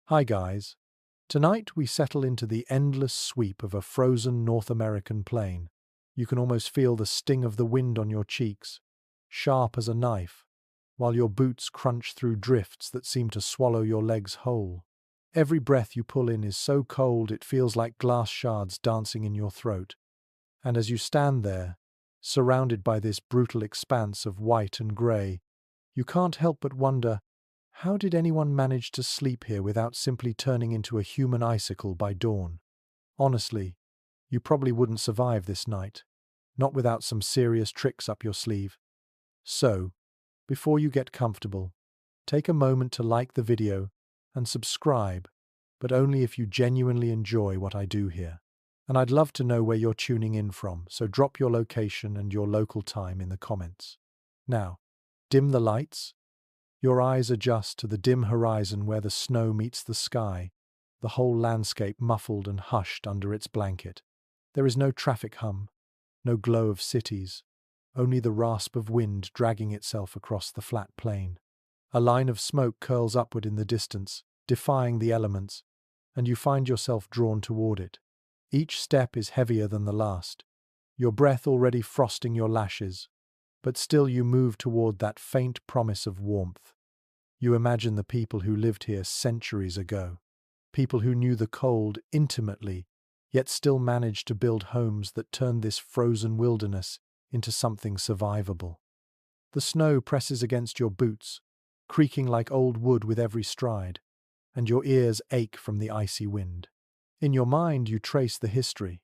Hi guys. Tonight we settle into the endless sweep of a frozen North American plain. You can almost feel the sting of the wind on your cheeks, sharp as a knife, while your boots crunch through drifts that seem to swallow your legs whole. Every breath you pull in is so cold it feels like glass shards dancing in your throat. And as you stand there, surrounded by this brutal expanse of white and grey, you can't help but wonder, how did anyone manage to sleep here without simply turning into a human icicle by dawn? Honestly, you probably wouldn't survive this night, not without some serious tricks up your sleeve. So, before you get comfortable, take a moment to like the video and subscribe, but only if you genuinely enjoy what I do here. And I'd love to know where you're tuning in from, so drop your location and your local time in the comments. Now, dim the lights. Your eyes adjust to the dim horizon where the snow meets the sky, the whole landscape muffled and hushed under its blanket. There is no traffic hum, no glow of cities, only the rasp of wind dragging itself across the flat plain. A line of smoke curls upward in the distance, defying the elements, and you find yourself drawn toward it. Each step is heavier than the last, your breath already frosting your lashes, but still you move toward that faint promise of warmth. You imagine the people who lived here centuries ago, people who knew the cold intimately, yet still managed to build homes that turned this frozen wilderness into something survivable. The snow presses against your boots, creaking like old wood with every stride, and your ears ache from the icy wind. In your mind you trace the history.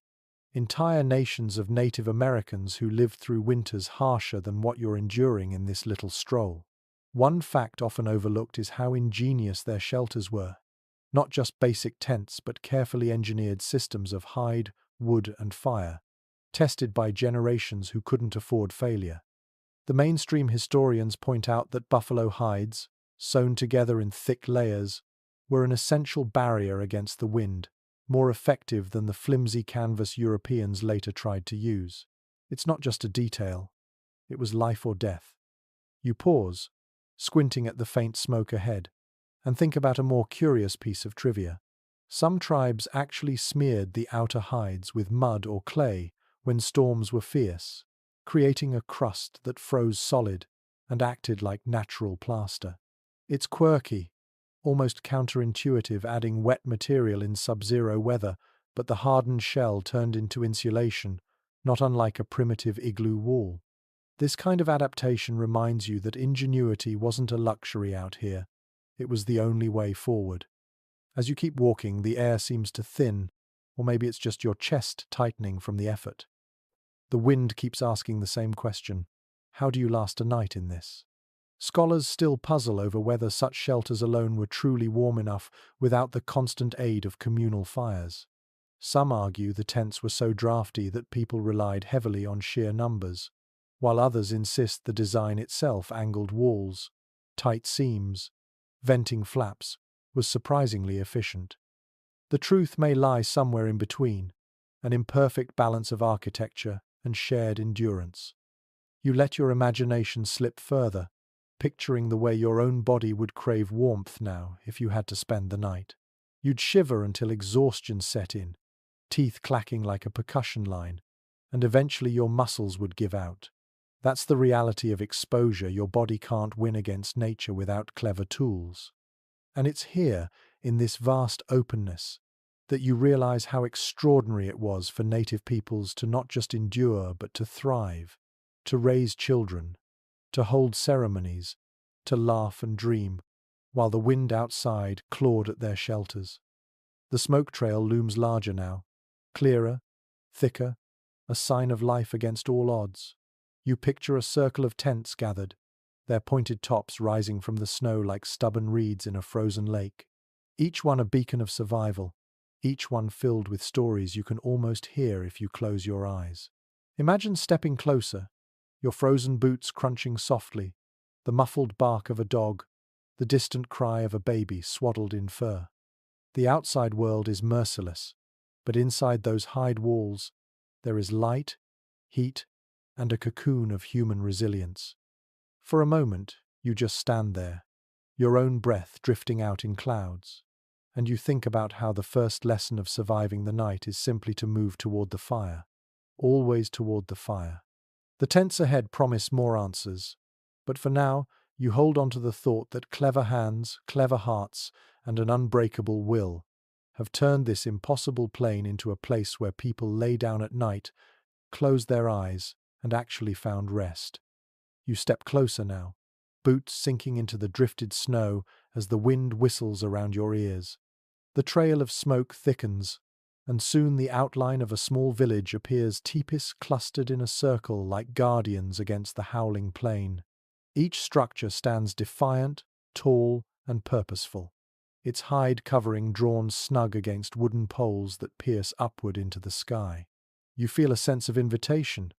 Entire nations of Native Americans who lived through winters harsher than what you're enduring in this little stroll. One fact often overlooked is how ingenious their shelters were. Not just basic tents, but carefully engineered systems of hide, wood, and fire, tested by generations who couldn't afford failure. The mainstream historians point out that buffalo hides, sewn together in thick layers, were an essential barrier against the wind, more effective than the flimsy canvas Europeans later tried to use. It's not just a detail, it was life or death. You pause, squinting at the faint smoke ahead, and think about a more curious piece of trivia. Some tribes actually smeared the outer hides with mud or clay when storms were fierce, creating a crust that froze solid and acted like natural plaster. It's quirky, almost counterintuitive, adding wet material in sub-zero weather, but the hardened shell turned into insulation, not unlike a primitive igloo wall. This kind of adaptation reminds you that ingenuity wasn't a luxury out here. It was the only way forward. As you keep walking, the air seems to thin, or maybe it's just your chest tightening from the effort. The wind keeps asking the same question: how do you last a night in this? Scholars still puzzle over whether such shelters alone were truly warm enough without the constant aid of communal fires. Some argue the tents were so drafty that people relied heavily on sheer numbers, while others insist the design itself, angled walls, tight seams, venting flaps, was surprisingly efficient. The truth may lie somewhere in between, an imperfect balance of architecture and shared endurance. You let your imagination slip further, picturing the way your own body would crave warmth now if you had to spend the night. You'd shiver until exhaustion set in, teeth clacking like a percussion line, and eventually your muscles would give out. That's the reality of exposure. Your body can't win against nature without clever tools. And it's here, in this vast openness, that you realize how extraordinary it was for native peoples to not just endure but to thrive, to raise children, to hold ceremonies, to laugh and dream, while the wind outside clawed at their shelters. The smoke trail looms larger now, clearer, thicker, a sign of life against all odds. You picture a circle of tents gathered, their pointed tops rising from the snow like stubborn reeds in a frozen lake. Each one a beacon of survival, each one filled with stories you can almost hear if you close your eyes. Imagine stepping closer, your frozen boots crunching softly, the muffled bark of a dog, the distant cry of a baby swaddled in fur. The outside world is merciless, but inside those hide walls, there is light, heat, and a cocoon of human resilience. For a moment, you just stand there, your own breath drifting out in clouds. and you think about how the first lesson of surviving the night is simply to move toward the fire. Always toward the fire. The tents ahead promise more answers, but for now, you hold on to the thought that clever hands, clever hearts, and an unbreakable will have turned this impossible plain into a place where people lay down at night, closed their eyes, and actually found rest. You step closer now, boots sinking into the drifted snow as the wind whistles around your ears. The trail of smoke thickens, and soon the outline of a small village appears, tepees clustered in a circle like guardians against the howling plain. Each structure stands defiant, tall, and purposeful, its hide covering drawn snug against wooden poles that pierce upward into the sky. You feel a sense of invitation,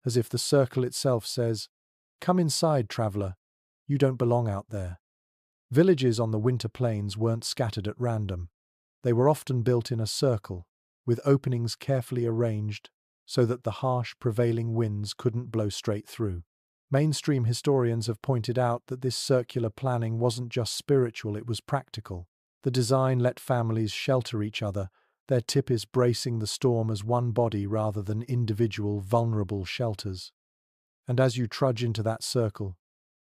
as if the circle itself says, "Come inside, traveller. You don't belong out there." Villages on the winter plains weren't scattered at random. They were often built in a circle, with openings carefully arranged so that the harsh prevailing winds couldn't blow straight through. Mainstream historians have pointed out that this circular planning wasn't just spiritual, it was practical. The design let families shelter each other, their tepees bracing the storm as one body rather than individual vulnerable shelters. And as you trudge into that circle,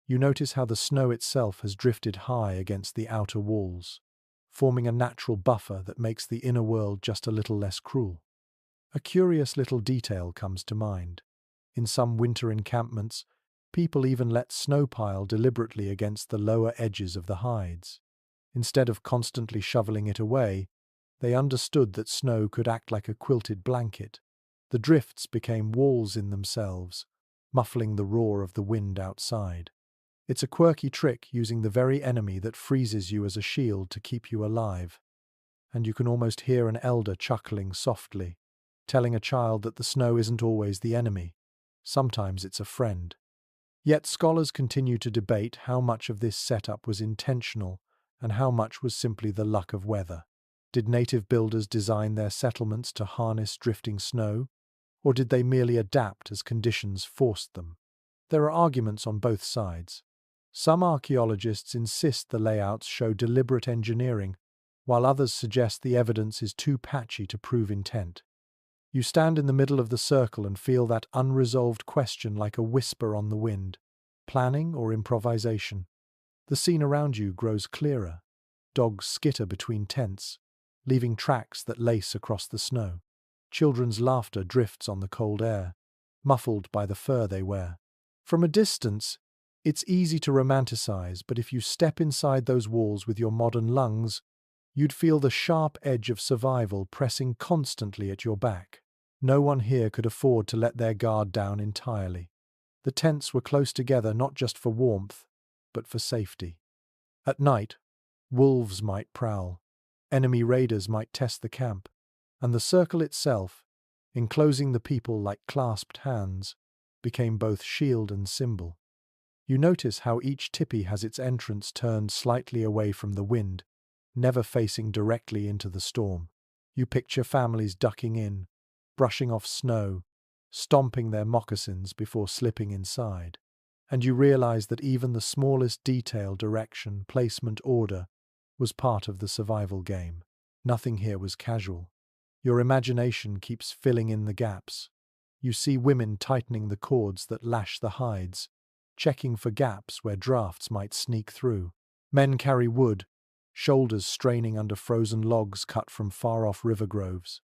you notice how the snow itself has drifted high against the outer walls, forming a natural buffer that makes the inner world just a little less cruel. A curious little detail comes to mind. In some winter encampments, people even let snow pile deliberately against the lower edges of the hides. Instead of constantly shoveling it away, they understood that snow could act like a quilted blanket. The drifts became walls in themselves, muffling the roar of the wind outside. It's a quirky trick, using the very enemy that freezes you as a shield to keep you alive. And you can almost hear an elder chuckling softly, telling a child that the snow isn't always the enemy. Sometimes it's a friend. Yet scholars continue to debate how much of this setup was intentional and how much was simply the luck of weather. Did native builders design their settlements to harness drifting snow, or did they merely adapt as conditions forced them? There are arguments on both sides. Some archaeologists insist the layouts show deliberate engineering, while others suggest the evidence is too patchy to prove intent. You stand in the middle of the circle and feel that unresolved question like a whisper on the wind. Planning or improvisation? The scene around you grows clearer. Dogs skitter between tents, leaving tracks that lace across the snow. Children's laughter drifts on the cold air, muffled by the fur they wear. From a distance, it's easy to romanticize, but if you step inside those walls with your modern lungs, you'd feel the sharp edge of survival pressing constantly at your back. No one here could afford to let their guard down entirely. The tents were close together not just for warmth, but for safety. At night, wolves might prowl, enemy raiders might test the camp, and the circle itself, enclosing the people like clasped hands, became both shield and symbol. You notice how each tepee has its entrance turned slightly away from the wind, never facing directly into the storm. You picture families ducking in, brushing off snow, stomping their moccasins before slipping inside. And you realize that even the smallest detail, direction, placement, order was part of the survival game. Nothing here was casual. Your imagination keeps filling in the gaps. You see women tightening the cords that lash the hides, checking for gaps where drafts might sneak through. Men carry wood, shoulders straining under frozen logs cut from far-off river groves.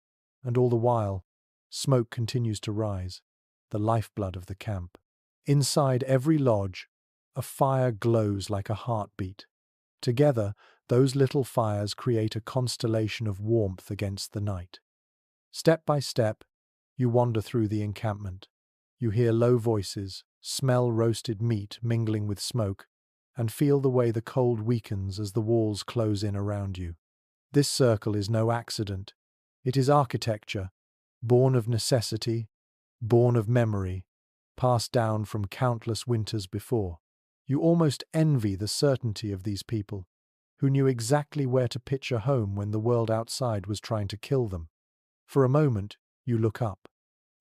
And all the while, smoke continues to rise, the lifeblood of the camp. Inside every lodge, a fire glows like a heartbeat. Together, those little fires create a constellation of warmth against the night. Step by step, you wander through the encampment. You hear low voices, smell roasted meat mingling with smoke, and feel the way the cold weakens as the walls close in around you. This circle is no accident. It is architecture, born of necessity, born of memory, passed down from countless winters before. You almost envy the certainty of these people, who knew exactly where to pitch a home when the world outside was trying to kill them. For a moment, you look up.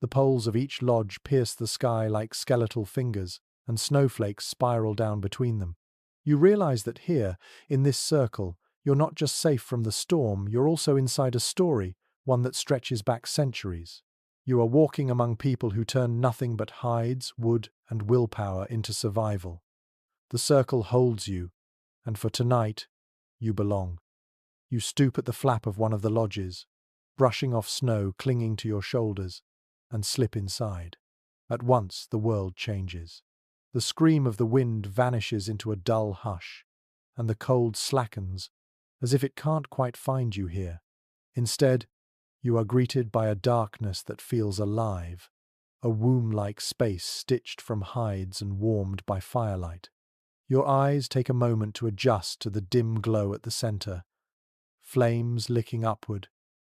The poles of each lodge pierce the sky like skeletal fingers, and snowflakes spiral down between them. You realize that here, in this circle, You're not just safe from the storm, you're also inside a story, one that stretches back centuries. You are walking among people who turn nothing but hides, wood, and willpower into survival. The circle holds you, and for tonight, you belong. You stoop at the flap of one of the lodges, brushing off snow clinging to your shoulders, and slip inside. At once, the world changes. The scream of the wind vanishes into a dull hush, and the cold slackens, as if it can't quite find you here. Instead, you are greeted by a darkness that feels alive, a womb-like space stitched from hides and warmed by firelight. Your eyes take a moment to adjust to the dim glow at the center, flames licking upward,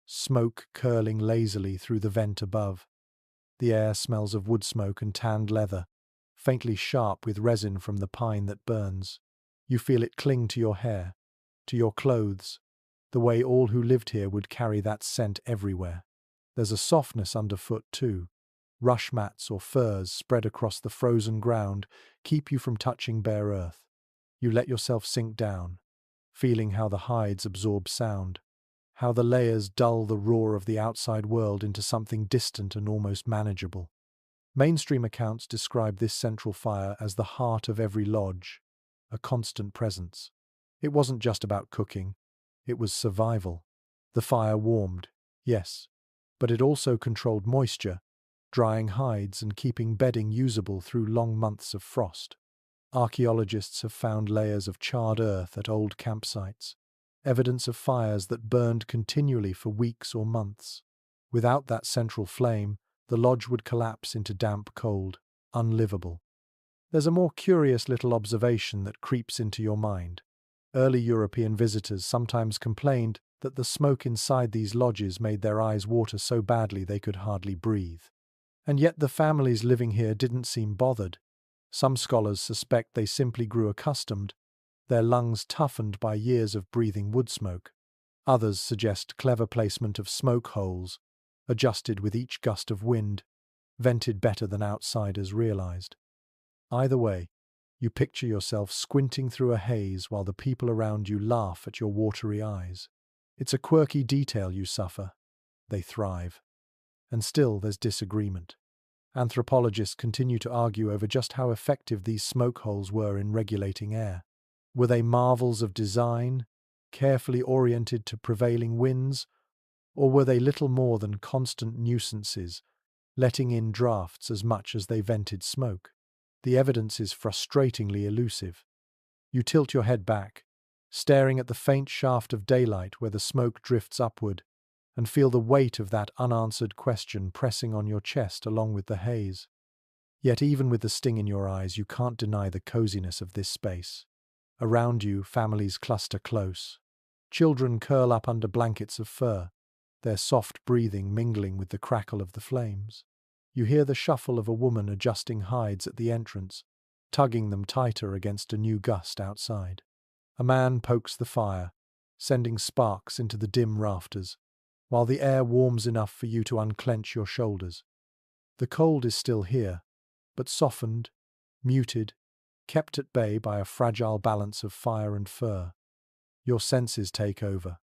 smoke curling lazily through the vent above. The air smells of wood smoke and tanned leather, faintly sharp with resin from the pine that burns. You feel it cling to your hair, to your clothes, the way all who lived here would carry that scent everywhere. There's a softness underfoot too. Rush mats or furs spread across the frozen ground keep you from touching bare earth. You let yourself sink down, feeling how the hides absorb sound, how the layers dull the roar of the outside world into something distant and almost manageable. Mainstream accounts describe this central fire as the heart of every lodge, a constant presence. It wasn't just about cooking, it was survival. The fire warmed, yes, but it also controlled moisture, drying hides and keeping bedding usable through long months of frost. Archaeologists have found layers of charred earth at old campsites, evidence of fires that burned continually for weeks or months. Without that central flame, the lodge would collapse into damp cold, unlivable. There's a more curious little observation that creeps into your mind. Early European visitors sometimes complained that the smoke inside these lodges made their eyes water so badly they could hardly breathe. And yet the families living here didn't seem bothered. Some scholars suspect they simply grew accustomed, their lungs toughened by years of breathing wood smoke. Others suggest clever placement of smoke holes, adjusted with each gust of wind, vented better than outsiders realized. Either way, you picture yourself squinting through a haze while the people around you laugh at your watery eyes. It's a quirky detail you suffer. They thrive. And still there's disagreement. Anthropologists continue to argue over just how effective these smoke holes were in regulating air. Were they marvels of design, carefully oriented to prevailing winds, or were they little more than constant nuisances, letting in drafts as much as they vented smoke? The evidence is frustratingly elusive. You tilt your head back, staring at the faint shaft of daylight where the smoke drifts upward, and feel the weight of that unanswered question pressing on your chest along with the haze. Yet even with the sting in your eyes, you can't deny the coziness of this space. Around you, families cluster close. Children curl up under blankets of fur, their soft breathing mingling with the crackle of the flames. You hear the shuffle of a woman adjusting hides at the entrance, tugging them tighter against a new gust outside. A man pokes the fire, sending sparks into the dim rafters, while the air warms enough for you to unclench your shoulders. The cold is still here, but softened, muted, kept at bay by a fragile balance of fire and fur. Your senses take over.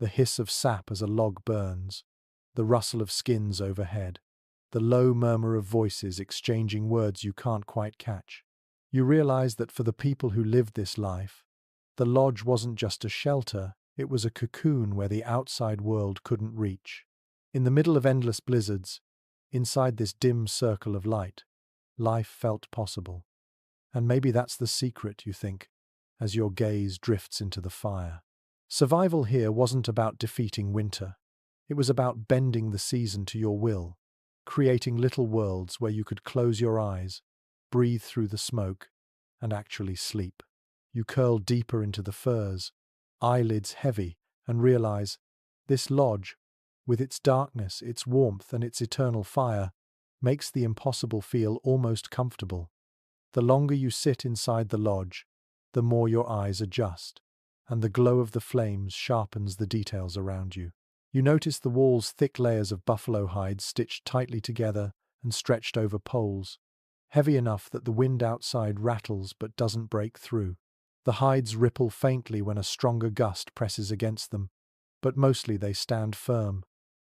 The hiss of sap as a log burns, the rustle of skins overhead, the low murmur of voices exchanging words you can't quite catch. You realize that for the people who lived this life, the lodge wasn't just a shelter, it was a cocoon where the outside world couldn't reach. In the middle of endless blizzards, inside this dim circle of light, life felt possible. And maybe that's the secret, you think, as your gaze drifts into the fire. Survival here wasn't about defeating winter. It was about bending the season to your will, creating little worlds where you could close your eyes, breathe through the smoke, and actually sleep. You curl deeper into the furs, eyelids heavy, and realize this lodge, with its darkness, its warmth, and its eternal fire, makes the impossible feel almost comfortable. The longer you sit inside the lodge, the more your eyes adjust, and the glow of the flames sharpens the details around you. You notice the walls' thick layers of buffalo hides stitched tightly together and stretched over poles, heavy enough that the wind outside rattles but doesn't break through. The hides ripple faintly when a stronger gust presses against them, but mostly they stand firm,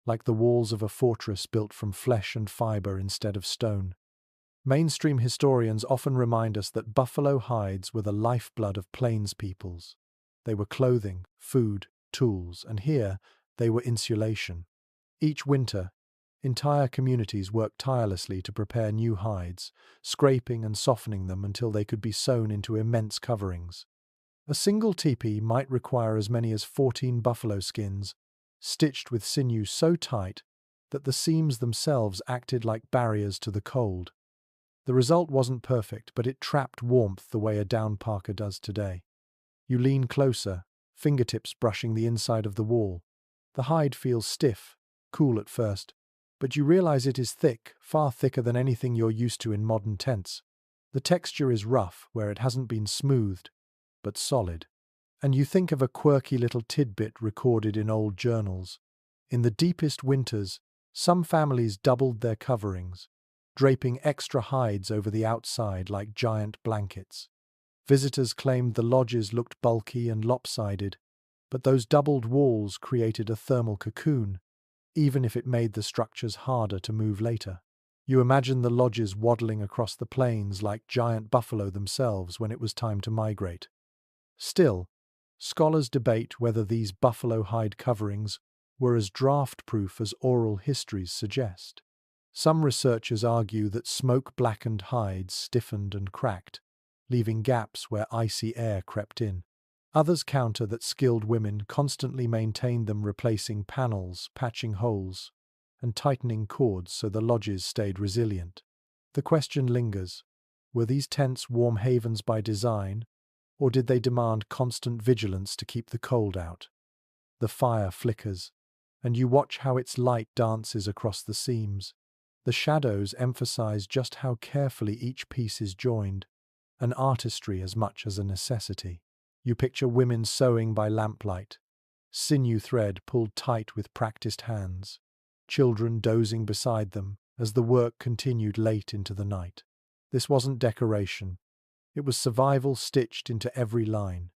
like the walls of a fortress built from flesh and fiber instead of stone. Mainstream historians often remind us that buffalo hides were the lifeblood of plains peoples. They were clothing, food, tools, and here they were insulation. Each winter, entire communities worked tirelessly to prepare new hides, scraping and softening them until they could be sewn into immense coverings. A single teepee might require as many as 14 buffalo skins, stitched with sinew so tight that the seams themselves acted like barriers to the cold. The result wasn't perfect, but it trapped warmth the way a down parka does today. You lean closer, fingertips brushing the inside of the wall. The hide feels stiff, cool at first, but you realize it is thick, far thicker than anything you're used to in modern tents. The texture is rough where it hasn't been smoothed, but solid. And you think of a quirky little tidbit recorded in old journals. In the deepest winters, some families doubled their coverings, draping extra hides over the outside like giant blankets. Visitors claimed the lodges looked bulky and lopsided, but those doubled walls created a thermal cocoon, even if it made the structures harder to move later. You imagine the lodges waddling across the plains like giant buffalo themselves when it was time to migrate. Still, scholars debate whether these buffalo hide coverings were as draft-proof as oral histories suggest. Some researchers argue that smoke-blackened hides stiffened and cracked, leaving gaps where icy air crept in. Others counter that skilled women constantly maintained them, replacing panels, patching holes, and tightening cords so the lodges stayed resilient. The question lingers: were these tents warm havens by design, or did they demand constant vigilance to keep the cold out? The fire flickers, and you watch how its light dances across the seams. The shadows emphasize just how carefully each piece is joined, an artistry as much as a necessity. You picture women sewing by lamplight, sinew thread pulled tight with practiced hands, children dozing beside them as the work continued late into the night. This wasn't decoration. It was survival stitched into every line.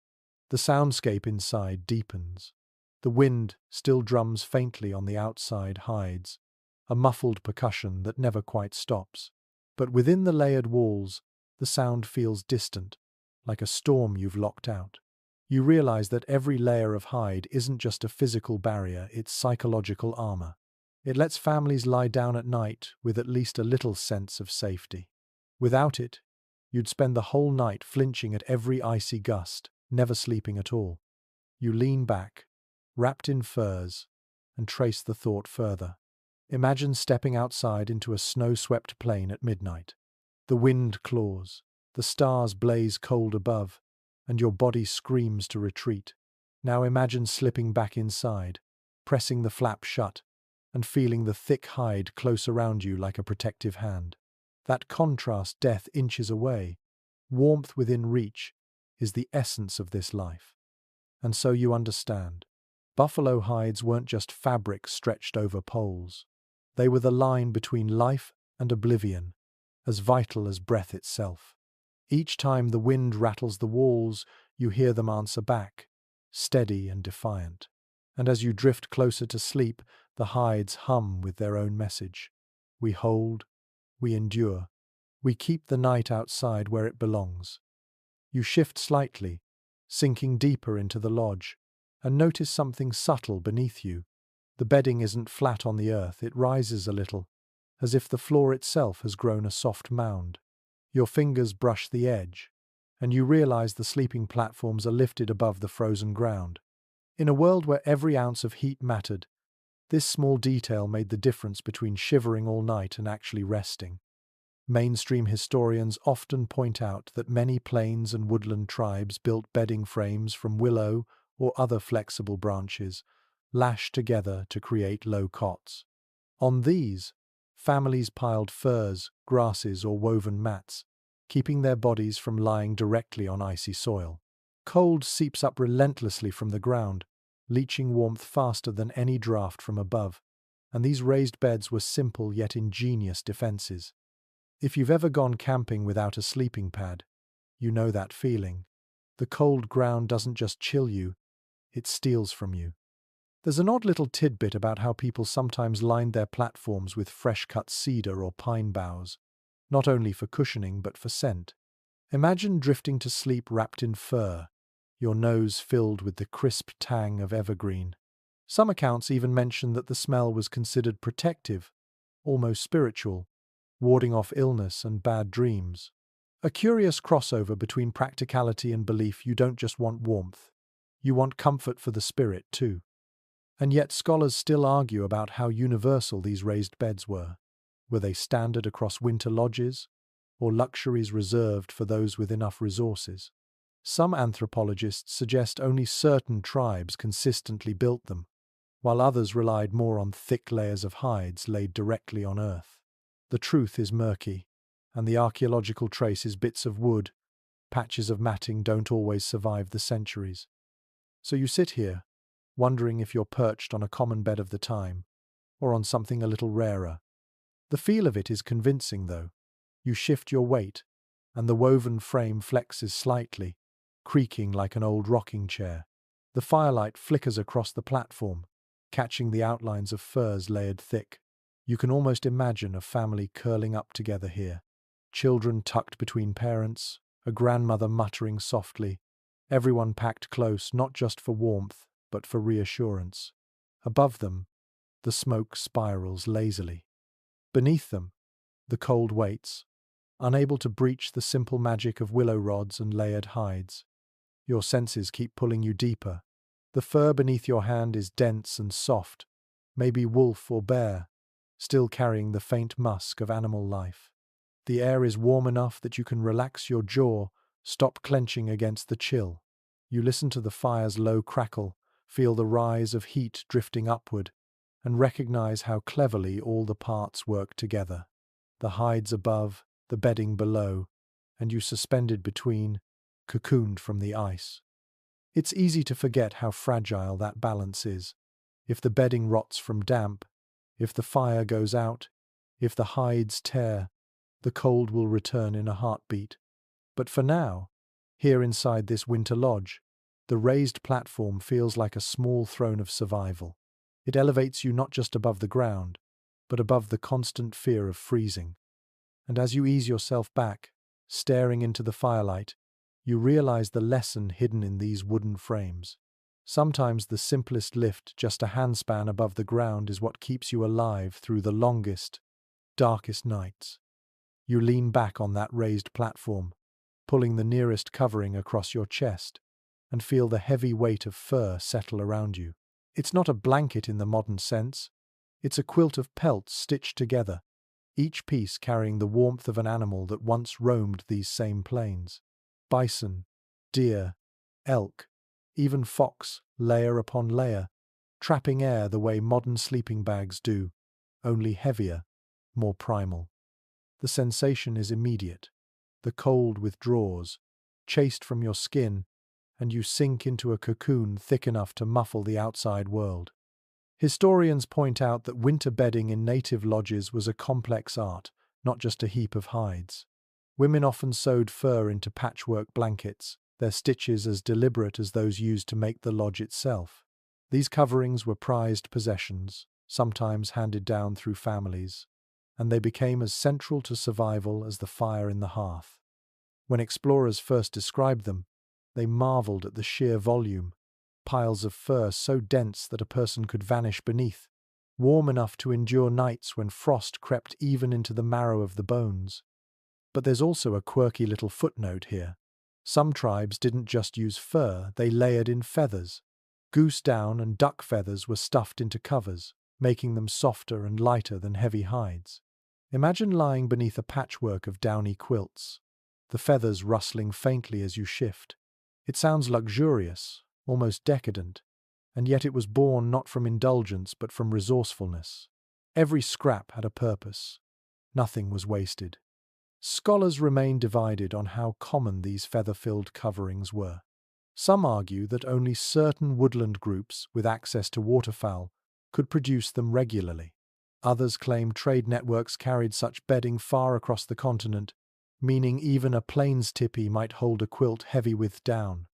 The soundscape inside deepens. The wind still drums faintly on the outside hides, a muffled percussion that never quite stops. But within the layered walls, the sound feels distant, like a storm you've locked out. You realize that every layer of hide isn't just a physical barrier, it's psychological armor. It lets families lie down at night with at least a little sense of safety. Without it, you'd spend the whole night flinching at every icy gust, never sleeping at all. You lean back, wrapped in furs, and trace the thought further. Imagine stepping outside into a snow-swept plain at midnight. The wind claws, the stars blaze cold above, and your body screams to retreat. Now imagine slipping back inside, pressing the flap shut, and feeling the thick hide close around you like a protective hand. That contrast, death inches away, warmth within reach, is the essence of this life. And so you understand. Buffalo hides weren't just fabric stretched over poles. They were the line between life and oblivion, as vital as breath itself. Each time the wind rattles the walls, you hear them answer back, steady and defiant. And as you drift closer to sleep, the hides hum with their own message. We hold, we endure, we keep the night outside where it belongs. You shift slightly, sinking deeper into the lodge, and notice something subtle beneath you. The bedding isn't flat on the earth, it rises a little, as if the floor itself has grown a soft mound. Your fingers brush the edge, and you realize the sleeping platforms are lifted above the frozen ground. In a world where every ounce of heat mattered, this small detail made the difference between shivering all night and actually resting. Mainstream historians often point out that many plains and woodland tribes built bedding frames from willow or other flexible branches, lashed together to create low cots. On these, families piled furs, grasses, or woven mats, keeping their bodies from lying directly on icy soil. Cold seeps up relentlessly from the ground, leaching warmth faster than any draft from above, and these raised beds were simple yet ingenious defenses. If you've ever gone camping without a sleeping pad, you know that feeling. The The cold ground doesn't just chill you, it steals from you. There's an odd little tidbit about how people sometimes lined their platforms with fresh-cut cedar or pine boughs, not only for cushioning but for scent. Imagine drifting to sleep wrapped in fur, your nose filled with the crisp tang of evergreen. Some accounts even mention that the smell was considered protective, almost spiritual, warding off illness and bad dreams. A curious crossover between practicality and belief. You don't just want warmth, you want comfort for the spirit too. And yet scholars still argue about how universal these raised beds were. Were they standard across winter lodges, or luxuries reserved for those with enough resources? Some anthropologists suggest only certain tribes consistently built them, while others relied more on thick layers of hides laid directly on earth. The truth is murky, and the archaeological traces, bits of wood, patches of matting, don't always survive the centuries. So you sit here, wondering if you're perched on a common bed of the time, or on something a little rarer. The feel of it is convincing, though. You shift your weight, and the woven frame flexes slightly, creaking like an old rocking chair. The firelight flickers across the platform, catching the outlines of furs layered thick. You can almost imagine a family curling up together here. Children tucked between parents, a grandmother muttering softly, everyone packed close, not just for warmth, but for reassurance. Above them, the smoke spirals lazily. Beneath them, the cold waits, unable to breach the simple magic of willow rods and layered hides. Your senses keep pulling you deeper. The fur beneath your hand is dense and soft, maybe wolf or bear, still carrying the faint musk of animal life. The air is warm enough that you can relax your jaw, stop clenching against the chill. You listen to the fire's low crackle, feel the rise of heat drifting upward, and recognize how cleverly all the parts work together. The hides above, the bedding below, and you suspended between, cocooned from the ice. It's easy to forget how fragile that balance is. If the bedding rots from damp, if the fire goes out, if the hides tear, the cold will return in a heartbeat. But for now, here inside this winter lodge, the raised platform feels like a small throne of survival. It elevates you not just above the ground, but above the constant fear of freezing. And as you ease yourself back, staring into the firelight, you realize the lesson hidden in these wooden frames. Sometimes the simplest lift, just a handspan above the ground, is what keeps you alive through the longest, darkest nights. You lean back on that raised platform, pulling the nearest covering across your chest, and feel the heavy weight of fur settle around you. It's not a blanket in the modern sense. It's a quilt of pelts stitched together, each piece carrying the warmth of an animal that once roamed these same plains. Bison, deer, elk, even fox, layer upon layer, trapping air the way modern sleeping bags do, only heavier, more primal. The sensation is immediate. The cold withdraws, chased from your skin, and you sink into a cocoon thick enough to muffle the outside world. Historians point out that winter bedding in native lodges was a complex art, not just a heap of hides. Women often sewed fur into patchwork blankets, their stitches as deliberate as those used to make the lodge itself. These coverings were prized possessions, sometimes handed down through families, and they became as central to survival as the fire in the hearth. When explorers first described them, they marveled at the sheer volume, piles of fur so dense that a person could vanish beneath, warm enough to endure nights when frost crept even into the marrow of the bones. But there's also a quirky little footnote here. Some tribes didn't just use fur, they layered in feathers. Goose down and duck feathers were stuffed into covers, making them softer and lighter than heavy hides. Imagine lying beneath a patchwork of downy quilts, the feathers rustling faintly as you shift. It sounds luxurious, almost decadent, and yet it was born not from indulgence but from resourcefulness. Every scrap had a purpose. Nothing was wasted. Scholars remain divided on how common these feather-filled coverings were. Some argue that only certain woodland groups with access to waterfowl could produce them regularly. Others claim trade networks carried such bedding far across the continent, meaning even a plains tepee might hold a quilt heavy with down.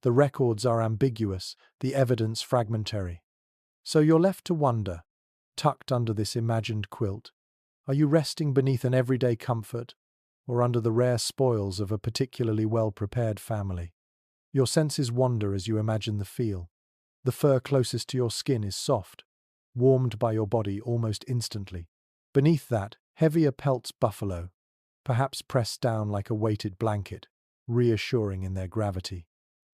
The records are ambiguous, the evidence fragmentary. So you're left to wonder, tucked under this imagined quilt, are you resting beneath an everyday comfort or under the rare spoils of a particularly well-prepared family? Your senses wander as you imagine the feel. The fur closest to your skin is soft, warmed by your body almost instantly. Beneath that, heavier pelts buffalo, perhaps pressed down like a weighted blanket, reassuring in their gravity.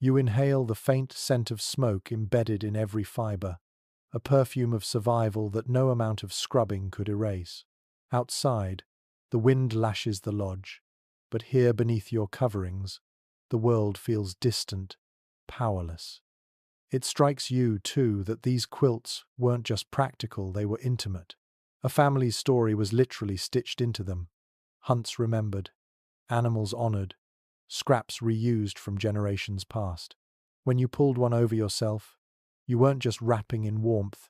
You inhale the faint scent of smoke embedded in every fiber, a perfume of survival that no amount of scrubbing could erase. Outside, the wind lashes the lodge, but here beneath your coverings, the world feels distant, powerless. It strikes you, too, that these quilts weren't just practical, they were intimate. A family's story was literally stitched into them. Hunts remembered, animals honored, scraps reused from generations past. When you pulled one over yourself, you weren't just wrapping in warmth,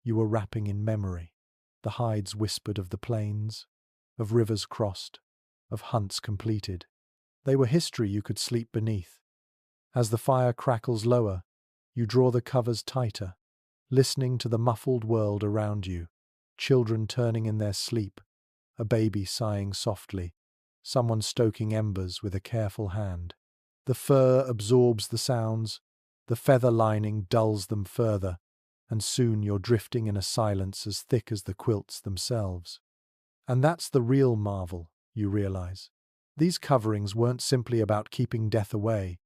you were wrapping in memory. The hides whispered of the plains, of rivers crossed, of hunts completed. They were history you could sleep beneath. As the fire crackles lower, you draw the covers tighter, listening to the muffled world around you, children turning in their sleep, a baby sighing softly, someone stoking embers with a careful hand. The fur absorbs the sounds, the feather lining dulls them further, and soon you're drifting in a silence as thick as the quilts themselves. And that's the real marvel, you realize. These coverings weren't simply about keeping death away.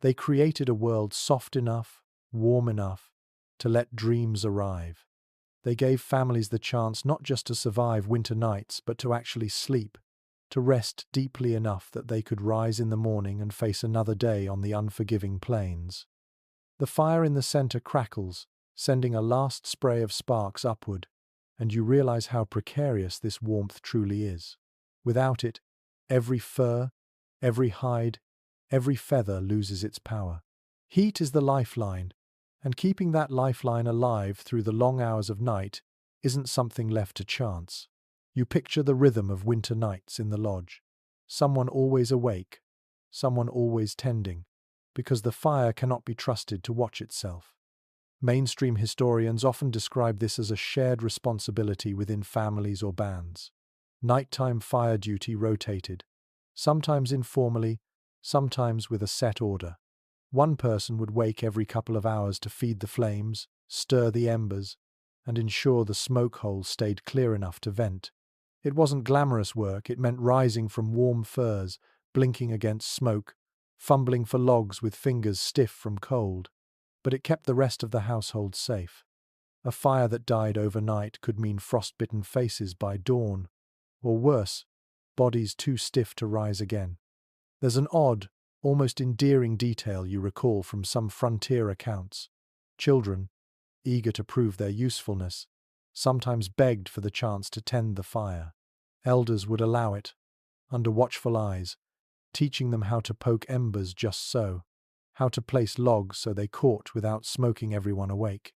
They created a world soft enough, warm enough, to let dreams arrive. They gave families the chance not just to survive winter nights, but to actually sleep, to rest deeply enough that they could rise in the morning and face another day on the unforgiving plains. The fire in the center crackles, sending a last spray of sparks upward, and you realize how precarious this warmth truly is. Without it, every fur, every hide, every feather loses its power. Heat is the lifeline, and keeping that lifeline alive through the long hours of night isn't something left to chance. You picture the rhythm of winter nights in the lodge. Someone always awake, someone always tending, because the fire cannot be trusted to watch itself. Mainstream historians often describe this as a shared responsibility within families or bands. Nighttime fire duty rotated, sometimes informally, sometimes with a set order. One person would wake every couple of hours to feed the flames, stir the embers, and ensure the smoke holes stayed clear enough to vent. It wasn't glamorous work, it meant rising from warm furs, blinking against smoke, fumbling for logs with fingers stiff from cold. But it kept the rest of the household safe. A fire that died overnight could mean frostbitten faces by dawn, or worse, bodies too stiff to rise again. There's an odd, almost endearing detail you recall from some frontier accounts. Children, eager to prove their usefulness, sometimes begged for the chance to tend the fire. Elders would allow it, under watchful eyes, teaching them how to poke embers just so, how to place logs so they caught without smoking everyone awake.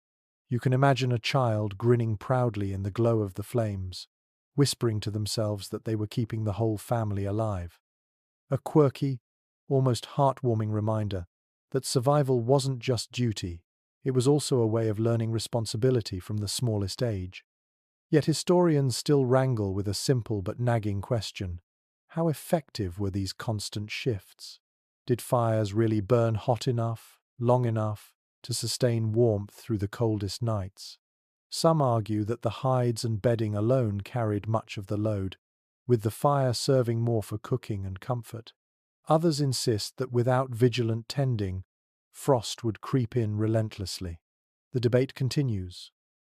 You can imagine a child grinning proudly in the glow of the flames, whispering to themselves that they were keeping the whole family alive. A quirky, almost heartwarming reminder that survival wasn't just duty, it was also a way of learning responsibility from the smallest age. Yet historians still wrangle with a simple but nagging question. How effective were these constant shifts? Did fires really burn hot enough, long enough, to sustain warmth through the coldest nights? Some argue that the hides and bedding alone carried much of the load, with the fire serving more for cooking and comfort. Others insist that without vigilant tending, frost would creep in relentlessly. The debate continues,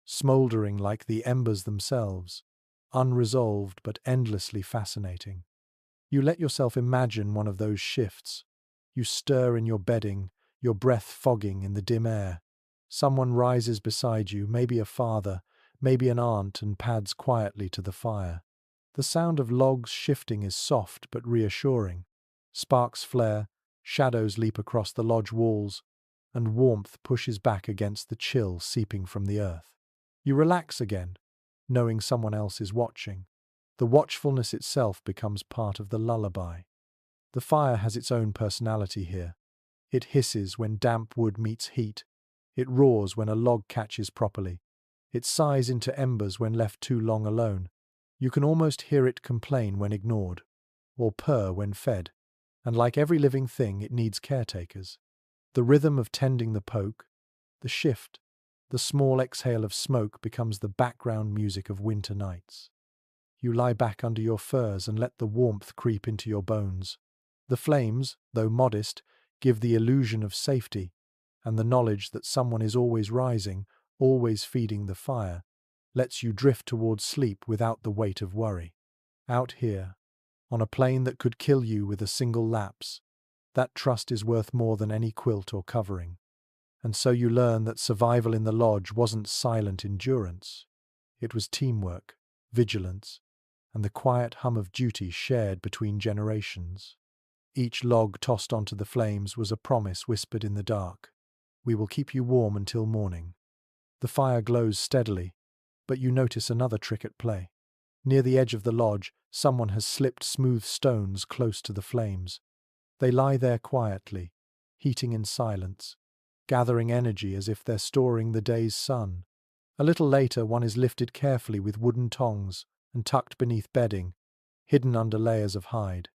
smouldering like the embers themselves, unresolved but endlessly fascinating. You let yourself imagine one of those shifts. You stir in your bedding, your breath fogging in the dim air. Someone rises beside you, maybe a father, maybe an aunt, and pads quietly to the fire. The sound of logs shifting is soft but reassuring. Sparks flare, shadows leap across the lodge walls, and warmth pushes back against the chill seeping from the earth. You relax again, knowing someone else is watching. The watchfulness itself becomes part of the lullaby. The fire has its own personality here. It hisses when damp wood meets heat. It roars when a log catches properly. It sighs into embers when left too long alone. You can almost hear it complain when ignored, or purr when fed. And like every living thing, it needs caretakers. The rhythm of tending the poke, the shift, the small exhale of smoke becomes the background music of winter nights. You lie back under your furs and let the warmth creep into your bones. The flames, though modest, give the illusion of safety, and the knowledge that someone is always rising, always feeding the fire, lets you drift towards sleep without the weight of worry. Out here, on a plane that could kill you with a single lapse, that trust is worth more than any quilt or covering. And so you learn that survival in the lodge wasn't silent endurance. It was teamwork, vigilance, and the quiet hum of duty shared between generations. Each log tossed onto the flames was a promise whispered in the dark. We will keep you warm until morning. The fire glows steadily, but you notice another trick at play. Near the edge of the lodge, someone has slipped smooth stones close to the flames. They lie there quietly, heating in silence, gathering energy as if they're storing the day's sun. A little later, one is lifted carefully with wooden tongs and tucked beneath bedding, hidden under layers of hide.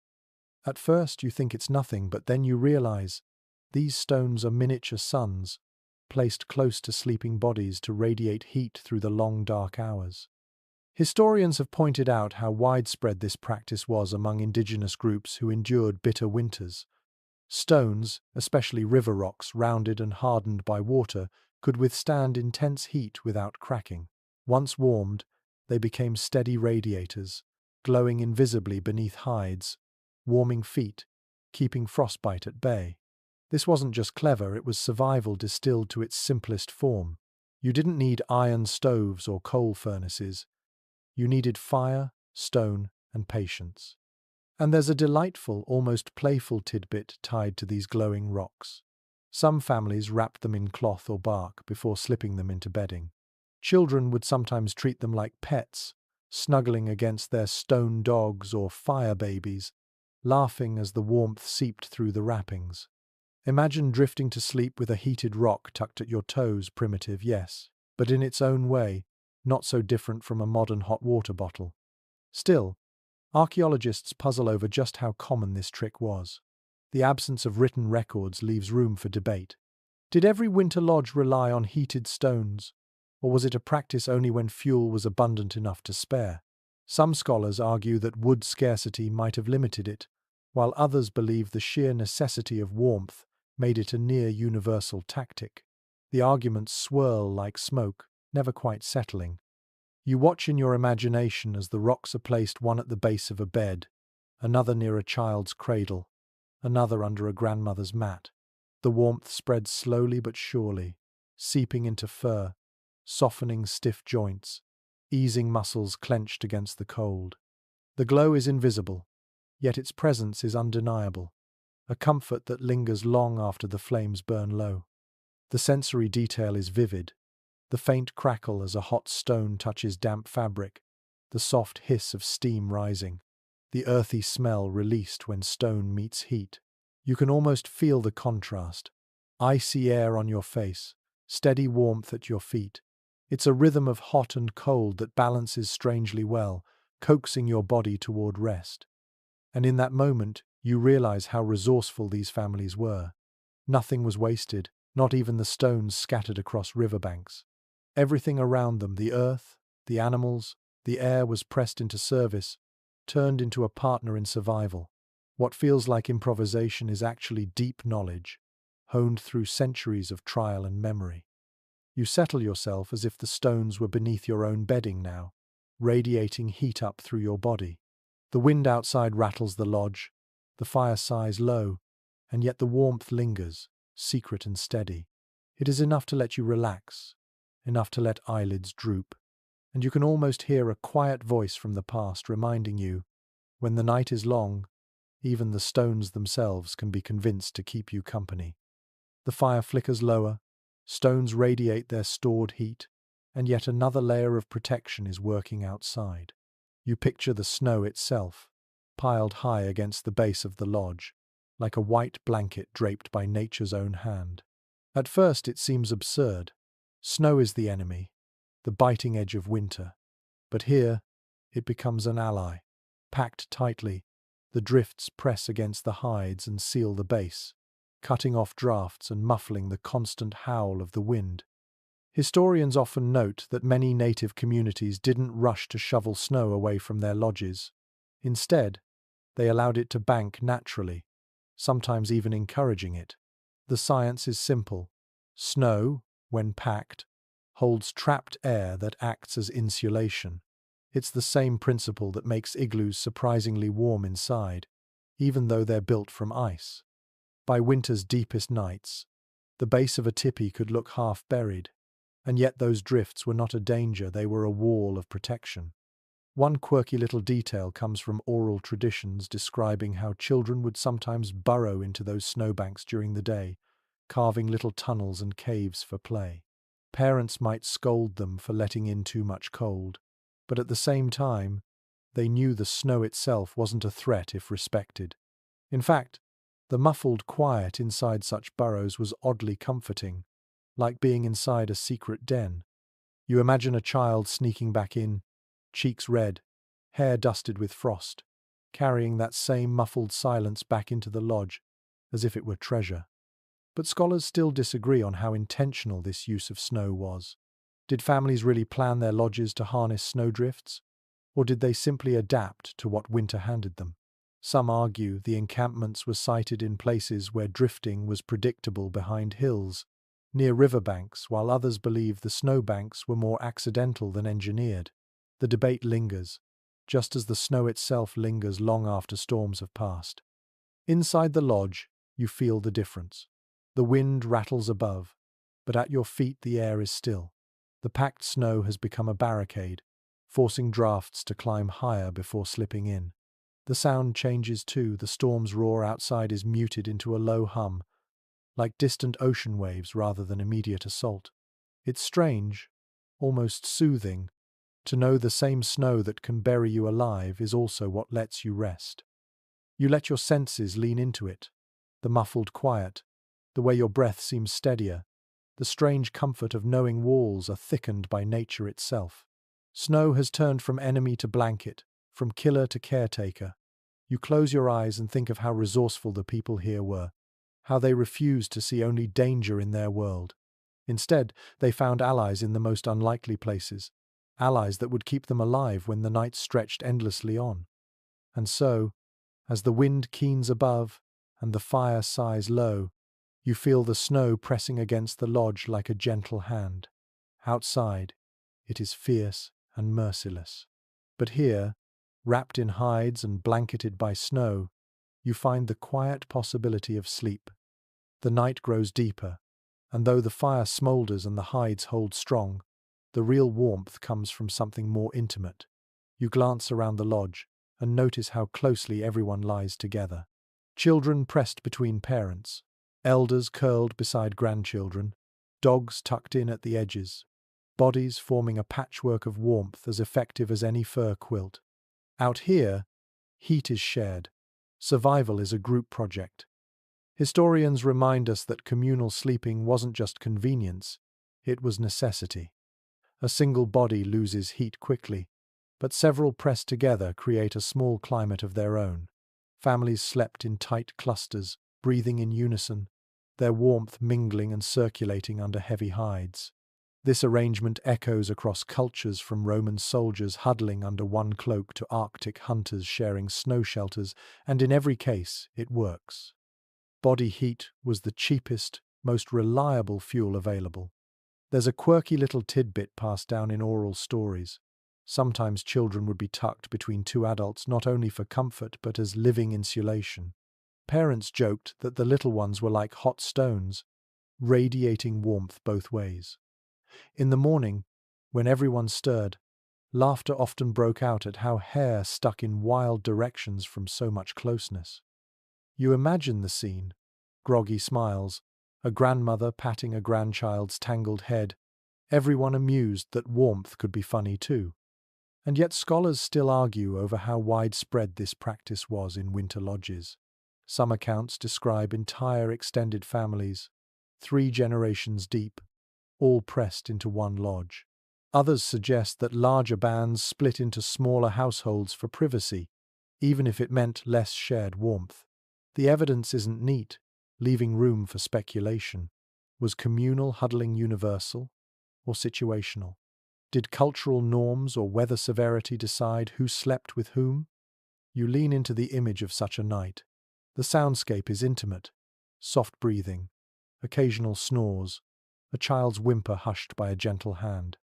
At first you think it's nothing, but then you realize these stones are miniature suns, placed close to sleeping bodies to radiate heat through the long dark hours. Historians have pointed out how widespread this practice was among indigenous groups who endured bitter winters. Stones, especially river rocks rounded and hardened by water, could withstand intense heat without cracking. Once warmed, they became steady radiators, glowing invisibly beneath hides, warming feet, keeping frostbite at bay. This wasn't just clever, it was survival distilled to its simplest form. You didn't need iron stoves or coal furnaces. You needed fire, stone, and patience. And there's a delightful, almost playful tidbit tied to these glowing rocks. Some families wrapped them in cloth or bark before slipping them into bedding. Children would sometimes treat them like pets, snuggling against their stone dogs or fire babies, laughing as the warmth seeped through the wrappings. Imagine drifting to sleep with a heated rock tucked at your toes, primitive, yes, but in its own way, not so different from a modern hot water bottle. Still, archaeologists puzzle over just how common this trick was. The absence of written records leaves room for debate. Did every winter lodge rely on heated stones, or was it a practice only when fuel was abundant enough to spare? Some scholars argue that wood scarcity might have limited it, while others believe the sheer necessity of warmth made it a near-universal tactic. The arguments swirl like smoke, never quite settling. You watch in your imagination as the rocks are placed, one at the base of a bed, another near a child's cradle, another under a grandmother's mat. The warmth spreads slowly but surely, seeping into fur, softening stiff joints, easing muscles clenched against the cold. The glow is invisible, yet its presence is undeniable, a comfort that lingers long after the flames burn low. The sensory detail is vivid, the faint crackle as a hot stone touches damp fabric, the soft hiss of steam rising, the earthy smell released when stone meets heat. You can almost feel the contrast. Icy air on your face, steady warmth at your feet. It's a rhythm of hot and cold that balances strangely well, coaxing your body toward rest. And in that moment, you realize how resourceful these families were. Nothing was wasted, not even the stones scattered across riverbanks. Everything around them, the earth, the animals, the air, was pressed into service, turned into a partner in survival. What feels like improvisation is actually deep knowledge, honed through centuries of trial and memory. You settle yourself as if the stones were beneath your own bedding now, radiating heat up through your body. The wind outside rattles the lodge, the fire sighs low, and yet the warmth lingers, secret and steady. It is enough to let you relax, enough to let eyelids droop, and you can almost hear a quiet voice from the past reminding you, when the night is long, even the stones themselves can be convinced to keep you company. The fire flickers lower, stones radiate their stored heat, and yet another layer of protection is working outside. You picture the snow itself, piled high against the base of the lodge, like a white blanket draped by nature's own hand. At first it seems absurd. Snow is the enemy, the biting edge of winter. But here, it becomes an ally. Packed tightly, the drifts press against the hides and seal the base, cutting off drafts and muffling the constant howl of the wind. Historians often note that many native communities didn't rush to shovel snow away from their lodges. Instead, they allowed it to bank naturally, sometimes even encouraging it. The science is simple. Snow, when packed, holds trapped air that acts as insulation. It's the same principle that makes igloos surprisingly warm inside, even though they're built from ice. By winter's deepest nights, the base of a teepee could look half buried, and yet those drifts were not a danger, they were a wall of protection. One quirky little detail comes from oral traditions describing how children would sometimes burrow into those snowbanks during the day, carving little tunnels and caves for play. Parents might scold them for letting in too much cold, but at the same time, they knew the snow itself wasn't a threat if respected. In fact, the muffled quiet inside such burrows was oddly comforting, like being inside a secret den. You imagine a child sneaking back in, cheeks red, hair dusted with frost, carrying that same muffled silence back into the lodge, as if it were treasure. But scholars still disagree on how intentional this use of snow was. Did families really plan their lodges to harness snowdrifts, or did they simply adapt to what winter handed them? Some argue the encampments were sited in places where drifting was predictable behind hills, near riverbanks, while others believe the snowbanks were more accidental than engineered. The debate lingers, just as the snow itself lingers long after storms have passed. Inside the lodge, you feel the difference. The wind rattles above, but at your feet the air is still. The packed snow has become a barricade, forcing drafts to climb higher before slipping in. The sound changes too. The storm's roar outside is muted into a low hum, like distant ocean waves rather than immediate assault. It's strange, almost soothing, to know the same snow that can bury you alive is also what lets you rest. You let your senses lean into it, the muffled quiet, the way your breath seems steadier, the strange comfort of knowing walls are thickened by nature itself. Snow has turned from enemy to blanket, from killer to caretaker. You close your eyes and think of how resourceful the people here were, how they refused to see only danger in their world. Instead, they found allies in the most unlikely places, allies that would keep them alive when the night stretched endlessly on. And so, as the wind keens above and the fire sighs low, you feel the snow pressing against the lodge like a gentle hand. Outside, it is fierce and merciless. But here, wrapped in hides and blanketed by snow, you find the quiet possibility of sleep. The night grows deeper, and though the fire smoulders and the hides hold strong, the real warmth comes from something more intimate. You glance around the lodge and notice how closely everyone lies together. Children pressed between parents, elders curled beside grandchildren, dogs tucked in at the edges, bodies forming a patchwork of warmth as effective as any fur quilt. Out here, heat is shared. Survival is a group project. Historians remind us that communal sleeping wasn't just convenience, it was necessity. A single body loses heat quickly, but several pressed together create a small climate of their own. Families slept in tight clusters, breathing in unison, their warmth mingling and circulating under heavy hides. This arrangement echoes across cultures, from Roman soldiers huddling under one cloak to Arctic hunters sharing snow shelters, and in every case, it works. Body heat was the cheapest, most reliable fuel available. There's a quirky little tidbit passed down in oral stories. Sometimes children would be tucked between two adults not only for comfort but as living insulation. Parents joked that the little ones were like hot stones, radiating warmth both ways. In the morning, when everyone stirred, laughter often broke out at how hair stuck in wild directions from so much closeness. You imagine the scene: groggy smiles, a grandmother patting a grandchild's tangled head, everyone amused that warmth could be funny too. And yet scholars still argue over how widespread this practice was in winter lodges. Some accounts describe entire extended families, 3 generations deep, all pressed into one lodge. Others suggest that larger bands split into smaller households for privacy, even if it meant less shared warmth. The evidence isn't neat, leaving room for speculation. Was communal huddling universal or situational? Did cultural norms or weather severity decide who slept with whom? You lean into the image of such a night. The soundscape is intimate, soft breathing, occasional snores, a child's whimper hushed by a gentle hand.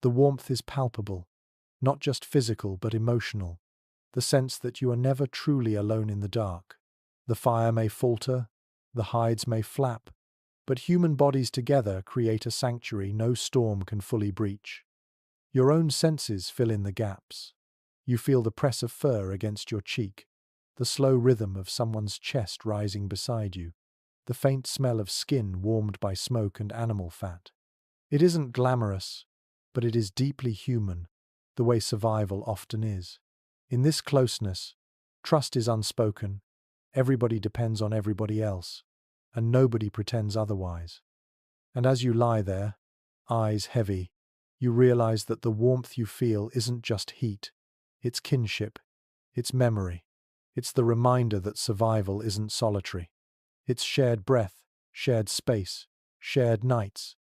The warmth is palpable, not just physical but emotional, the sense that you are never truly alone in the dark. The fire may falter, the hides may flap, but human bodies together create a sanctuary no storm can fully breach. Your own senses fill in the gaps. You feel the press of fur against your cheek, the slow rhythm of someone's chest rising beside you, the faint smell of skin warmed by smoke and animal fat. It isn't glamorous, but it is deeply human, the way survival often is. In this closeness, trust is unspoken, everybody depends on everybody else, and nobody pretends otherwise. And as you lie there, eyes heavy, you realize that the warmth you feel isn't just heat, it's kinship, it's memory, it's the reminder that survival isn't solitary. It's shared breath, shared space, shared nights.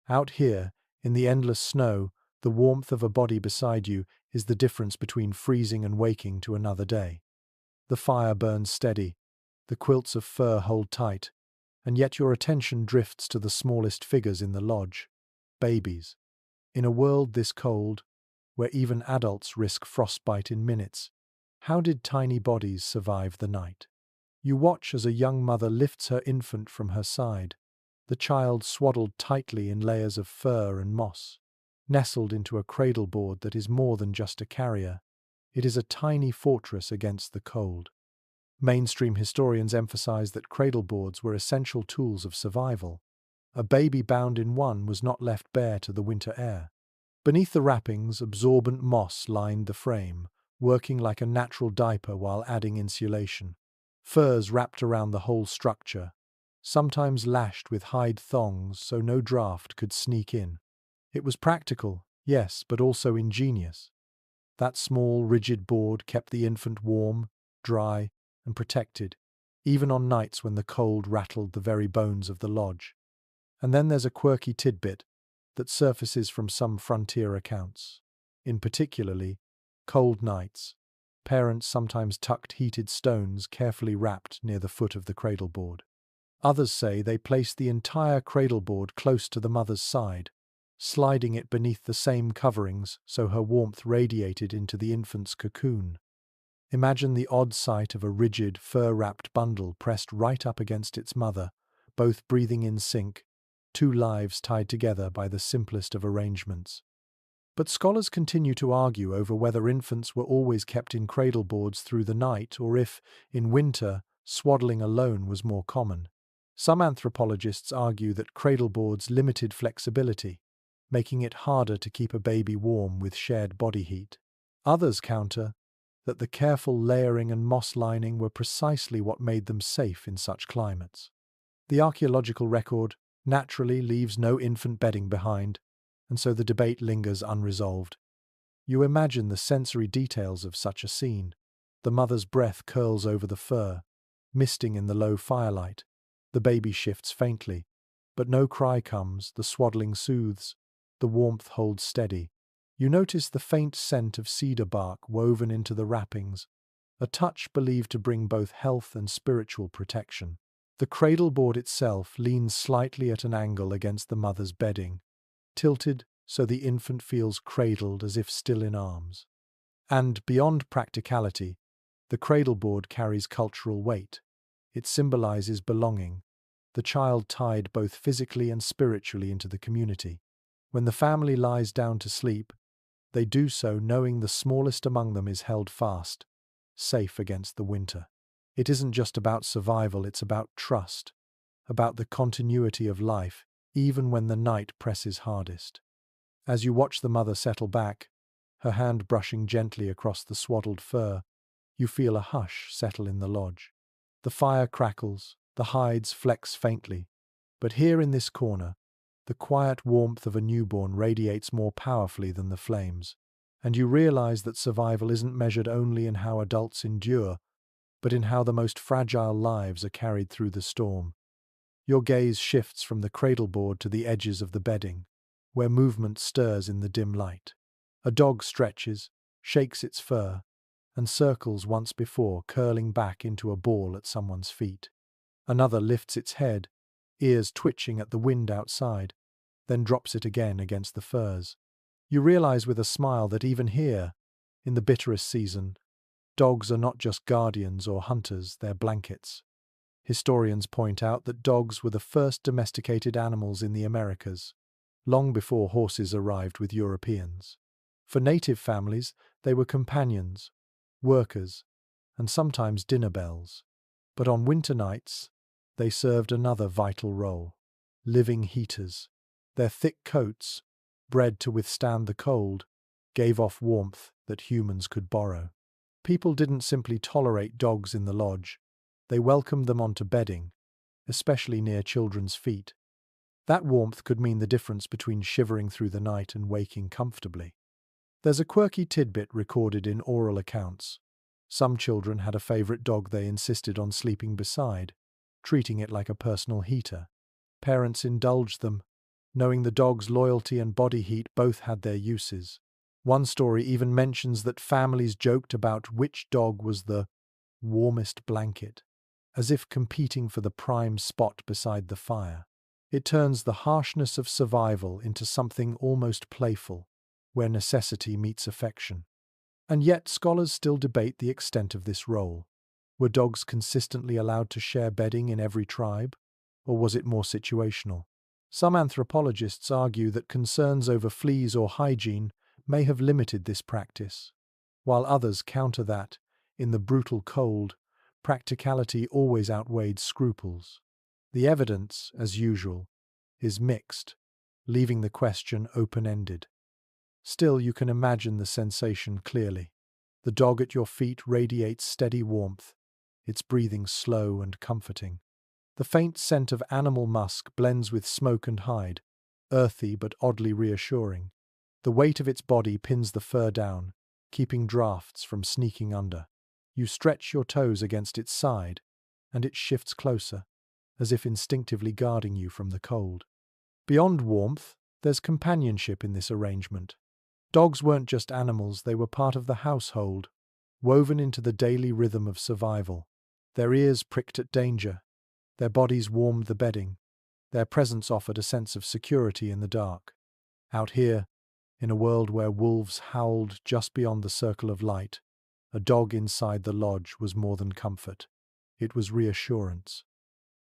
Out here, in the endless snow, the warmth of a body beside you is the difference between freezing and waking to another day. The fire burns steady, the quilts of fur hold tight, and yet your attention drifts to the smallest figures in the lodge, babies. In a world this cold, where even adults risk frostbite in minutes, how did tiny bodies survive the night? You watch as a young mother lifts her infant from her side, the child swaddled tightly in layers of fur and moss, nestled into a cradle board that is more than just a carrier. It is a tiny fortress against the cold. Mainstream historians emphasize that cradle boards were essential tools of survival. A baby bound in one was not left bare to the winter air. Beneath the wrappings, absorbent moss lined the frame, working like a natural diaper while adding insulation. Furs wrapped around the whole structure, sometimes lashed with hide thongs so no draft could sneak in. It was practical, yes, but also ingenious. That small, rigid board kept the infant warm, dry, and protected, even on nights when the cold rattled the very bones of the lodge. And then there's a quirky tidbit that surfaces from some frontier accounts. In particularly, cold nights, parents sometimes tucked heated stones carefully wrapped near the foot of the cradle board. Others say they placed the entire cradle board close to the mother's side, sliding it beneath the same coverings so her warmth radiated into the infant's cocoon. Imagine the odd sight of a rigid, fur-wrapped bundle pressed right up against its mother, both breathing in sync, 2 lives tied together by the simplest of arrangements. But scholars continue to argue over whether infants were always kept in cradle boards through the night or if, in winter, swaddling alone was more common. Some anthropologists argue that cradle boards limited flexibility, making it harder to keep a baby warm with shared body heat. Others counter that the careful layering and moss lining were precisely what made them safe in such climates. The archaeological record naturally leaves no infant bedding behind, and so the debate lingers unresolved. You imagine the sensory details of such a scene. The mother's breath curls over the fur, misting in the low firelight. The baby shifts faintly, but no cry comes, the swaddling soothes, the warmth holds steady. You notice the faint scent of cedar bark woven into the wrappings, a touch believed to bring both health and spiritual protection. The cradle board itself leans slightly at an angle against the mother's bedding, tilted so the infant feels cradled as if still in arms. And beyond practicality, the cradle board carries cultural weight. It symbolizes belonging, the child tied both physically and spiritually into the community. When the family lies down to sleep, they do so knowing the smallest among them is held fast, safe against the winter. It isn't just about survival, it's about trust, about the continuity of life, even when the night presses hardest. As you watch the mother settle back, her hand brushing gently across the swaddled fur, you feel a hush settle in the lodge. The fire crackles, the hides flex faintly, but here in this corner, the quiet warmth of a newborn radiates more powerfully than the flames, and you realize that survival isn't measured only in how adults endure, but in how the most fragile lives are carried through the storm. Your gaze shifts from the cradleboard to the edges of the bedding, where movement stirs in the dim light. A dog stretches, shakes its fur, and circles once before, curling back into a ball at someone's feet. Another lifts its head, ears twitching at the wind outside, then drops it again against the furs. You realize with a smile that even here, in the bitterest season, dogs are not just guardians or hunters, they're blankets. Historians point out that dogs were the first domesticated animals in the Americas, long before horses arrived with Europeans. For native families, they were companions, workers, and sometimes dinner bells. But on winter nights, they served another vital role: living heaters. Their thick coats, bred to withstand the cold, gave off warmth that humans could borrow. People didn't simply tolerate dogs in the lodge, they welcomed them onto bedding, especially near children's feet. That warmth could mean the difference between shivering through the night and waking comfortably. There's a quirky tidbit recorded in oral accounts. Some children had a favorite dog they insisted on sleeping beside, treating it like a personal heater. Parents indulged them, knowing the dog's loyalty and body heat both had their uses. One story even mentions that families joked about which dog was the warmest blanket, as if competing for the prime spot beside the fire. It turns the harshness of survival into something almost playful, where necessity meets affection. And yet scholars still debate the extent of this role. Were dogs consistently allowed to share bedding in every tribe, or was it more situational? Some anthropologists argue that concerns over fleas or hygiene may have limited this practice, while others counter that, in the brutal cold, practicality always outweighed scruples. The evidence, as usual, is mixed, leaving the question open-ended. Still, you can imagine the sensation clearly. The dog at your feet radiates steady warmth, its breathing slow and comforting. The faint scent of animal musk blends with smoke and hide, earthy but oddly reassuring. The weight of its body pins the fur down, keeping drafts from sneaking under. You stretch your toes against its side, and it shifts closer, as if instinctively guarding you from the cold. Beyond warmth, there's companionship in this arrangement. Dogs weren't just animals, they were part of the household, woven into the daily rhythm of survival. Their ears pricked at danger, their bodies warmed the bedding, their presence offered a sense of security in the dark. Out here, in a world where wolves howled just beyond the circle of light, a dog inside the lodge was more than comfort. It was reassurance.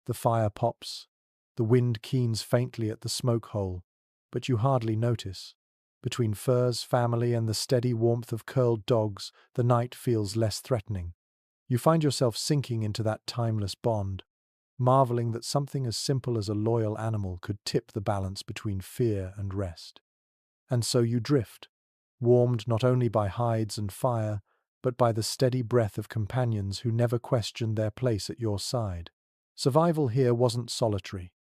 The fire pops, the wind keens faintly at the smoke hole, but you hardly notice. Between furs, family, and the steady warmth of curled dogs, the night feels less threatening. You find yourself sinking into that timeless bond, marveling that something as simple as a loyal animal could tip the balance between fear and rest. And so you drift, warmed not only by hides and fire, but by the steady breath of companions who never questioned their place at your side. Survival here wasn't solitary.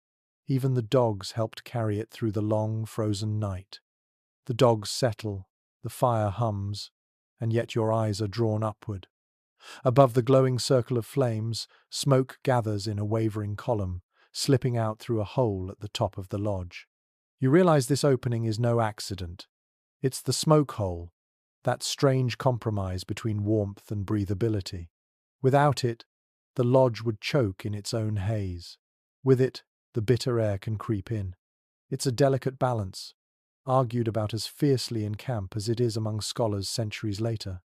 Even the dogs helped carry it through the long, frozen night. The dogs settle, the fire hums, and yet your eyes are drawn upward. Above the glowing circle of flames, smoke gathers in a wavering column, slipping out through a hole at the top of the lodge. You realize this opening is no accident. It's the smoke hole, that strange compromise between warmth and breathability. Without it, the lodge would choke in its own haze. With it, the bitter air can creep in. It's a delicate balance, argued about as fiercely in camp as it is among scholars centuries later.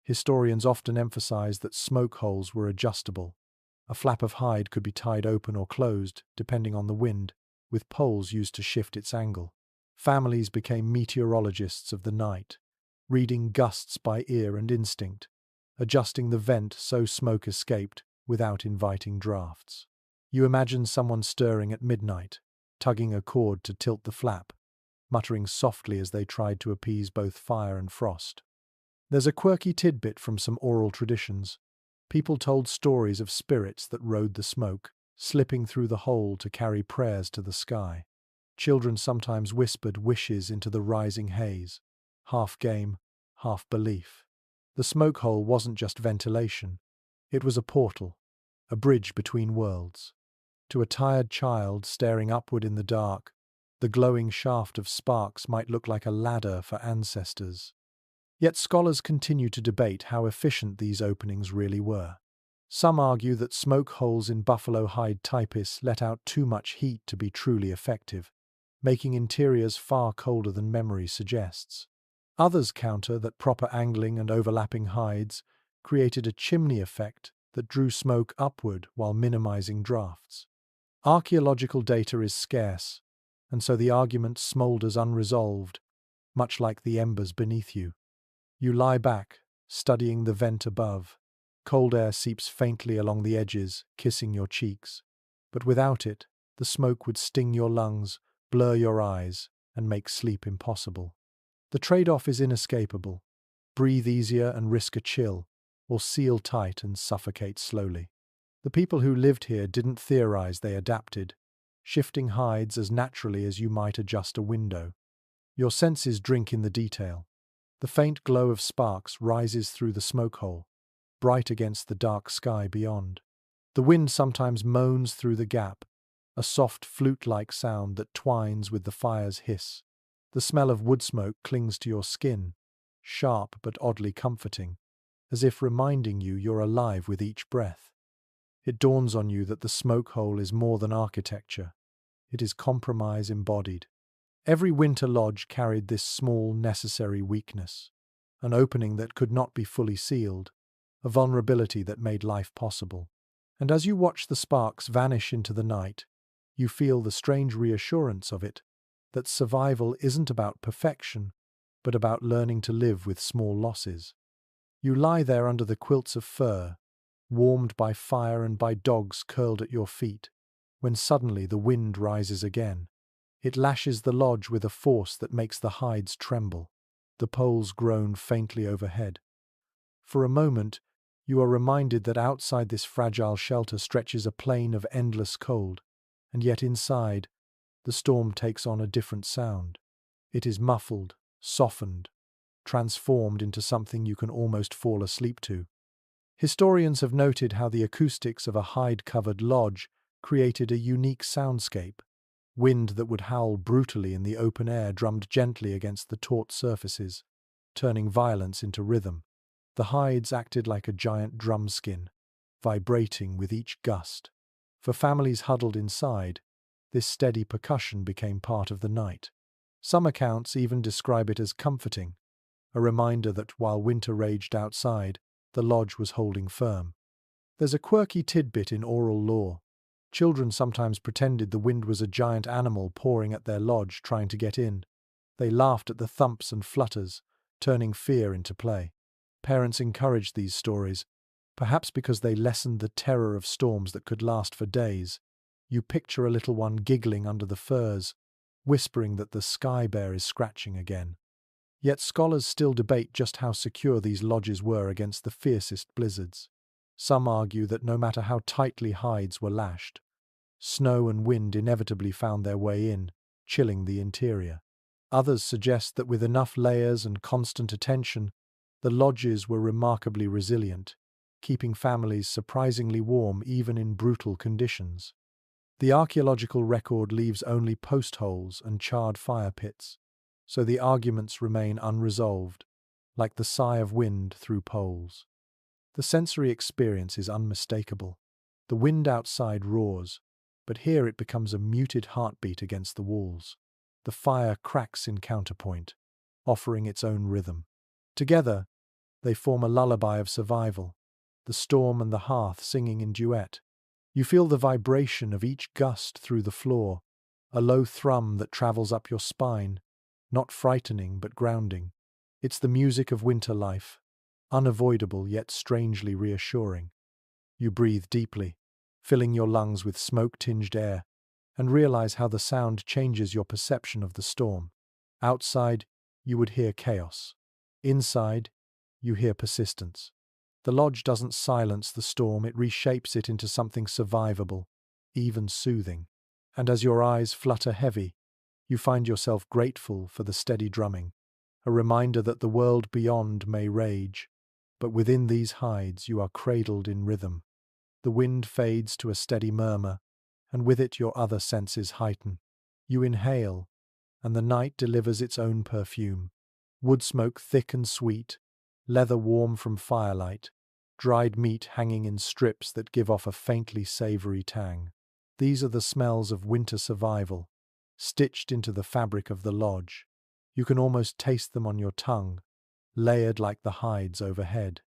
Historians often emphasize that smoke holes were adjustable. A flap of hide could be tied open or closed, depending on the wind, with poles used to shift its angle. Families became meteorologists of the night, reading gusts by ear and instinct, adjusting the vent so smoke escaped without inviting drafts. You imagine someone stirring at midnight, tugging a cord to tilt the flap, muttering softly as they tried to appease both fire and frost. There's a quirky tidbit from some oral traditions. People told stories of spirits that rode the smoke, slipping through the hole to carry prayers to the sky. Children sometimes whispered wishes into the rising haze, half game, half belief. The smoke hole wasn't just ventilation, it was a portal, a bridge between worlds. To a tired child staring upward in the dark, the glowing shaft of sparks might look like a ladder for ancestors. Yet scholars continue to debate how efficient these openings really were. Some argue that smoke holes in buffalo hide tepees let out too much heat to be truly effective, making interiors far colder than memory suggests. Others counter that proper angling and overlapping hides created a chimney effect that drew smoke upward while minimizing drafts. Archaeological data is scarce, and so the argument smoulders unresolved, much like the embers beneath you. You lie back, studying the vent above. Cold air seeps faintly along the edges, kissing your cheeks. But without it, the smoke would sting your lungs, blur your eyes, and make sleep impossible. The trade-off is inescapable. Breathe easier and risk a chill, or seal tight and suffocate slowly. The people who lived here didn't theorize, they adapted, shifting hides as naturally as you might adjust a window. Your senses drink in the detail. The faint glow of sparks rises through the smoke hole, bright against the dark sky beyond. The wind sometimes moans through the gap, a soft flute-like sound that twines with the fire's hiss. The smell of wood smoke clings to your skin, sharp but oddly comforting, as if reminding you you're alive with each breath. It dawns on you that the smoke hole is more than architecture. It is compromise embodied. Every winter lodge carried this small, necessary weakness, an opening that could not be fully sealed, a vulnerability that made life possible. And as you watch the sparks vanish into the night, you feel the strange reassurance of it, that survival isn't about perfection, but about learning to live with small losses. You lie there under the quilts of fur, warmed by fire and by dogs curled at your feet, when suddenly the wind rises again. It lashes the lodge with a force that makes the hides tremble. The poles groan faintly overhead. For a moment, you are reminded that outside this fragile shelter stretches a plain of endless cold, and yet inside, the storm takes on a different sound. It is muffled, softened, transformed into something you can almost fall asleep to. Historians have noted how the acoustics of a hide-covered lodge created a unique soundscape. Wind that would howl brutally in the open air drummed gently against the taut surfaces, turning violence into rhythm. The hides acted like a giant drum skin, vibrating with each gust. For families huddled inside, this steady percussion became part of the night. Some accounts even describe it as comforting, a reminder that while winter raged outside, the lodge was holding firm. There's a quirky tidbit in oral lore. Children sometimes pretended the wind was a giant animal pouring at their lodge trying to get in. They laughed at the thumps and flutters, turning fear into play. Parents encouraged these stories, perhaps because they lessened the terror of storms that could last for days. You picture a little one giggling under the firs, whispering that the sky bear is scratching again. Yet scholars still debate just how secure these lodges were against the fiercest blizzards. Some argue that no matter how tightly hides were lashed, snow and wind inevitably found their way in, chilling the interior. Others suggest that with enough layers and constant attention, the lodges were remarkably resilient, keeping families surprisingly warm even in brutal conditions. The archaeological record leaves only post holes and charred fire pits, so the arguments remain unresolved, like the sigh of wind through poles. The sensory experience is unmistakable. The wind outside roars, but here it becomes a muted heartbeat against the walls. The fire cracks in counterpoint, offering its own rhythm. Together, they form a lullaby of survival, the storm and the hearth singing in duet. You feel the vibration of each gust through the floor, a low thrum that travels up your spine, not frightening but grounding. It's the music of winter life, unavoidable yet strangely reassuring. You breathe deeply, filling your lungs with smoke-tinged air, and realize how the sound changes your perception of the storm. Outside, you would hear chaos. Inside, you hear persistence. The lodge doesn't silence the storm, it reshapes it into something survivable, even soothing. And as your eyes flutter heavy, you find yourself grateful for the steady drumming, a reminder that the world beyond may rage, but within these hides you are cradled in rhythm. The wind fades to a steady murmur, and with it your other senses heighten. You inhale, and the night delivers its own perfume. Wood smoke thick and sweet, leather warm from firelight, dried meat hanging in strips that give off a faintly savory tang. These are the smells of winter survival, stitched into the fabric of the lodge. You can almost taste them on your tongue, layered like the hides overhead.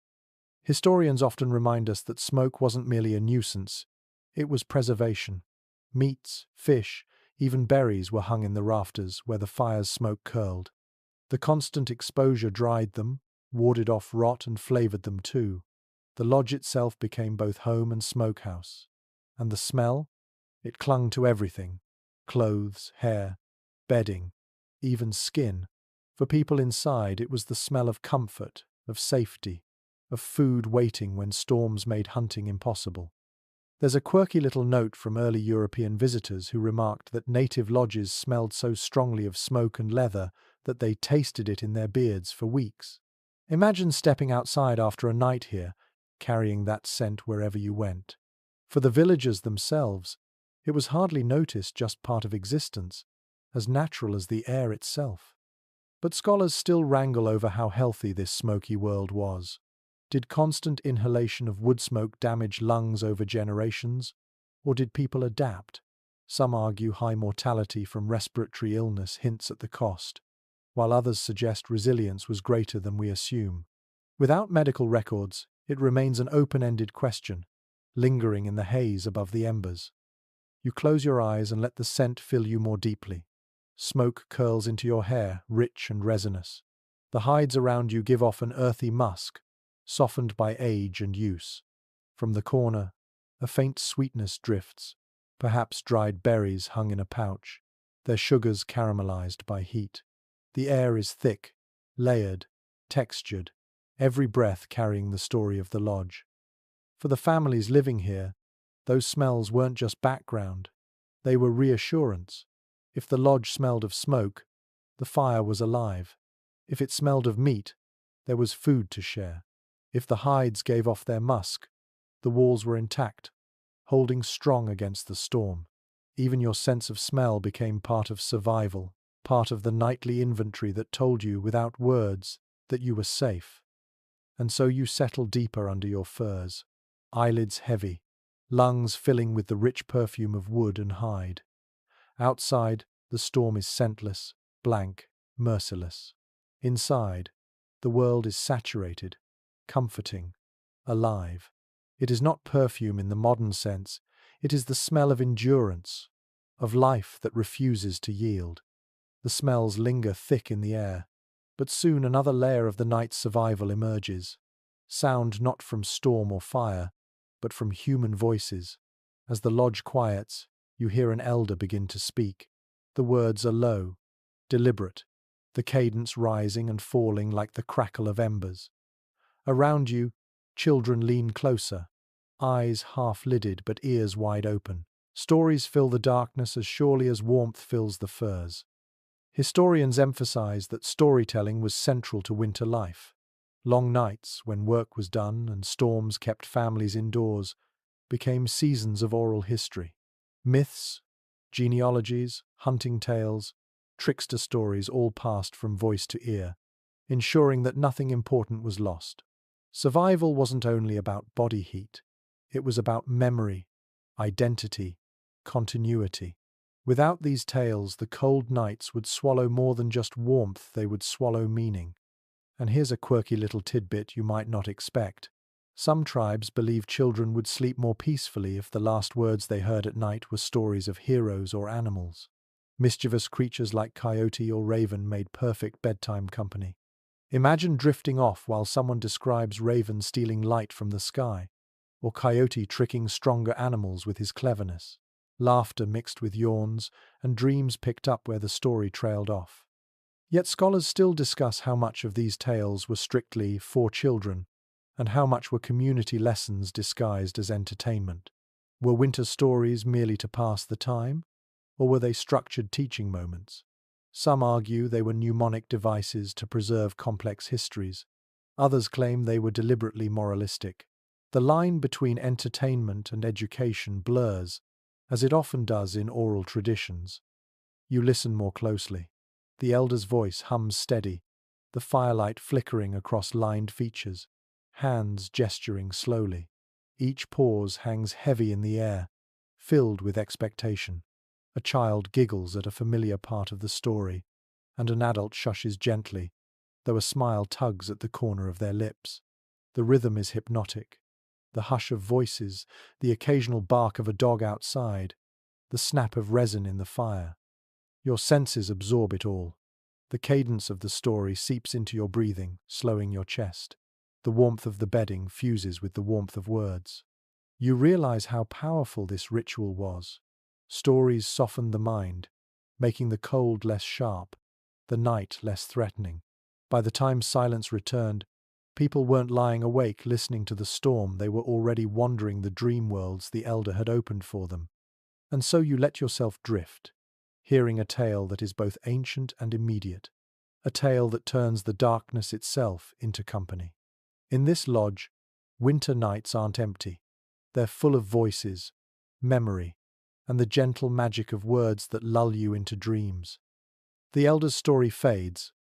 Historians often remind us that smoke wasn't merely a nuisance, it was preservation. Meats, fish, even berries were hung in the rafters where the fire's smoke curled. The constant exposure dried them, warded off rot and flavored them too. The lodge itself became both home and smokehouse. And the smell? It clung to everything: clothes, hair, bedding, even skin. For people inside, it was the smell of comfort, of safety, of food waiting when storms made hunting impossible. There's a quirky little note from early European visitors who remarked that native lodges smelled so strongly of smoke and leather that they tasted it in their beards for weeks. Imagine stepping outside after a night here, carrying that scent wherever you went. For the villagers themselves, it was hardly noticed, just part of existence, as natural as the air itself. But scholars still wrangle over how healthy this smoky world was. Did constant inhalation of wood smoke damage lungs over generations? Or did people adapt? Some argue high mortality from respiratory illness hints at the cost, while others suggest resilience was greater than we assume. Without medical records, it remains an open-ended question, lingering in the haze above the embers. You close your eyes and let the scent fill you more deeply. Smoke curls into your hair, rich and resinous. The hides around you give off an earthy musk, softened by age and use. From the corner, a faint sweetness drifts, perhaps dried berries hung in a pouch, their sugars caramelized by heat. The air is thick, layered, textured, every breath carrying the story of the lodge. For the families living here, those smells weren't just background, they were reassurance. If the lodge smelled of smoke, the fire was alive. If it smelled of meat, there was food to share. If the hides gave off their musk, the walls were intact, holding strong against the storm. Even your sense of smell became part of survival, part of the nightly inventory that told you, without words, that you were safe. And so you settled deeper under your furs, eyelids heavy, lungs filling with the rich perfume of wood and hide. Outside, the storm is scentless, blank, merciless. Inside, the world is saturated, comforting, alive. It is not perfume in the modern sense, it is the smell of endurance, of life that refuses to yield. The smells linger thick in the air, but soon another layer of the night's survival emerges. Sound not from storm or fire, but from human voices. As the lodge quiets, you hear an elder begin to speak. The words are low, deliberate, the cadence rising and falling like the crackle of embers. Around you, children lean closer, eyes half-lidded but ears wide open. Stories fill the darkness as surely as warmth fills the firs. Historians emphasize that storytelling was central to winter life. Long nights, when work was done and storms kept families indoors, became seasons of oral history. Myths, genealogies, hunting tales, trickster stories all passed from voice to ear, ensuring that nothing important was lost. Survival wasn't only about body heat, it was about memory, identity, continuity. Without these tales, the cold nights would swallow more than just warmth, they would swallow meaning. And here's a quirky little tidbit you might not expect. Some tribes believed children would sleep more peacefully if the last words they heard at night were stories of heroes or animals. Mischievous creatures like coyote or raven made perfect bedtime company. Imagine drifting off while someone describes raven stealing light from the sky, or coyote tricking stronger animals with his cleverness. Laughter mixed with yawns, and dreams picked up where the story trailed off. Yet scholars still discuss how much of these tales were strictly for children, And how much were community lessons disguised as entertainment? Were winter stories merely to pass the time, or were they structured teaching moments? Some argue they were mnemonic devices to preserve complex histories. Others claim they were deliberately moralistic. The line between entertainment and education blurs, as it often does in oral traditions. You listen more closely. The elder's voice hums steady, the firelight flickering across lined features, hands gesturing slowly. Each pause hangs heavy in the air, filled with expectation. A child giggles at a familiar part of the story, and an adult shushes gently, though a smile tugs at the corner of their lips. The rhythm is hypnotic. The hush of voices, the occasional bark of a dog outside, the snap of resin in the fire. Your senses absorb it all. The cadence of the story seeps into your breathing, slowing your chest. The warmth of the bedding fuses with the warmth of words. You realize how powerful this ritual was. Stories softened the mind, making the cold less sharp, the night less threatening. By the time silence returned, people weren't lying awake listening to the storm, they were already wandering the dream worlds the elder had opened for them. And so you let yourself drift, hearing a tale that is both ancient and immediate, a tale that turns the darkness itself into company. In this lodge, winter nights aren't empty. They're full of voices, memory, and the gentle magic of words that lull you into dreams. The elder's story fades,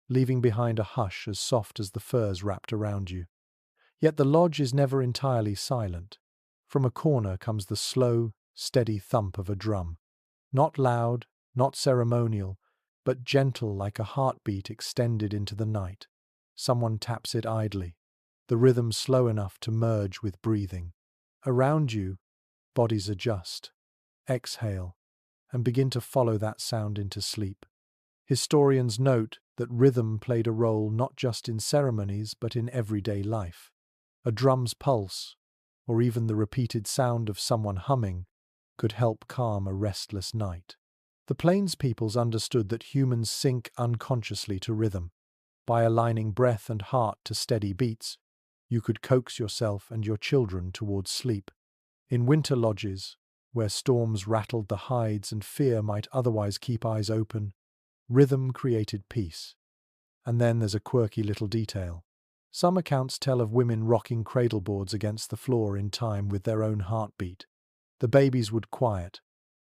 leaving behind a hush as soft as the furs wrapped around you. Yet the lodge is never entirely silent. From a corner comes the slow, steady thump of a drum. Not loud, not ceremonial, but gentle like a heartbeat extended into the night. Someone taps it idly, the rhythm slow enough to merge with breathing. Around you, bodies adjust, exhale, and begin to follow that sound into sleep. Historians note that rhythm played a role not just in ceremonies but in everyday life. A drum's pulse, or even the repeated sound of someone humming, could help calm a restless night. The Plains peoples understood that humans sink unconsciously to rhythm. By aligning breath and heart to steady beats, you could coax yourself and your children towards sleep. In winter lodges, where storms rattled the hides and fear might otherwise keep eyes open, rhythm created peace. And then there's a quirky little detail. Some accounts tell of women rocking cradleboards against the floor in time with their own heartbeat. The babies would quiet,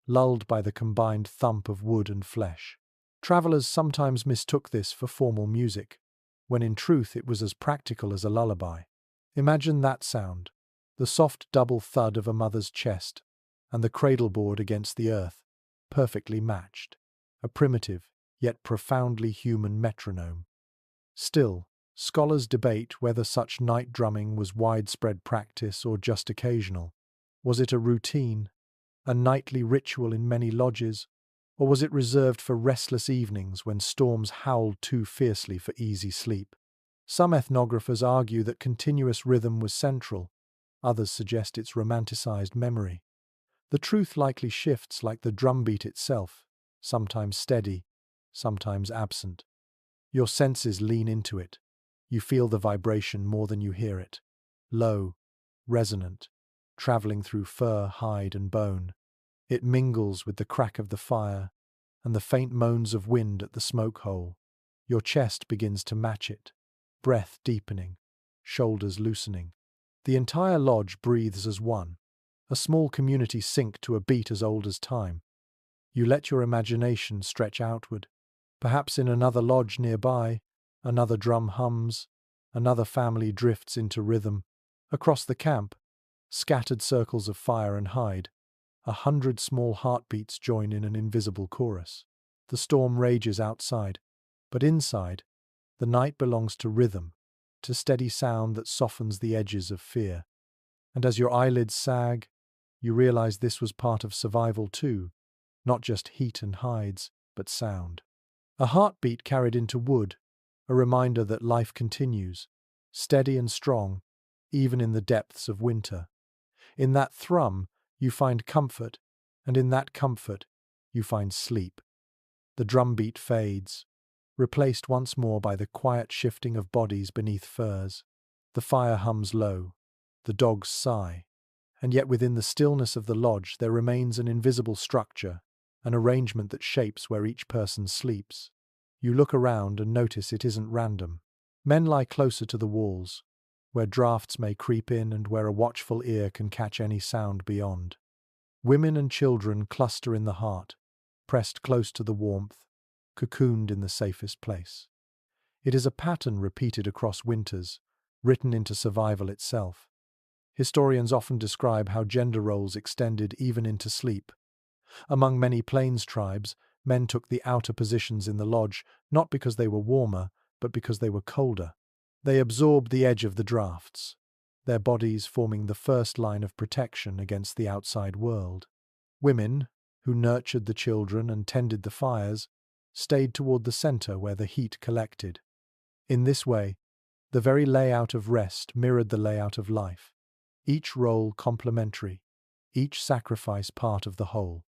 lulled by the combined thump of wood and flesh. Travelers sometimes mistook this for formal music, when in truth it was as practical as a lullaby. Imagine that sound, the soft double thud of a mother's chest, and the cradleboard against the earth, perfectly matched. A primitive, yet profoundly human metronome. Still, scholars debate whether such night drumming was widespread practice or just occasional. Was it a routine, a nightly ritual in many lodges, or was it reserved for restless evenings when storms howled too fiercely for easy sleep? Some ethnographers argue that continuous rhythm was central, others suggest its romanticized memory. The truth likely shifts like the drumbeat itself, sometimes steady, sometimes absent. Your senses lean into it. You feel the vibration more than you hear it. Low, resonant, traveling through fur, hide, and bone. It mingles with the crack of the fire and the faint moans of wind at the smoke hole. Your chest begins to match it, breath deepening, shoulders loosening. The entire lodge breathes as one, a small community synced to a beat as old as time. You let your imagination stretch outward. Perhaps in another lodge nearby, another drum hums, another family drifts into rhythm. Across the camp, scattered circles of fire and hide, 100 small heartbeats join in an invisible chorus. The storm rages outside, but inside, the night belongs to rhythm, to steady sound that softens the edges of fear. And as your eyelids sag, you realize this was part of survival too, not just heat and hides, but sound. A heartbeat carried into wood, a reminder that life continues, steady and strong, even in the depths of winter. In that thrum, you find comfort, and in that comfort, you find sleep. The drumbeat fades, replaced once more by the quiet shifting of bodies beneath furs. The fire hums low, the dogs sigh, and yet within the stillness of the lodge there remains an invisible structure, an arrangement that shapes where each person sleeps. You look around and notice it isn't random. Men lie closer to the walls, where drafts may creep in and where a watchful ear can catch any sound beyond. Women and children cluster in the heart, pressed close to the warmth, cocooned in the safest place. It is a pattern repeated across winters, written into survival itself. Historians often describe how gender roles extended even into sleep. Among many plains tribes, men took the outer positions in the lodge, not because they were warmer, but because they were colder. They absorbed the edge of the drafts, their bodies forming the first line of protection against the outside world. Women, who nurtured the children and tended the fires, stayed toward the center where the heat collected. In this way, the very layout of rest mirrored the layout of life, each role complementary, each sacrifice part of the whole.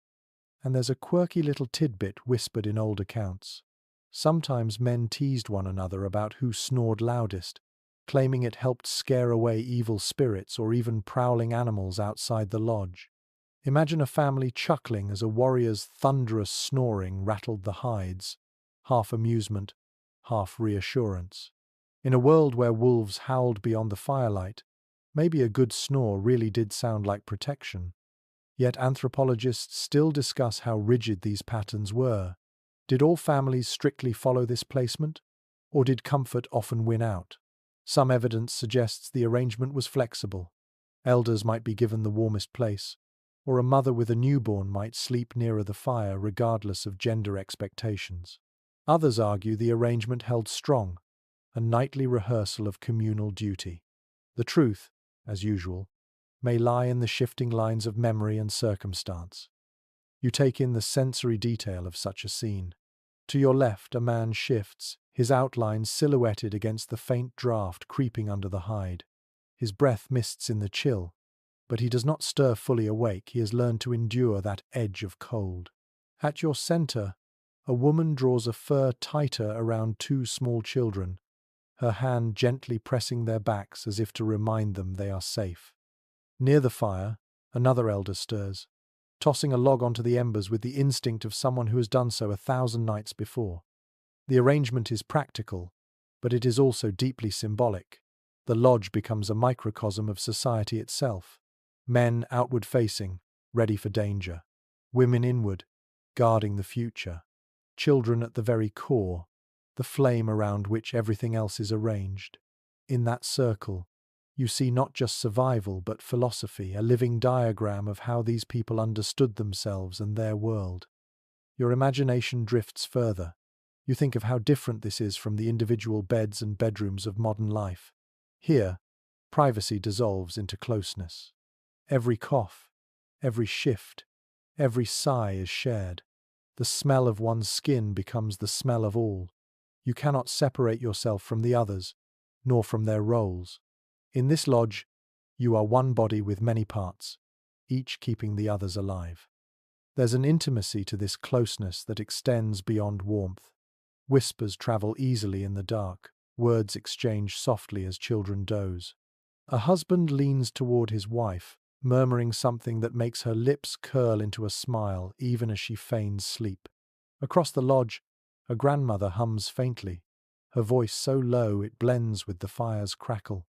And there's a quirky little tidbit whispered in old accounts. Sometimes men teased one another about who snored loudest, claiming it helped scare away evil spirits or even prowling animals outside the lodge. Imagine a family chuckling as a warrior's thunderous snoring rattled the hides, half amusement, half reassurance. In a world where wolves howled beyond the firelight, maybe a good snore really did sound like protection. Yet anthropologists still discuss how rigid these patterns were. Did all families strictly follow this placement, or did comfort often win out? Some evidence suggests the arrangement was flexible. Elders might be given the warmest place, or a mother with a newborn might sleep nearer the fire regardless of gender expectations. Others argue the arrangement held strong, a nightly rehearsal of communal duty. The truth, as usual, may lie in the shifting lines of memory and circumstance. You take in the sensory detail of such a scene. To your left, a man shifts, his outline silhouetted against the faint draft creeping under the hide. His breath mists in the chill, but he does not stir fully awake. He has learned to endure that edge of cold. At your center, a woman draws a fur tighter around two small children, her hand gently pressing their backs as if to remind them they are safe. Near the fire, another elder stirs, tossing a log onto the embers with the instinct of someone who has done so 1,000 nights before. The arrangement is practical, but it is also deeply symbolic. The lodge becomes a microcosm of society itself. Men outward-facing, ready for danger. Women inward, guarding the future. Children at the very core, the flame around which everything else is arranged. In that circle, you see not just survival but philosophy, a living diagram of how these people understood themselves and their world. Your imagination drifts further. You think of how different this is from the individual beds and bedrooms of modern life. Here, privacy dissolves into closeness. Every cough, every shift, every sigh is shared. The smell of one's skin becomes the smell of all. You cannot separate yourself from the others, nor from their roles. In this lodge, you are one body with many parts, each keeping the others alive. There's an intimacy to this closeness that extends beyond warmth. Whispers travel easily in the dark, words exchange softly as children doze. A husband leans toward his wife, murmuring something that makes her lips curl into a smile even as she feigns sleep. Across the lodge, a grandmother hums faintly, her voice so low it blends with the fire's crackle.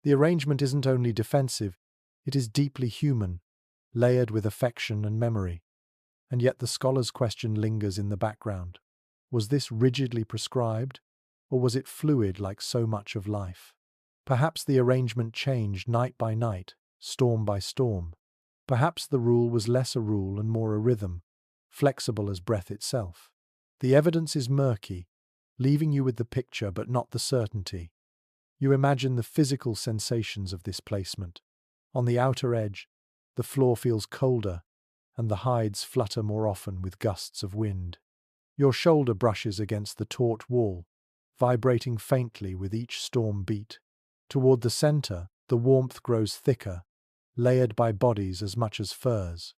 The arrangement isn't only defensive, it is deeply human, layered with affection and memory. And yet the scholar's question lingers in the background. Was this rigidly prescribed, or was it fluid like so much of life? Perhaps the arrangement changed night by night, storm by storm. Perhaps the rule was less a rule and more a rhythm, flexible as breath itself. The evidence is murky, leaving you with the picture but not the certainty. You imagine the physical sensations of this placement. On the outer edge, the floor feels colder, and the hides flutter more often with gusts of wind. Your shoulder brushes against the taut wall, vibrating faintly with each storm beat. Toward the center, the warmth grows thicker, layered by bodies as much as furs.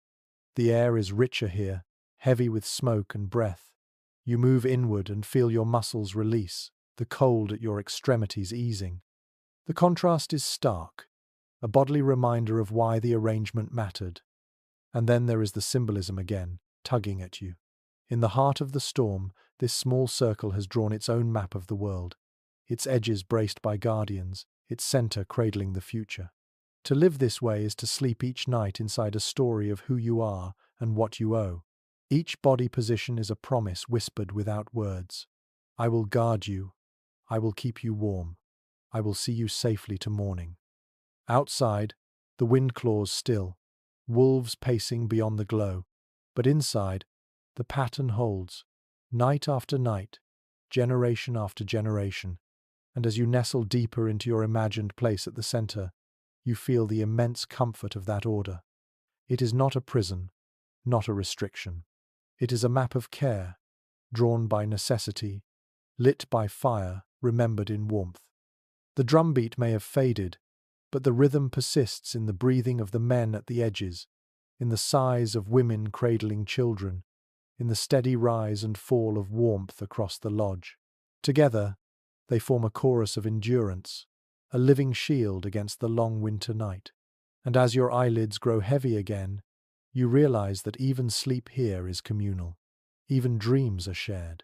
The air is richer here, heavy with smoke and breath. You move inward and feel your muscles release, the cold at your extremities easing. The contrast is stark, a bodily reminder of why the arrangement mattered. And then there is the symbolism again, tugging at you. In the heart of the storm, this small circle has drawn its own map of the world, its edges braced by guardians, its center cradling the future. To live this way is to sleep each night inside a story of who you are and what you owe. Each body position is a promise whispered without words. I will guard you. I will keep you warm. I will see you safely to morning. Outside, the wind claws still, wolves pacing beyond the glow. But inside, the pattern holds, night after night, generation after generation. And as you nestle deeper into your imagined place at the center, you feel the immense comfort of that order. It is not a prison, not a restriction. It is a map of care, drawn by necessity, lit by fire, remembered in warmth. The drumbeat may have faded, but the rhythm persists in the breathing of the men at the edges, in the sighs of women cradling children, in the steady rise and fall of warmth across the lodge. Together, they form a chorus of endurance, a living shield against the long winter night. And as your eyelids grow heavy again, you realize that even sleep here is communal. Even dreams are shared.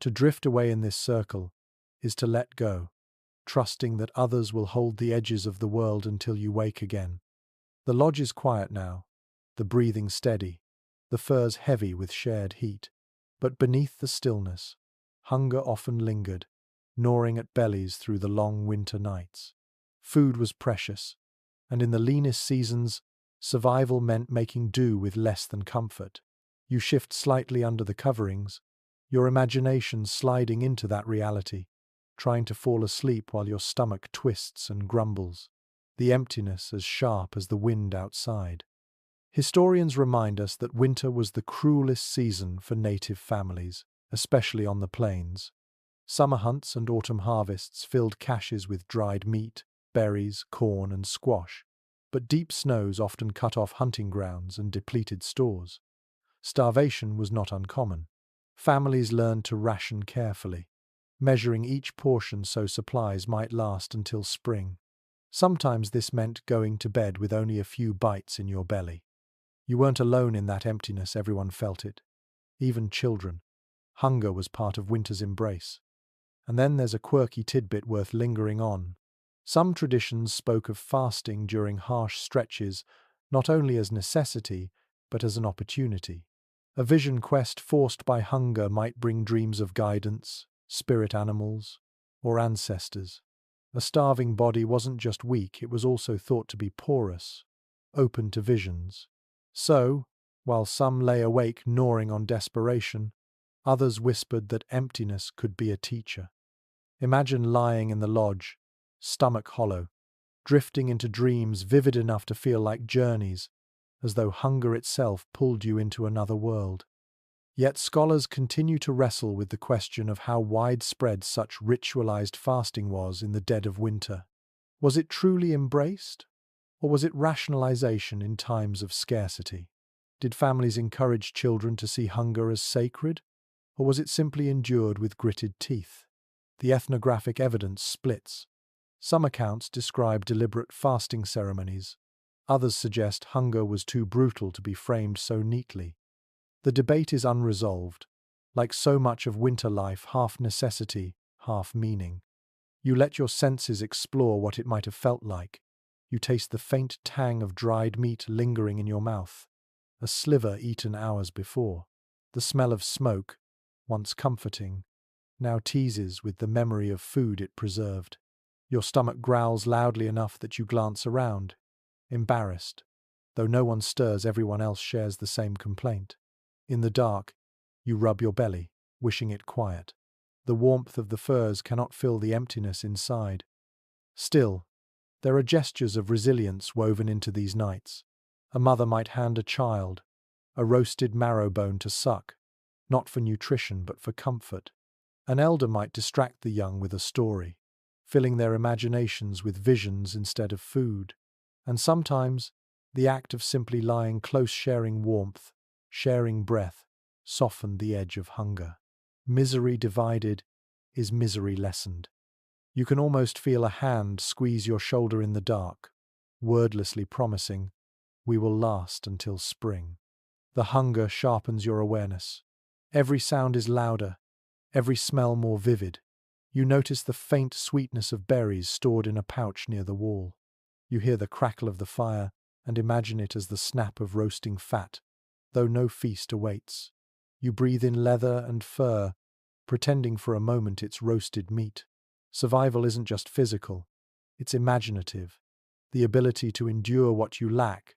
To drift away in this circle is to let go, trusting that others will hold the edges of the world until you wake again. The lodge is quiet now, the breathing steady, the furs heavy with shared heat. But beneath the stillness, hunger often lingered, gnawing at bellies through the long winter nights. Food was precious, and in the leanest seasons, survival meant making do with less than comfort. You shift slightly under the coverings, your imagination sliding into that reality, trying to fall asleep while your stomach twists and grumbles, the emptiness as sharp as the wind outside. Historians remind us that winter was the cruelest season for native families, especially on the plains. Summer hunts and autumn harvests filled caches with dried meat, berries, corn, and squash, but deep snows often cut off hunting grounds and depleted stores. Starvation was not uncommon. Families learned to ration carefully, measuring each portion so supplies might last until spring. Sometimes this meant going to bed with only a few bites in your belly. You weren't alone in that emptiness, everyone felt it. Even children. Hunger was part of winter's embrace. And then there's a quirky tidbit worth lingering on. Some traditions spoke of fasting during harsh stretches, not only as necessity, but as an opportunity. A vision quest forced by hunger might bring dreams of guidance, spirit animals, or ancestors. A starving body wasn't just weak, it was also thought to be porous, open to visions. So, while some lay awake gnawing on desperation, others whispered that emptiness could be a teacher. Imagine lying in the lodge, stomach hollow, drifting into dreams vivid enough to feel like journeys, as though hunger itself pulled you into another world. Yet scholars continue to wrestle with the question of how widespread such ritualized fasting was in the dead of winter. Was it truly embraced? Or was it rationalization in times of scarcity? Did families encourage children to see hunger as sacred? Or was it simply endured with gritted teeth? The ethnographic evidence splits. Some accounts describe deliberate fasting ceremonies. Others suggest hunger was too brutal to be framed so neatly. The debate is unresolved. Like so much of winter life, half necessity, half meaning. You let your senses explore what it might have felt like. You taste the faint tang of dried meat lingering in your mouth, a sliver eaten hours before. The smell of smoke, once comforting, now teases with the memory of food it preserved. Your stomach growls loudly enough that you glance around, embarrassed. Though no one stirs, everyone else shares the same complaint. In the dark, you rub your belly, wishing it quiet. The warmth of the furs cannot fill the emptiness inside. Still, there are gestures of resilience woven into these nights. A mother might hand a child a roasted marrow bone to suck, not for nutrition but for comfort. An elder might distract the young with a story, filling their imaginations with visions instead of food. And sometimes, the act of simply lying close, sharing warmth, sharing breath, softened the edge of hunger. Misery divided is misery lessened. You can almost feel a hand squeeze your shoulder in the dark, wordlessly promising, "We will last until spring." The hunger sharpens your awareness. Every sound is louder, every smell more vivid. You notice the faint sweetness of berries stored in a pouch near the wall. You hear the crackle of the fire and imagine it as the snap of roasting fat, though no feast awaits. You breathe in leather and fur, pretending for a moment it's roasted meat. Survival isn't just physical, it's imaginative, the ability to endure what you lack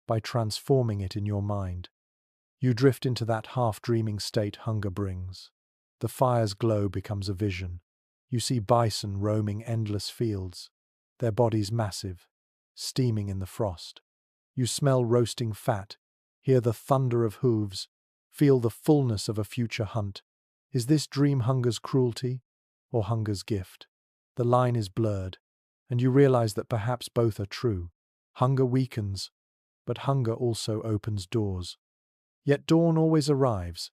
by transforming it in your mind. You drift into that half-dreaming state hunger brings. The fire's glow becomes a vision. You see bison roaming endless fields, their bodies massive, steaming in the frost. You smell roasting fat, hear the thunder of hooves, feel the fullness of a future hunt. Is this dream hunger's cruelty or hunger's gift? The line is blurred, and you realize that perhaps both are true. Hunger weakens, but hunger also opens doors. Yet dawn always arrives,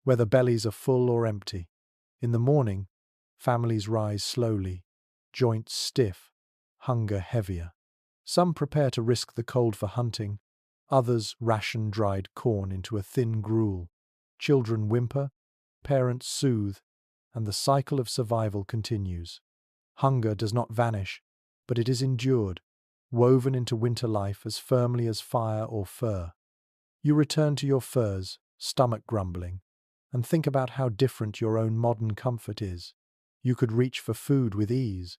whether bellies are full or empty. In the morning, families rise slowly, joints stiff, hunger heavier. Some prepare to risk the cold for hunting, others ration dried corn into a thin gruel. Children whimper, parents soothe, and the cycle of survival continues. Hunger does not vanish, but it is endured, woven into winter life as firmly as fire or fur. You return to your furs, stomach grumbling, and think about how different your own modern comfort is. You could reach for food with ease,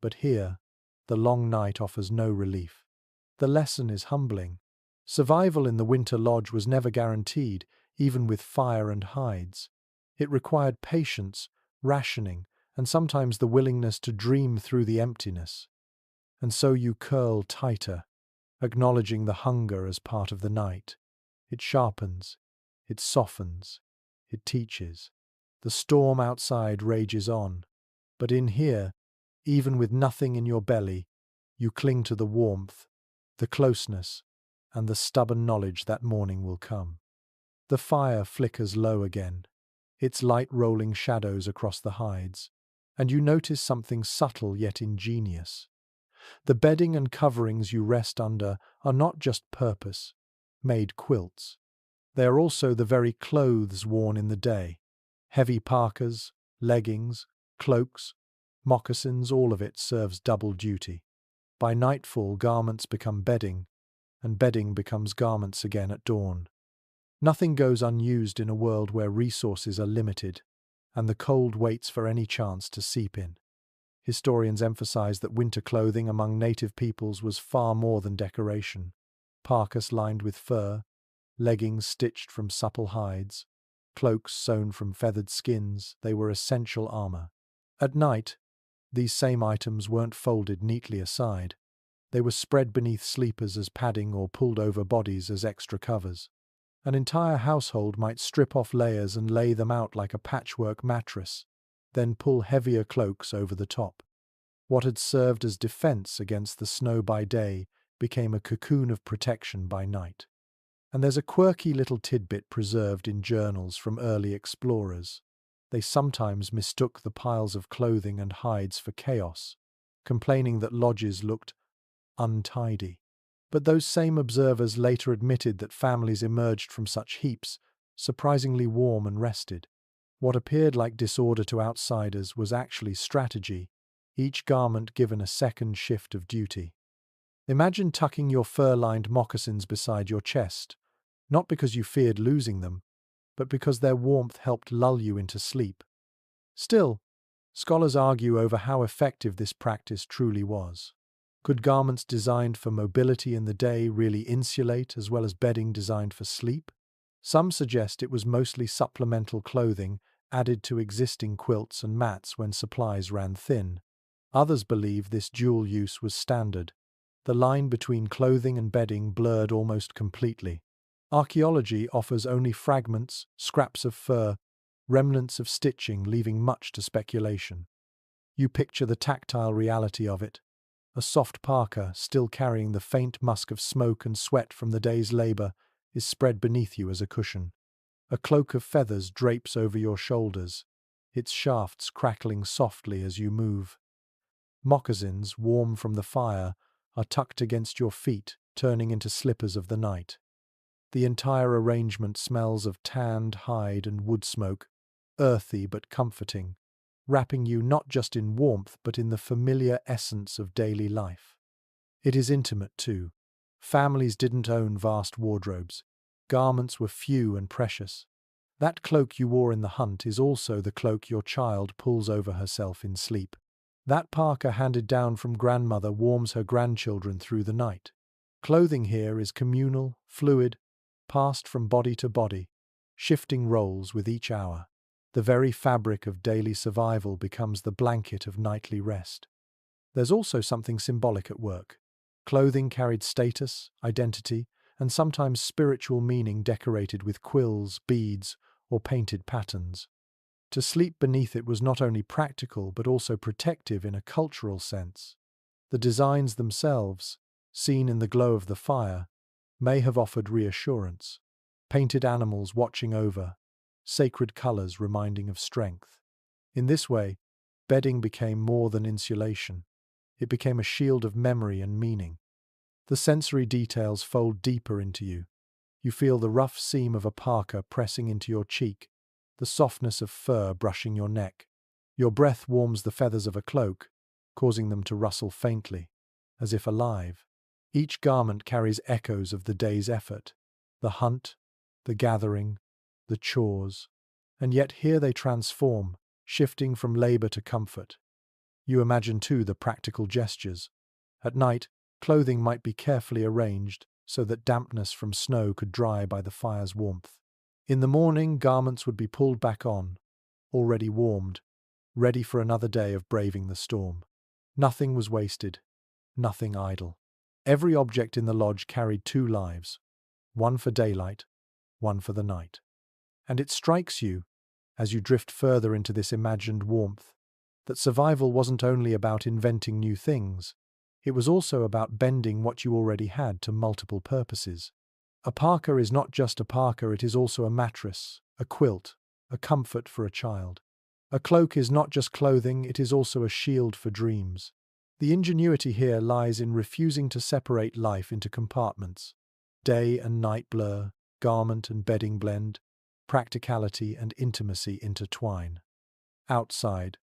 but here, the long night offers no relief. The lesson is humbling. Survival in the winter lodge was never guaranteed, even with fire and hides. It required patience, rationing, and sometimes the willingness to dream through the emptiness. And so you curl tighter, acknowledging the hunger as part of the night. It sharpens, it softens, it teaches. The storm outside rages on, but in here, even with nothing in your belly, you cling to the warmth, the closeness, and the stubborn knowledge that morning will come. The fire flickers low again, its light rolling shadows across the hides, and you notice something subtle yet ingenious. The bedding and coverings you rest under are not just purpose-made quilts. They are also the very clothes worn in the day. Heavy parkas, leggings, cloaks, moccasins, all of it serves double duty. By nightfall, garments become bedding, and bedding becomes garments again at dawn. Nothing goes unused in a world where resources are limited, and the cold waits for any chance to seep in. Historians emphasize that winter clothing among native peoples was far more than decoration. Parkas lined with fur, leggings stitched from supple hides, cloaks sewn from feathered skins, they were essential armor. At night, these same items weren't folded neatly aside. They were spread beneath sleepers as padding or pulled over bodies as extra covers. An entire household might strip off layers and lay them out like a patchwork mattress, then pull heavier cloaks over the top. What had served as defense against the snow by day became a cocoon of protection by night. And there's a quirky little tidbit preserved in journals from early explorers. They sometimes mistook the piles of clothing and hides for chaos, complaining that lodges looked untidy. But those same observers later admitted that families emerged from such heaps, surprisingly warm and rested. What appeared like disorder to outsiders was actually strategy, each garment given a second shift of duty. Imagine tucking your fur-lined moccasins beside your chest, not because you feared losing them, but because their warmth helped lull you into sleep. Still, scholars argue over how effective this practice truly was. Could garments designed for mobility in the day really insulate as well as bedding designed for sleep? Some suggest it was mostly supplemental clothing added to existing quilts and mats when supplies ran thin. Others believe this dual use was standard. The line between clothing and bedding blurred almost completely. Archaeology offers only fragments, scraps of fur, remnants of stitching, leaving much to speculation. You picture the tactile reality of it. A soft parka, still carrying the faint musk of smoke and sweat from the day's labor, is spread beneath you as a cushion. A cloak of feathers drapes over your shoulders, its shafts crackling softly as you move. Moccasins, warm from the fire, are tucked against your feet, turning into slippers of the night. The entire arrangement smells of tanned hide and wood smoke, earthy but comforting, wrapping you not just in warmth but in the familiar essence of daily life. It is intimate too. Families didn't own vast wardrobes. Garments were few and precious. That cloak you wore in the hunt is also the cloak your child pulls over herself in sleep. That parka handed down from grandmother warms her grandchildren through the night. Clothing here is communal, fluid, passed from body to body, shifting roles with each hour. The very fabric of daily survival becomes the blanket of nightly rest. There's also something symbolic at work. Clothing carried status, identity, and sometimes spiritual meaning decorated with quills, beads, or painted patterns. To sleep beneath it was not only practical but also protective in a cultural sense. The designs themselves, seen in the glow of the fire, may have offered reassurance. Painted animals watching over, sacred colors reminding of strength. In this way, bedding became more than insulation. It became a shield of memory and meaning. The sensory details fold deeper into you. You feel the rough seam of a parka pressing into your cheek, the softness of fur brushing your neck. Your breath warms the feathers of a cloak, causing them to rustle faintly, as if alive. Each garment carries echoes of the day's effort, the hunt, the gathering, the chores, and yet here they transform, shifting from labor to comfort. You imagine too the practical gestures. At night, clothing might be carefully arranged so that dampness from snow could dry by the fire's warmth. In the morning, garments would be pulled back on, already warmed, ready for another day of braving the storm. Nothing was wasted, nothing idle. Every object in the lodge carried two lives, one for daylight, one for the night. And it strikes you, as you drift further into this imagined warmth, that survival wasn't only about inventing new things, it was also about bending what you already had to multiple purposes. A parka is not just a parka, it is also a mattress, a quilt, a comfort for a child. A cloak is not just clothing, it is also a shield for dreams. The ingenuity here lies in refusing to separate life into compartments. Day and night blur, garment and bedding blend, practicality and intimacy intertwine. Outside,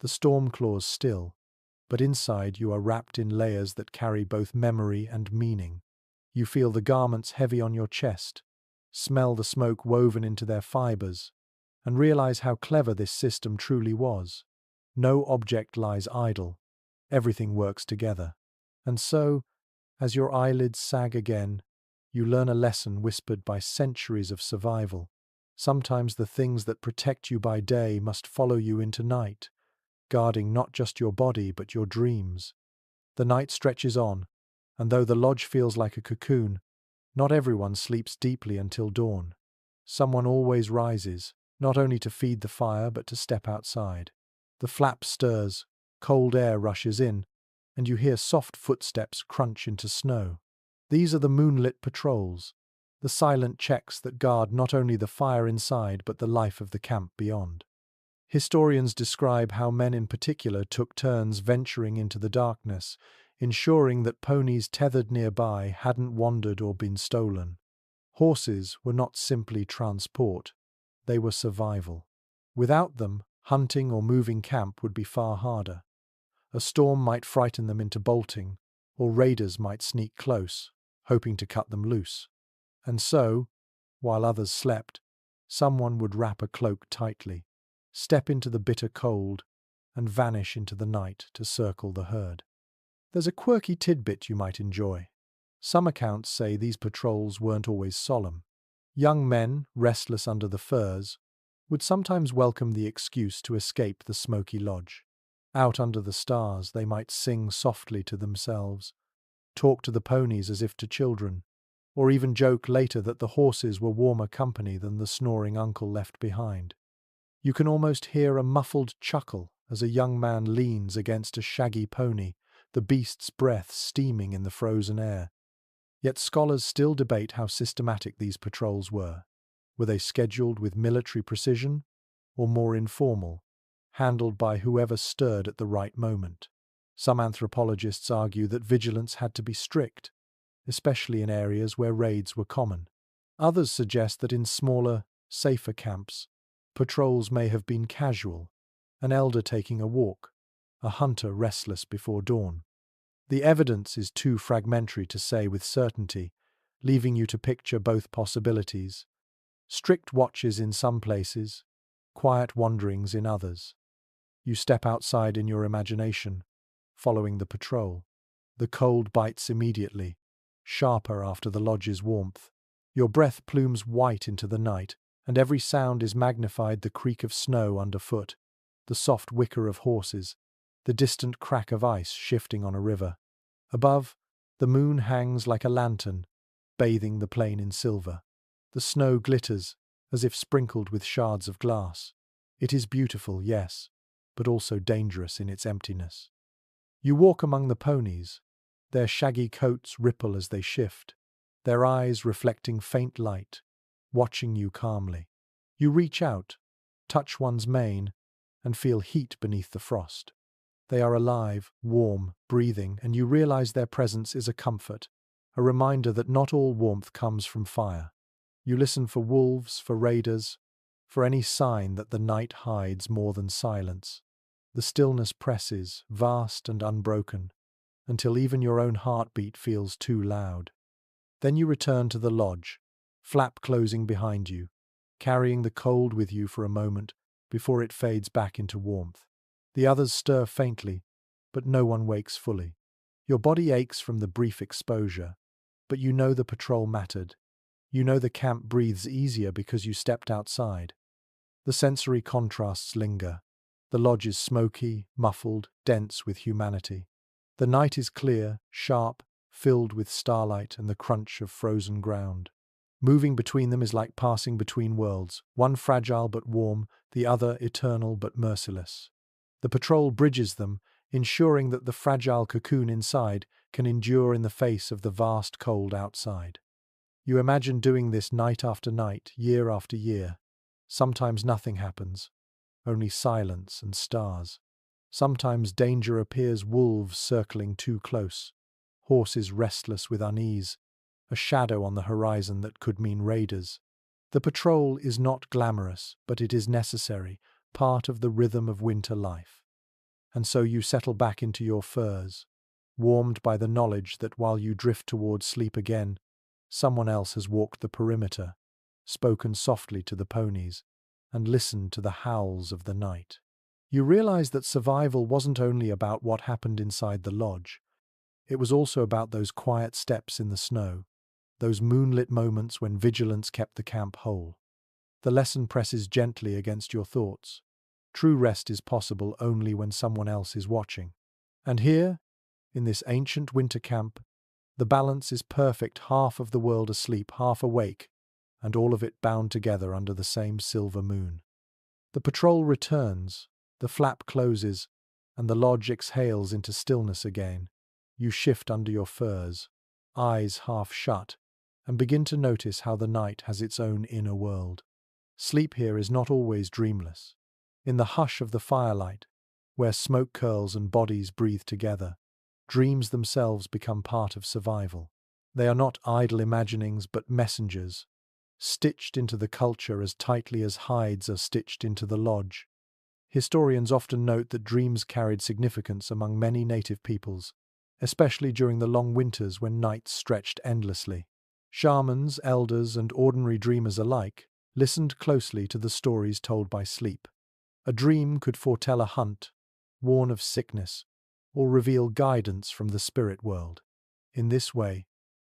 the storm claws still, but inside you are wrapped in layers that carry both memory and meaning. You feel the garments heavy on your chest, smell the smoke woven into their fibers, and realize how clever this system truly was. No object lies idle. Everything works together. And so, as your eyelids sag again, you learn a lesson whispered by centuries of survival. Sometimes the things that protect you by day must follow you into night, guarding not just your body but your dreams. The night stretches on, and though the lodge feels like a cocoon, not everyone sleeps deeply until dawn. Someone always rises, not only to feed the fire but to step outside. The flap stirs, cold air rushes in, and you hear soft footsteps crunch into snow. These are the moonlit patrols, the silent checks that guard not only the fire inside but the life of the camp beyond. Historians describe how men in particular took turns venturing into the darkness, ensuring that ponies tethered nearby hadn't wandered or been stolen. Horses were not simply transport, they were survival. Without them, hunting or moving camp would be far harder. A storm might frighten them into bolting, or raiders might sneak close, hoping to cut them loose. And so, while others slept, someone would wrap a cloak tightly, step into the bitter cold, and vanish into the night to circle the herd. There's a quirky tidbit you might enjoy. Some accounts say these patrols weren't always solemn. Young men, restless under the furs, would sometimes welcome the excuse to escape the smoky lodge. Out under the stars, they might sing softly to themselves, talk to the ponies as if to children, or even joke later that the horses were warmer company than the snoring uncle left behind. You can almost hear a muffled chuckle as a young man leans against a shaggy pony, the beast's breath steaming in the frozen air. Yet scholars still debate how systematic these patrols were. Were they scheduled with military precision, or more informal, handled by whoever stirred at the right moment? Some anthropologists argue that vigilance had to be strict, especially in areas where raids were common. Others suggest that in smaller, safer camps, patrols may have been casual, an elder taking a walk, a hunter restless before dawn. The evidence is too fragmentary to say with certainty, leaving you to picture both possibilities: strict watches in some places, quiet wanderings in others. You step outside in your imagination, following the patrol. The cold bites immediately, sharper after the lodge's warmth. Your breath plumes white into the night, and every sound is magnified: the creak of snow underfoot, the soft whicker of horses, the distant crack of ice shifting on a river. Above, the moon hangs like a lantern, bathing the plain in silver. The snow glitters, as if sprinkled with shards of glass. It is beautiful, yes, but also dangerous in its emptiness. You walk among the ponies. Their shaggy coats ripple as they shift, their eyes reflecting faint light, watching you calmly. You reach out, touch one's mane, and feel heat beneath the frost. They are alive, warm, breathing, and you realize their presence is a comfort, a reminder that not all warmth comes from fire. You listen for wolves, for raiders, for any sign that the night hides more than silence. The stillness presses, vast and unbroken, until even your own heartbeat feels too loud. Then you return to the lodge, flap closing behind you, carrying the cold with you for a moment before it fades back into warmth. The others stir faintly, but no one wakes fully. Your body aches from the brief exposure, but you know the patrol mattered. You know the camp breathes easier because you stepped outside. The sensory contrasts linger. The lodge is smoky, muffled, dense with humanity. The night is clear, sharp, filled with starlight and the crunch of frozen ground. Moving between them is like passing between worlds, one fragile but warm, the other eternal but merciless. The patrol bridges them, ensuring that the fragile cocoon inside can endure in the face of the vast cold outside. You imagine doing this night after night, year after year. Sometimes nothing happens, only silence and stars. Sometimes danger appears: wolves circling too close, horses restless with unease, a shadow on the horizon that could mean raiders. The patrol is not glamorous, but it is necessary, part of the rhythm of winter life. And so you settle back into your furs, warmed by the knowledge that while you drift towards sleep again, someone else has walked the perimeter, spoken softly to the ponies, and listened to the howls of the night. You realize that survival wasn't only about what happened inside the lodge. It was also about those quiet steps in the snow, those moonlit moments when vigilance kept the camp whole. The lesson presses gently against your thoughts. True rest is possible only when someone else is watching. And here, in this ancient winter camp, the balance is perfect: half of the world asleep, half awake, and all of it bound together under the same silver moon. The patrol returns, the flap closes, and the lodge exhales into stillness again. You shift under your furs, eyes half shut, and begin to notice how the night has its own inner world. Sleep here is not always dreamless. In the hush of the firelight, where smoke curls and bodies breathe together, dreams themselves become part of survival. They are not idle imaginings but messengers, stitched into the culture as tightly as hides are stitched into the lodge. Historians often note that dreams carried significance among many native peoples, especially during the long winters when nights stretched endlessly. Shamans, elders, and ordinary dreamers alike listened closely to the stories told by sleep. A dream could foretell a hunt, warn of sickness, or reveal guidance from the spirit world. In this way,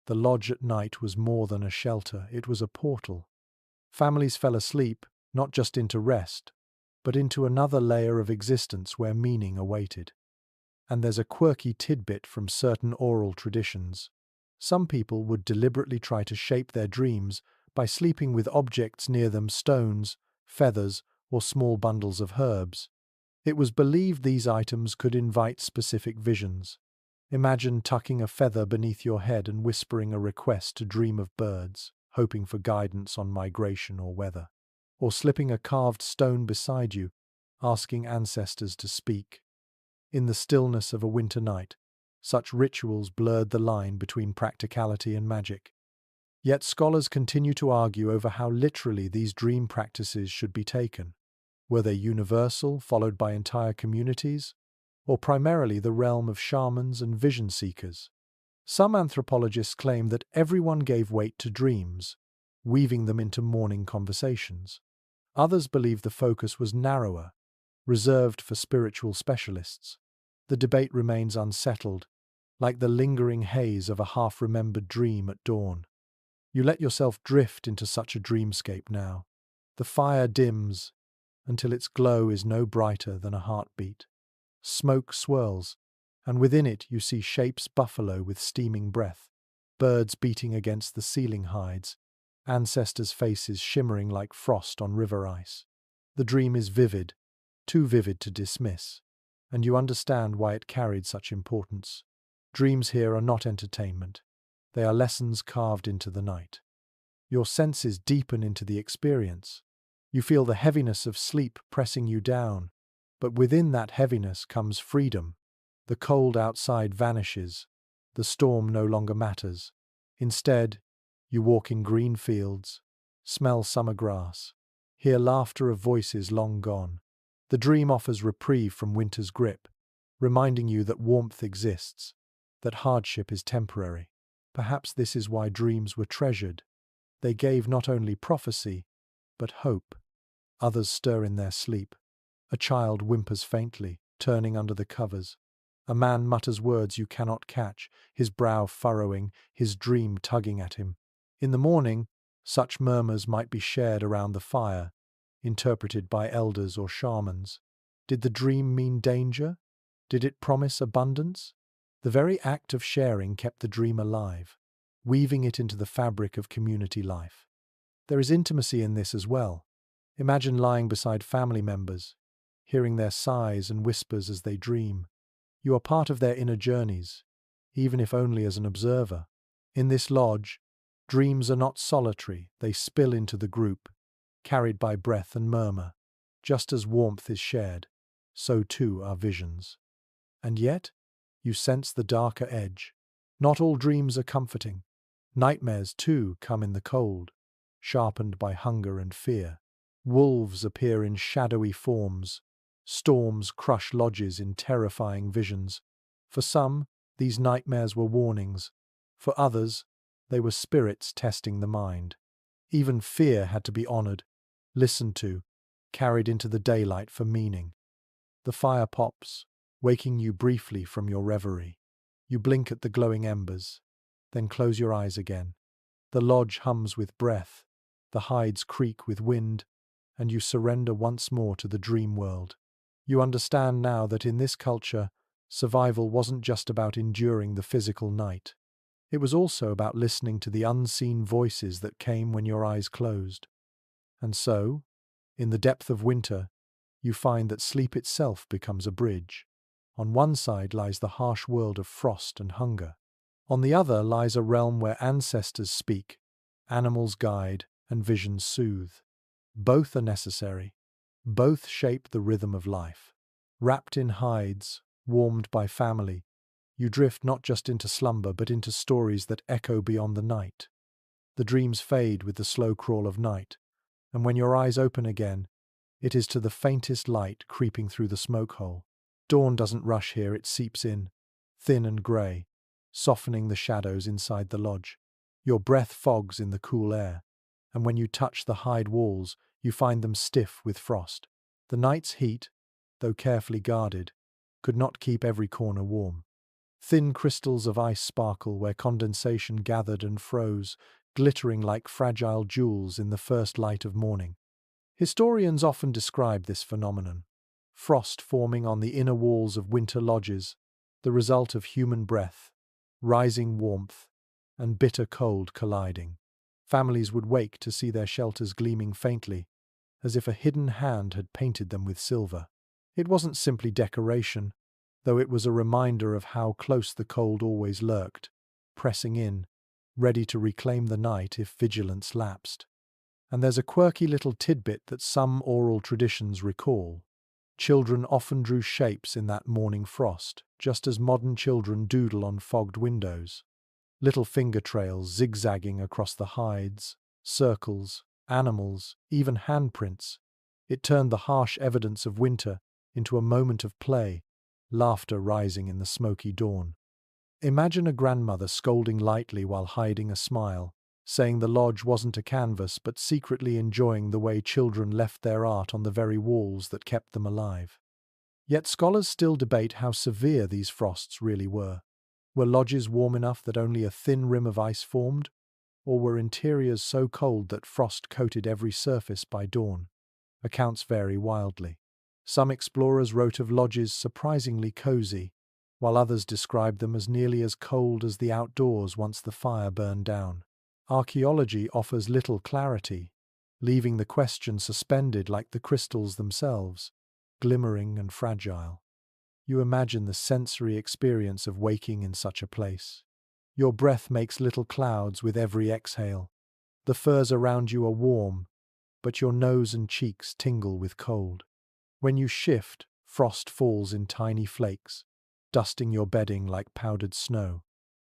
the lodge at night was more than a shelter, it was a portal. Families fell asleep, not just into rest, but into another layer of existence where meaning awaited. And there's a quirky tidbit from certain oral traditions. Some people would deliberately try to shape their dreams by sleeping with objects near them: stones, feathers, or small bundles of herbs. It was believed these items could invite specific visions. Imagine tucking a feather beneath your head and whispering a request to dream of birds, hoping for guidance on migration or weather. Or slipping a carved stone beside you, asking ancestors to speak. In the stillness of a winter night, such rituals blurred the line between practicality and magic. Yet scholars continue to argue over how literally these dream practices should be taken. Were they universal, followed by entire communities, or primarily the realm of shamans and vision seekers? Some anthropologists claim that everyone gave weight to dreams, weaving them into morning conversations. Others believe the focus was narrower, reserved for spiritual specialists. The debate remains unsettled, like the lingering haze of a half-remembered dream at dawn. You let yourself drift into such a dreamscape now. The fire dims until its glow is no brighter than a heartbeat. Smoke swirls, and within it you see shapes buffalo with steaming breath, birds beating against the ceiling hides, ancestors' faces shimmering like frost on river ice. The dream is vivid, too vivid to dismiss, and you understand why it carried such importance. Dreams here are not entertainment. They are lessons carved into the night. Your senses deepen into the experience. You feel the heaviness of sleep pressing you down, but within that heaviness comes freedom. The cold outside vanishes. The storm no longer matters. Instead, you walk in green fields, smell summer grass, hear laughter of voices long gone. The dream offers reprieve from winter's grip, reminding you that warmth exists, that hardship is temporary. Perhaps this is why dreams were treasured. They gave not only prophecy, but hope. Others stir in their sleep. A child whimpers faintly, turning under the covers. A man mutters words you cannot catch, his brow furrowing, his dream tugging at him. In the morning, such murmurs might be shared around the fire, interpreted by elders or shamans. Did the dream mean danger? Did it promise abundance? The very act of sharing kept the dream alive, weaving it into the fabric of community life. There is intimacy in this as well. Imagine lying beside family members, hearing their sighs and whispers as they dream. You are part of their inner journeys, even if only as an observer. In this lodge, dreams are not solitary, they spill into the group, carried by breath and murmur. Just as warmth is shared, so too are visions. And yet, you sense the darker edge. Not all dreams are comforting. Nightmares, too, come in the cold, sharpened by hunger and fear. Wolves appear in shadowy forms. Storms crush lodges in terrifying visions. For some, these nightmares were warnings. For others, they were spirits testing the mind. Even fear had to be honored, listened to, carried into the daylight for meaning. The fire pops, waking you briefly from your reverie. You blink at the glowing embers, then close your eyes again. The lodge hums with breath, the hides creak with wind, and you surrender once more to the dream world. You understand now that in this culture, survival wasn't just about enduring the physical night. It was also about listening to the unseen voices that came when your eyes closed. And so, in the depth of winter, you find that sleep itself becomes a bridge. On one side lies the harsh world of frost and hunger. On the other lies a realm where ancestors speak, animals guide, and visions soothe. Both are necessary. Both shape the rhythm of life. Wrapped in hides, warmed by family, you drift not just into slumber but into stories that echo beyond the night. The dreams fade with the slow crawl of night, and when your eyes open again, it is to the faintest light creeping through the smoke hole. Dawn doesn't rush here, it seeps in, thin and grey, softening the shadows inside the lodge. Your breath fogs in the cool air, and when you touch the hide walls, you find them stiff with frost. The night's heat, though carefully guarded, could not keep every corner warm. Thin crystals of ice sparkle where condensation gathered and froze, glittering like fragile jewels in the first light of morning. Historians often describe this phenomenon. Frost forming on the inner walls of winter lodges, the result of human breath, rising warmth, and bitter cold colliding. Families would wake to see their shelters gleaming faintly, as if a hidden hand had painted them with silver. It wasn't simply decoration, though it was a reminder of how close the cold always lurked, pressing in, ready to reclaim the night if vigilance lapsed. And there's a quirky little tidbit that some oral traditions recall. Children often drew shapes in that morning frost, just as modern children doodle on fogged windows. Little finger trails zigzagging across the hides, circles, animals, even handprints. It turned the harsh evidence of winter into a moment of play, laughter rising in the smoky dawn. Imagine a grandmother scolding lightly while hiding a smile, saying the lodge wasn't a canvas but secretly enjoying the way children left their art on the very walls that kept them alive. Yet scholars still debate how severe these frosts really were. Were lodges warm enough that only a thin rim of ice formed, or were interiors so cold that frost coated every surface by dawn? Accounts vary wildly. Some explorers wrote of lodges surprisingly cozy, while others described them as nearly as cold as the outdoors once the fire burned down. Archaeology offers little clarity, leaving the question suspended like the crystals themselves, glimmering and fragile. You imagine the sensory experience of waking in such a place. Your breath makes little clouds with every exhale. The furs around you are warm, but your nose and cheeks tingle with cold. When you shift, frost falls in tiny flakes, dusting your bedding like powdered snow.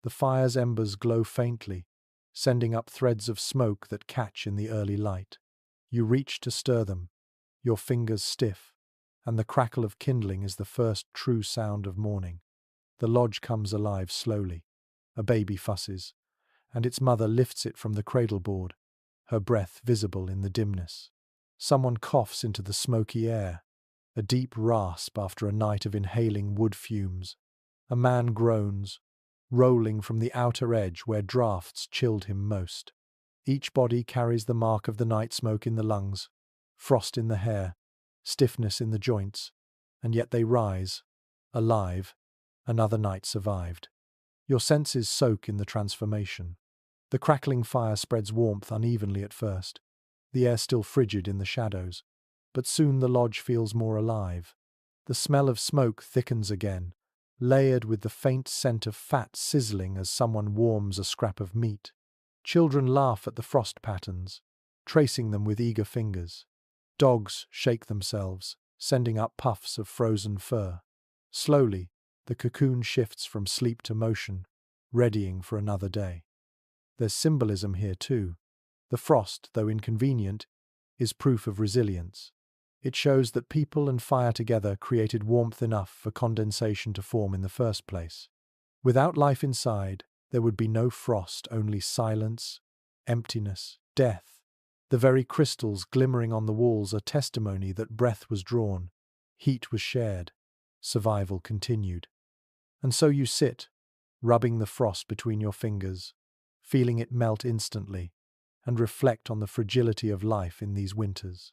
The fire's embers glow faintly, sending up threads of smoke that catch in the early light. You reach to stir them, your fingers stiff, and the crackle of kindling is the first true sound of morning. The lodge comes alive slowly. A baby fusses, and its mother lifts it from the cradle board, her breath visible in the dimness. Someone coughs into the smoky air, a deep rasp after a night of inhaling wood fumes. A man groans, rolling from the outer edge where drafts chilled him most. Each body carries the mark of the night smoke in the lungs, frost in the hair, stiffness in the joints, and yet they rise, alive, another night survived. Your senses soak in the transformation. The crackling fire spreads warmth unevenly at first, the air still frigid in the shadows, but soon the lodge feels more alive. The smell of smoke thickens again, layered with the faint scent of fat sizzling as someone warms a scrap of meat. Children laugh at the frost patterns, tracing them with eager fingers. Dogs shake themselves, sending up puffs of frozen fur. Slowly, the cocoon shifts from sleep to motion, readying for another day. There's symbolism here too. The frost, though inconvenient, is proof of resilience. It shows that people and fire together created warmth enough for condensation to form in the first place. Without life inside, there would be no frost, only silence, emptiness, death. The very crystals glimmering on the walls are testimony that breath was drawn, heat was shared, survival continued. And so you sit, rubbing the frost between your fingers, feeling it melt instantly, and reflect on the fragility of life in these winters.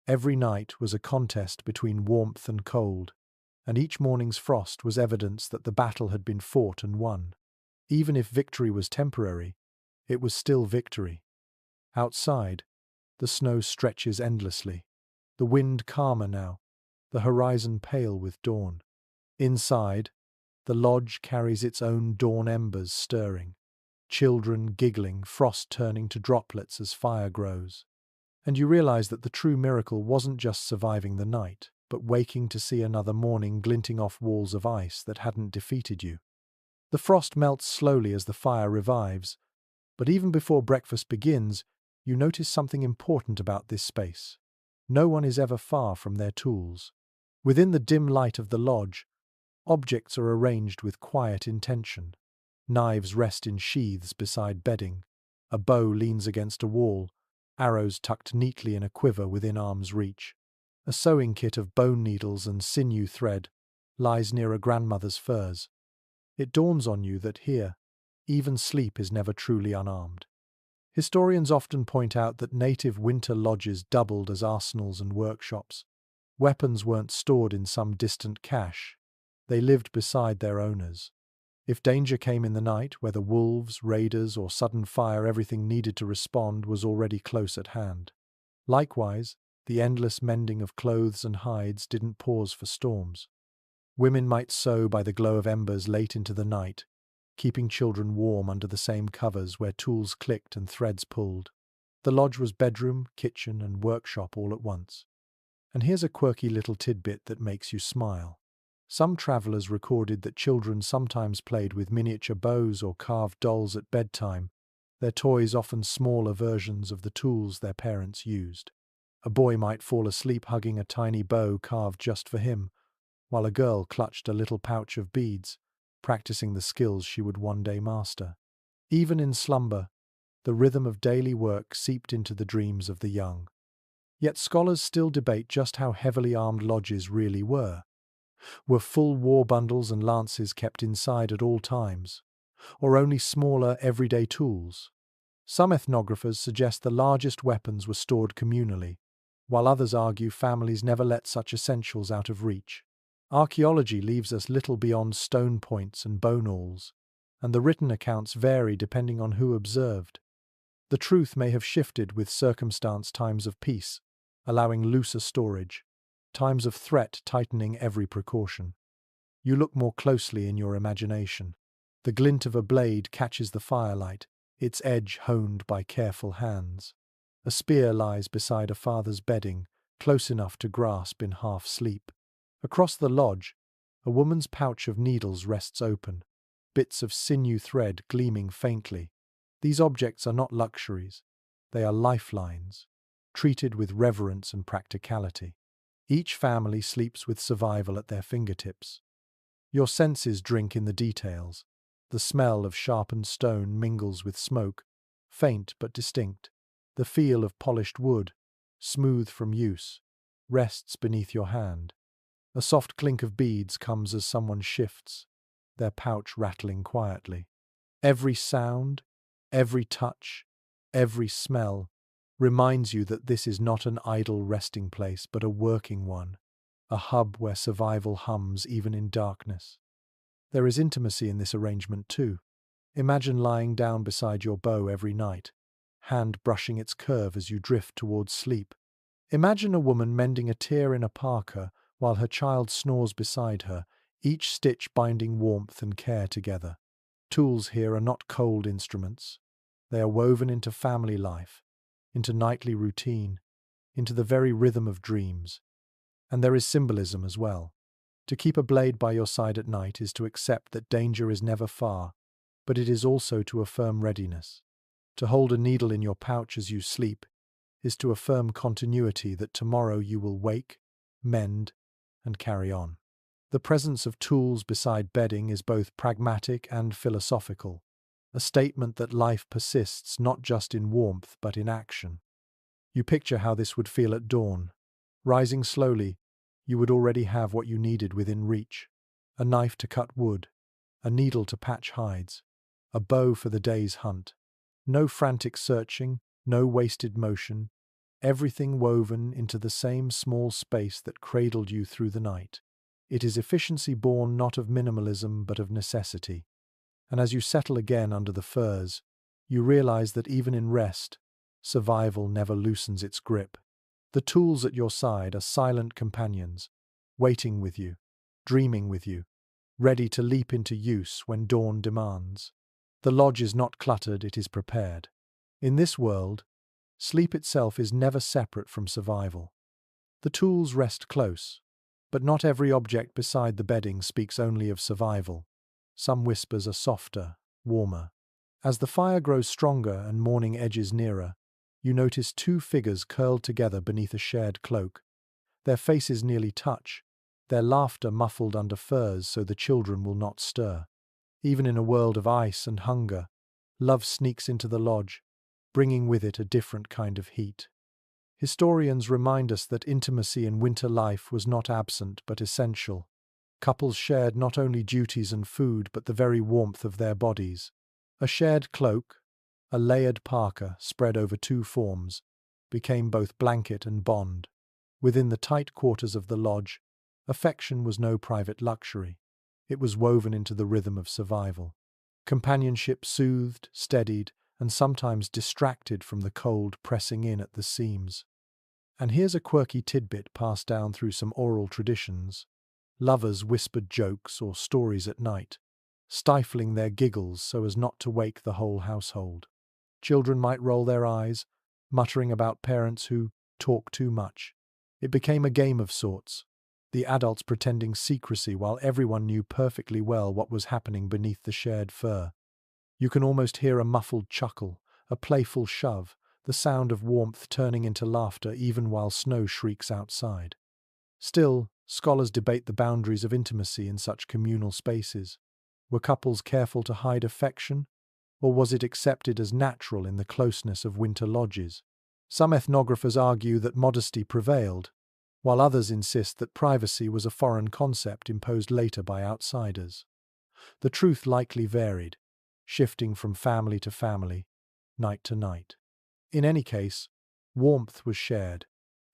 Every night was a contest between warmth and cold, and each morning's frost was evidence that the battle had been fought and won. Even if victory was temporary, it was still victory. Outside, the snow stretches endlessly, the wind calmer now, the horizon pale with dawn. Inside, the lodge carries its own dawn embers stirring, children giggling, frost turning to droplets as fire grows. And you realize that the true miracle wasn't just surviving the night, but waking to see another morning glinting off walls of ice that hadn't defeated you. The frost melts slowly as the fire revives, but even before breakfast begins, you notice something important about this space. No one is ever far from their tools. Within the dim light of the lodge, objects are arranged with quiet intention. Knives rest in sheaths beside bedding. A bow leans against a wall, arrows tucked neatly in a quiver within arm's reach. A sewing kit of bone needles and sinew thread lies near a grandmother's furs. It dawns on you that here, even sleep is never truly unarmed. Historians often point out that native winter lodges doubled as arsenals and workshops. Weapons weren't stored in some distant cache. They lived beside their owners. If danger came in the night, whether wolves, raiders, or sudden fire, everything needed to respond was already close at hand. Likewise, the endless mending of clothes and hides didn't pause for storms. Women might sew by the glow of embers late into the night, keeping children warm under the same covers where tools clicked and threads pulled. The lodge was bedroom, kitchen, and workshop all at once. And here's a quirky little tidbit that makes you smile. Some travelers recorded that children sometimes played with miniature bows or carved dolls at bedtime, their toys often smaller versions of the tools their parents used. A boy might fall asleep hugging a tiny bow carved just for him, while a girl clutched a little pouch of beads, practicing the skills she would one day master. Even in slumber, the rhythm of daily work seeped into the dreams of the young. Yet scholars still debate just how heavily armed lodges really were. Were full war bundles and lances kept inside at all times, or only smaller everyday tools? Some ethnographers suggest the largest weapons were stored communally, while others argue families never let such essentials out of reach. Archaeology leaves us little beyond stone points and bone awls, and the written accounts vary depending on who observed. The truth may have shifted with circumstance, times of peace, allowing looser storage, times of threat tightening every precaution. You look more closely in your imagination. The glint of a blade catches the firelight, its edge honed by careful hands. A spear lies beside a father's bedding, close enough to grasp in half sleep. Across the lodge, a woman's pouch of needles rests open, bits of sinew thread gleaming faintly. These objects are not luxuries, they are lifelines, treated with reverence and practicality. Each family sleeps with survival at their fingertips. Your senses drink in the details. The smell of sharpened stone mingles with smoke, faint but distinct. The feel of polished wood, smooth from use, rests beneath your hand. A soft clink of beads comes as someone shifts, their pouch rattling quietly. Every sound, every touch, every smell reminds you that this is not an idle resting place but a working one, a hub where survival hums even in darkness. There is intimacy in this arrangement too. Imagine lying down beside your bow every night, hand brushing its curve as you drift towards sleep. Imagine a woman mending a tear in a parka while her child snores beside her, each stitch binding warmth and care together. Tools here are not cold instruments. They are woven into family life, into nightly routine, into the very rhythm of dreams. And there is symbolism as well. To keep a blade by your side at night is to accept that danger is never far, but it is also to affirm readiness. To hold a needle in your pouch as you sleep is to affirm continuity, that tomorrow you will wake, mend, and carry on. The presence of tools beside bedding is both pragmatic and philosophical, a statement that life persists not just in warmth but in action. You picture how this would feel at dawn. Rising slowly, you would already have what you needed within reach: a knife to cut wood, a needle to patch hides, a bow for the day's hunt. No frantic searching, no wasted motion, everything woven into the same small space that cradled you through the night. It is efficiency born not of minimalism but of necessity. And as you settle again under the furs, you realize that even in rest, survival never loosens its grip. The tools at your side are silent companions, waiting with you, dreaming with you, ready to leap into use when dawn demands. The lodge is not cluttered, it is prepared. In this world, sleep itself is never separate from survival. The tools rest close, but not every object beside the bedding speaks only of survival. Some whispers are softer, warmer. As the fire grows stronger and morning edges nearer, you notice two figures curled together beneath a shared cloak. Their faces nearly touch, their laughter muffled under furs so the children will not stir. Even in a world of ice and hunger, love sneaks into the lodge, bringing with it a different kind of heat. Historians remind us that intimacy in winter life was not absent but essential. Couples shared not only duties and food but the very warmth of their bodies. A shared cloak, a layered parka spread over two forms, became both blanket and bond. Within the tight quarters of the lodge, affection was no private luxury. It was woven into the rhythm of survival. Companionship soothed, steadied, and sometimes distracted from the cold pressing in at the seams. And here's a quirky tidbit passed down through some oral traditions. Lovers whispered jokes or stories at night, stifling their giggles so as not to wake the whole household. Children might roll their eyes, muttering about parents who talk too much. It became a game of sorts, the adults pretending secrecy while everyone knew perfectly well what was happening beneath the shared fur. You can almost hear a muffled chuckle, a playful shove, the sound of warmth turning into laughter even while snow shrieks outside. Still, scholars debate the boundaries of intimacy in such communal spaces. Were couples careful to hide affection, or was it accepted as natural in the closeness of winter lodges? Some ethnographers argue that modesty prevailed, while others insist that privacy was a foreign concept imposed later by outsiders. The truth likely varied, shifting from family to family, night to night. In any case, warmth was shared,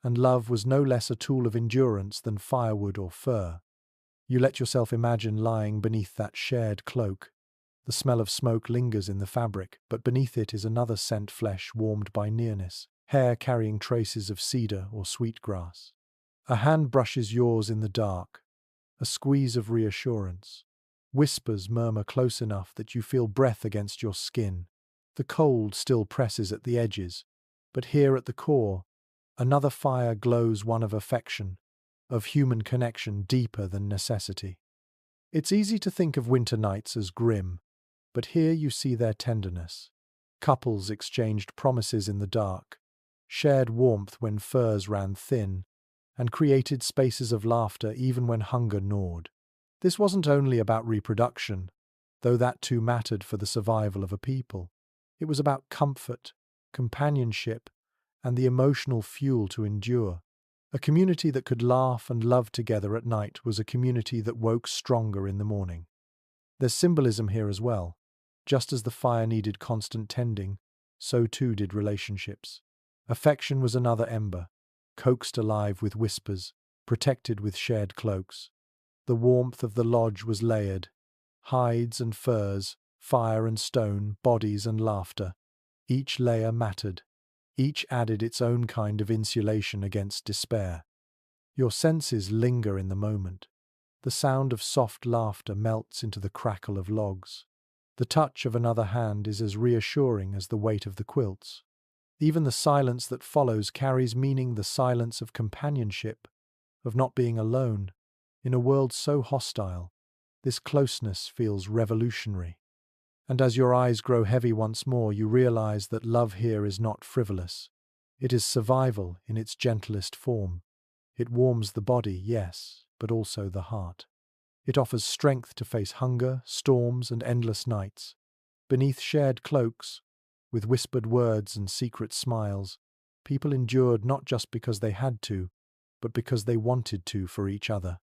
and love was no less a tool of endurance than firewood or fur. You let yourself imagine lying beneath that shared cloak. The smell of smoke lingers in the fabric, but beneath it is another scent, flesh warmed by nearness, hair carrying traces of cedar or sweetgrass. A hand brushes yours in the dark, a squeeze of reassurance. Whispers murmur close enough that you feel breath against your skin. The cold still presses at the edges, but here at the core, another fire glows, one of affection, of human connection deeper than necessity. It's easy to think of winter nights as grim, but here you see their tenderness. Couples exchanged promises in the dark, shared warmth when furs ran thin, and created spaces of laughter even when hunger gnawed. This wasn't only about reproduction, though that too mattered for the survival of a people. It was about comfort, companionship, and the emotional fuel to endure. A community that could laugh and love together at night was a community that woke stronger in the morning. There's symbolism here as well. Just as the fire needed constant tending, so too did relationships. Affection was another ember, coaxed alive with whispers, protected with shared cloaks. The warmth of the lodge was layered, hides and furs, fire and stone, bodies and laughter. Each layer mattered. Each added its own kind of insulation against despair. Your senses linger in the moment. The sound of soft laughter melts into the crackle of logs. The touch of another hand is as reassuring as the weight of the quilts. Even the silence that follows carries meaning, the silence of companionship, of not being alone. In a world so hostile, this closeness feels revolutionary. And as your eyes grow heavy once more, you realize that love here is not frivolous. It is survival in its gentlest form. It warms the body, yes, but also the heart. It offers strength to face hunger, storms, and endless nights. Beneath shared cloaks, with whispered words and secret smiles, people endured not just because they had to, but because they wanted to for each other.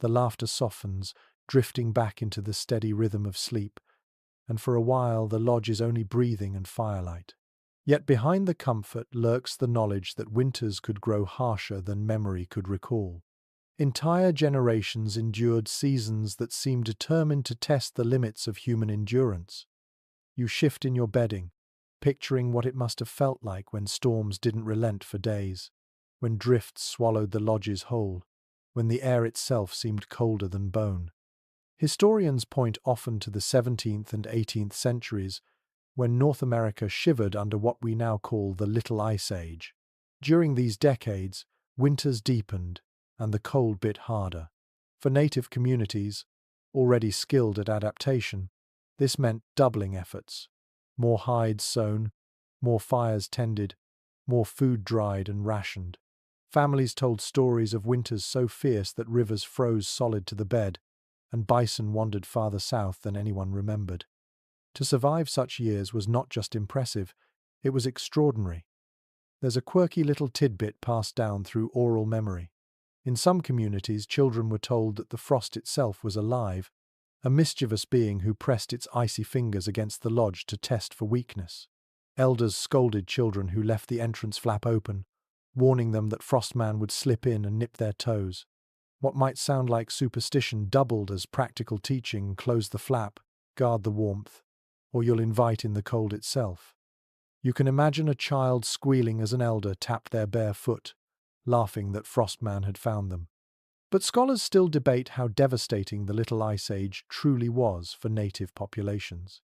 The laughter softens, drifting back into the steady rhythm of sleep, and for a while the lodge is only breathing and firelight. Yet behind the comfort lurks the knowledge that winters could grow harsher than memory could recall. Entire generations endured seasons that seemed determined to test the limits of human endurance. You shift in your bedding, picturing what it must have felt like when storms didn't relent for days, when drifts swallowed the lodges whole, when the air itself seemed colder than bone. Historians point often to the 17th and 18th centuries, when North America shivered under what we now call the Little Ice Age. During these decades, winters deepened, and the cold bit harder. For native communities, already skilled at adaptation, this meant doubling efforts. More hides sewn, more fires tended, more food dried and rationed. Families told stories of winters so fierce that rivers froze solid to the bed, and bison wandered farther south than anyone remembered. To survive such years was not just impressive, it was extraordinary. There's a quirky little tidbit passed down through oral memory. In some communities, children were told that the frost itself was alive, a mischievous being who pressed its icy fingers against the lodge to test for weakness. Elders scolded children who left the entrance flap open, warning them that Frostman would slip in and nip their toes. What might sound like superstition doubled as practical teaching: close the flap, guard the warmth, or you'll invite in the cold itself. You can imagine a child squealing as an elder tapped their bare foot, laughing that Frostman had found them. But scholars still debate how devastating the Little Ice Age truly was for native populations.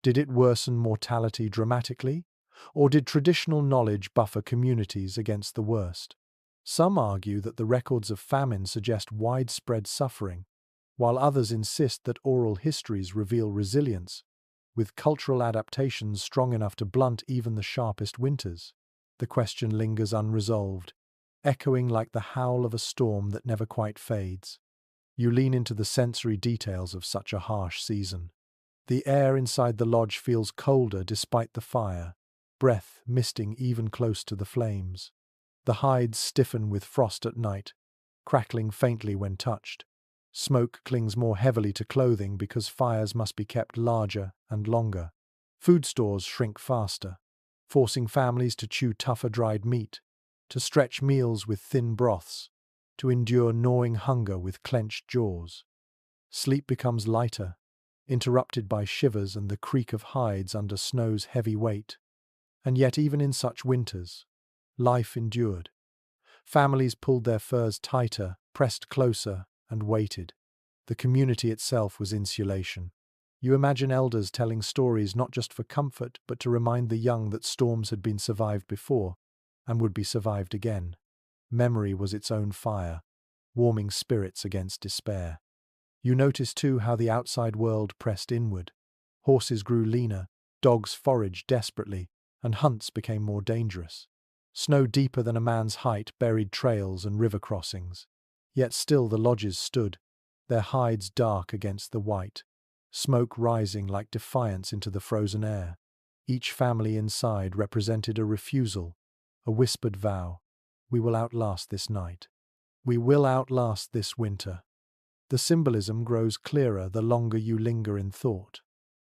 Did it worsen mortality dramatically, or did traditional knowledge buffer communities against the worst? Some argue that the records of famine suggest widespread suffering, while others insist that oral histories reveal resilience, with cultural adaptations strong enough to blunt even the sharpest winters. The question lingers unresolved, echoing like the howl of a storm that never quite fades. You lean into the sensory details of such a harsh season. The air inside the lodge feels colder despite the fire, breath misting even close to the flames. The hides stiffen with frost at night, crackling faintly when touched. Smoke clings more heavily to clothing because fires must be kept larger and longer. Food stores shrink faster, forcing families to chew tougher dried meat, to stretch meals with thin broths, to endure gnawing hunger with clenched jaws. Sleep becomes lighter, interrupted by shivers and the creak of hides under snow's heavy weight. And yet even in such winters, life endured. Families pulled their furs tighter, pressed closer, and waited. The community itself was insulation. You imagine elders telling stories not just for comfort, but to remind the young that storms had been survived before and would be survived again. Memory was its own fire, warming spirits against despair. You notice too how the outside world pressed inward. Horses grew leaner, dogs foraged desperately, and hunts became more dangerous. Snow deeper than a man's height buried trails and river crossings. Yet still the lodges stood, their hides dark against the white, smoke rising like defiance into the frozen air. Each family inside represented a refusal, a whispered vow. We will outlast this night. We will outlast this winter. The symbolism grows clearer the longer you linger in thought.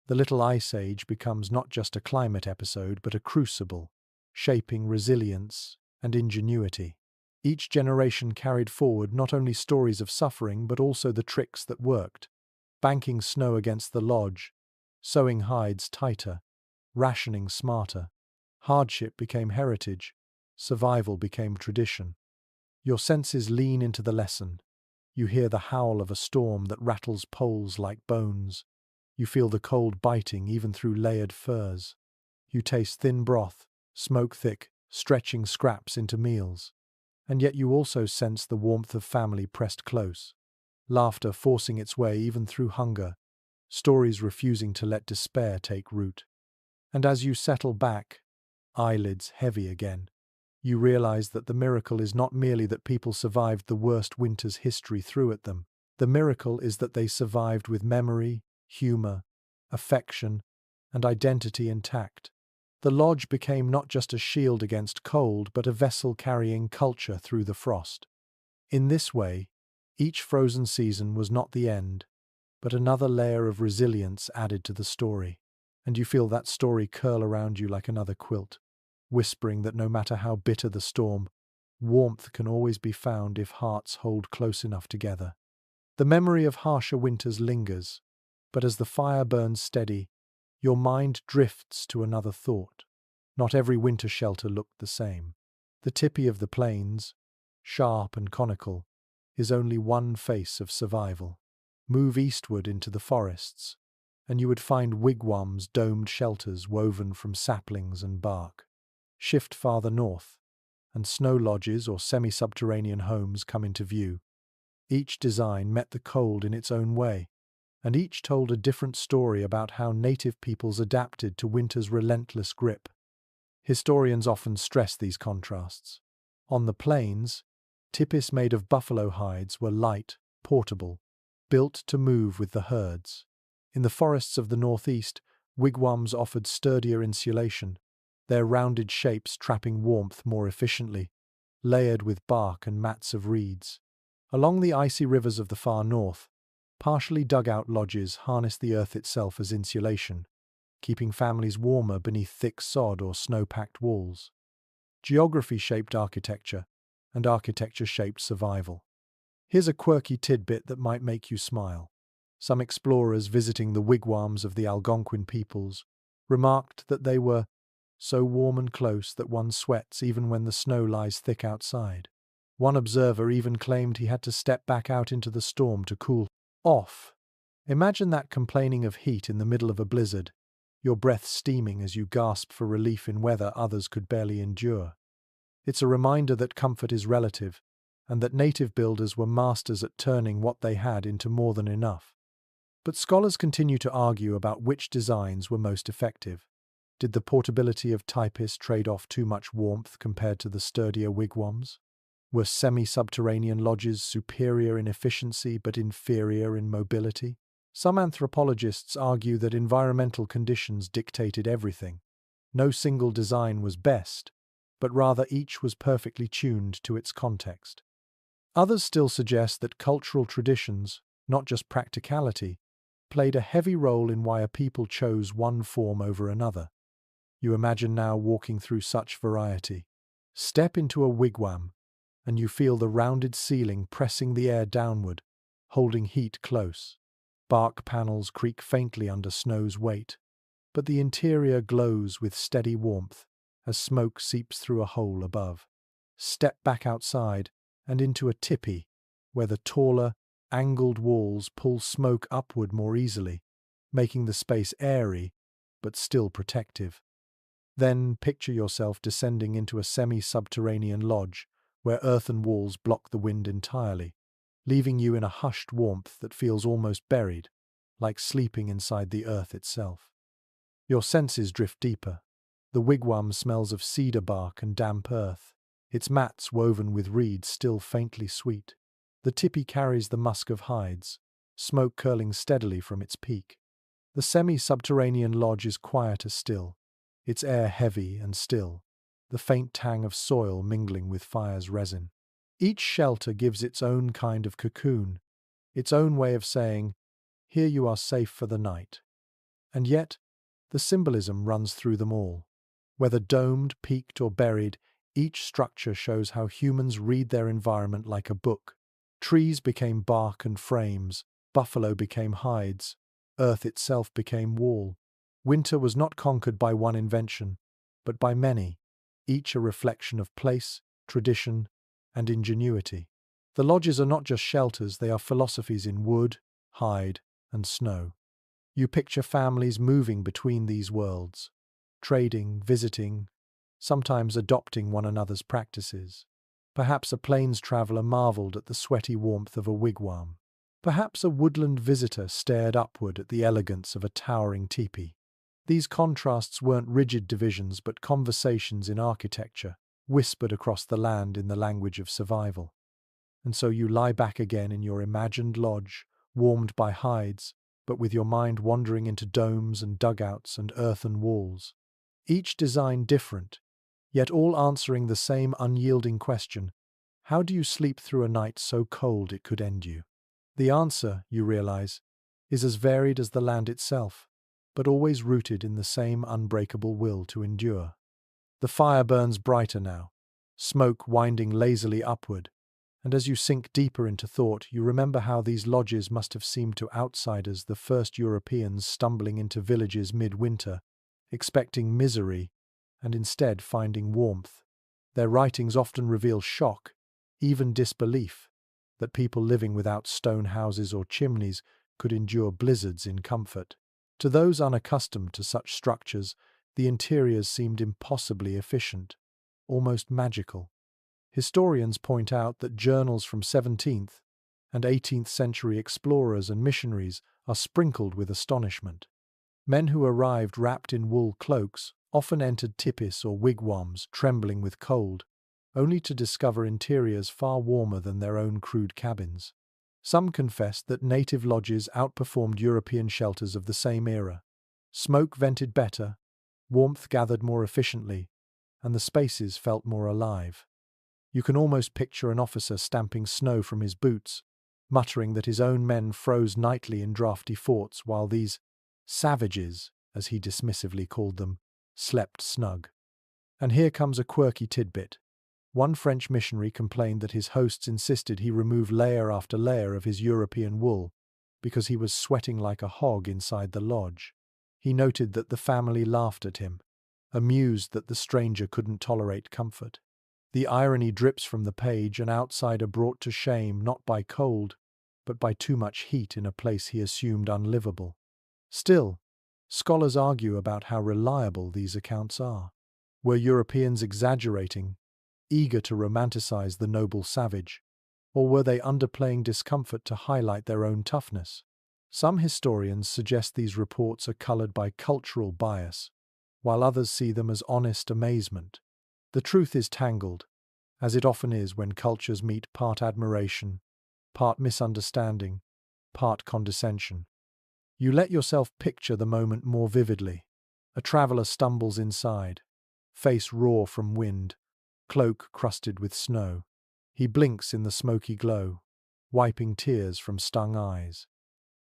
The Little Ice Age becomes not just a climate episode but a crucible, shaping resilience and ingenuity. Each generation carried forward not only stories of suffering but also the tricks that worked, banking snow against the lodge, sewing hides tighter, rationing smarter. Hardship became heritage, survival became tradition. Your senses lean into the lesson. You hear the howl of a storm that rattles poles like bones. You feel the cold biting even through layered furs. You taste thin broth, smoke thick, stretching scraps into meals. And yet you also sense the warmth of family pressed close. Laughter forcing its way even through hunger. Stories refusing to let despair take root. And as you settle back, eyelids heavy again, you realize that the miracle is not merely that people survived the worst winter's history threw at them. The miracle is that they survived with memory, humor, affection, and identity intact. The lodge became not just a shield against cold, but a vessel carrying culture through the frost. In this way, each frozen season was not the end, but another layer of resilience added to the story. And you feel that story curl around you like another quilt, whispering that no matter how bitter the storm, warmth can always be found if hearts hold close enough together. The memory of harsher winters lingers, but as the fire burns steady, your mind drifts to another thought. Not every winter shelter looked the same. The tepee of the plains, sharp and conical, is only one face of survival. Move eastward into the forests, and you would find wigwams, domed shelters woven from saplings and bark. Shift farther north, and snow lodges or semi-subterranean homes come into view. Each design met the cold in its own way, and each told a different story about how native peoples adapted to winter's relentless grip. Historians often stress these contrasts. On the plains, tepees made of buffalo hides were light, portable, built to move with the herds. In the forests of the northeast, wigwams offered sturdier insulation, their rounded shapes trapping warmth more efficiently, layered with bark and mats of reeds. Along the icy rivers of the far north, partially dug-out lodges harnessed the earth itself as insulation, keeping families warmer beneath thick sod or snow-packed walls. Geography shaped architecture, and architecture shaped survival. Here's a quirky tidbit that might make you smile. Some explorers visiting the wigwams of the Algonquin peoples remarked that they were so warm and close that one sweats even when the snow lies thick outside. One observer even claimed he had to step back out into the storm to cool off. Imagine that, complaining of heat in the middle of a blizzard, your breath steaming as you gasp for relief in weather others could barely endure. It's a reminder that comfort is relative, and that native builders were masters at turning what they had into more than enough. But scholars continue to argue about which designs were most effective. Did the portability of tepees trade off too much warmth compared to the sturdier wigwams? Were semi-subterranean lodges superior in efficiency but inferior in mobility? Some anthropologists argue that environmental conditions dictated everything. No single design was best, but rather each was perfectly tuned to its context. Others still suggest that cultural traditions, not just practicality, played a heavy role in why a people chose one form over another. You imagine now walking through such variety. Step into a wigwam, and you feel the rounded ceiling pressing the air downward, holding heat close. Bark panels creak faintly under snow's weight, but the interior glows with steady warmth as smoke seeps through a hole above. Step back outside and into a tepee, where the taller, angled walls pull smoke upward more easily, making the space airy but still protective. Then picture yourself descending into a semi-subterranean lodge where earthen walls block the wind entirely, leaving you in a hushed warmth that feels almost buried, like sleeping inside the earth itself. Your senses drift deeper. The wigwam smells of cedar bark and damp earth, its mats woven with reeds still faintly sweet. The tepee carries the musk of hides, smoke curling steadily from its peak. The semi-subterranean lodge is quieter still, its air heavy and still, the faint tang of soil mingling with fire's resin. Each shelter gives its own kind of cocoon, its own way of saying, "Here you are safe for the night." And yet, the symbolism runs through them all. Whether domed, peaked, or buried, each structure shows how humans read their environment like a book. Trees became bark and frames, buffalo became hides, earth itself became wall. Winter was not conquered by one invention, but by many, each a reflection of place, tradition, and ingenuity. The lodges are not just shelters, they are philosophies in wood, hide, and snow. You picture families moving between these worlds, trading, visiting, sometimes adopting one another's practices. Perhaps a plains traveler marveled at the sweaty warmth of a wigwam. Perhaps a woodland visitor stared upward at the elegance of a towering tepee. These contrasts weren't rigid divisions but conversations in architecture, whispered across the land in the language of survival. And so you lie back again in your imagined lodge, warmed by hides, but with your mind wandering into domes and dugouts and earthen walls. Each design different, yet all answering the same unyielding question: how do you sleep through a night so cold it could end you? The answer, you realize, is as varied as the land itself, but always rooted in the same unbreakable will to endure. The fire burns brighter now, smoke winding lazily upward, and as you sink deeper into thought, you remember how these lodges must have seemed to outsiders, the first Europeans stumbling into villages midwinter, expecting misery, and instead finding warmth. Their writings often reveal shock, even disbelief, that people living without stone houses or chimneys could endure blizzards in comfort. To those unaccustomed to such structures, the interiors seemed impossibly efficient, almost magical. Historians point out that journals from 17th and 18th century explorers and missionaries are sprinkled with astonishment. Men who arrived wrapped in wool cloaks often entered tepees or wigwams, trembling with cold, only to discover interiors far warmer than their own crude cabins. Some confessed that native lodges outperformed European shelters of the same era. Smoke vented better, warmth gathered more efficiently, and the spaces felt more alive. You can almost picture an officer stamping snow from his boots, muttering that his own men froze nightly in drafty forts while these savages, as he dismissively called them, slept snug. And here comes a quirky tidbit. One French missionary complained that his hosts insisted he remove layer after layer of his European wool because he was sweating like a hog inside the lodge. He noted that the family laughed at him, amused that the stranger couldn't tolerate comfort. The irony drips from the page, an outsider brought to shame not by cold, but by too much heat in a place he assumed unlivable. Still, scholars argue about how reliable these accounts are. Were Europeans exaggerating, eager to romanticize the noble savage? Or were they underplaying discomfort to highlight their own toughness? Some historians suggest these reports are colored by cultural bias, while others see them as honest amazement. The truth is tangled, as it often is when cultures meet part admiration, part misunderstanding, part condescension. You let yourself picture the moment more vividly. A traveler stumbles inside, face raw from wind, cloak crusted with snow. He blinks in the smoky glow, wiping tears from stung eyes.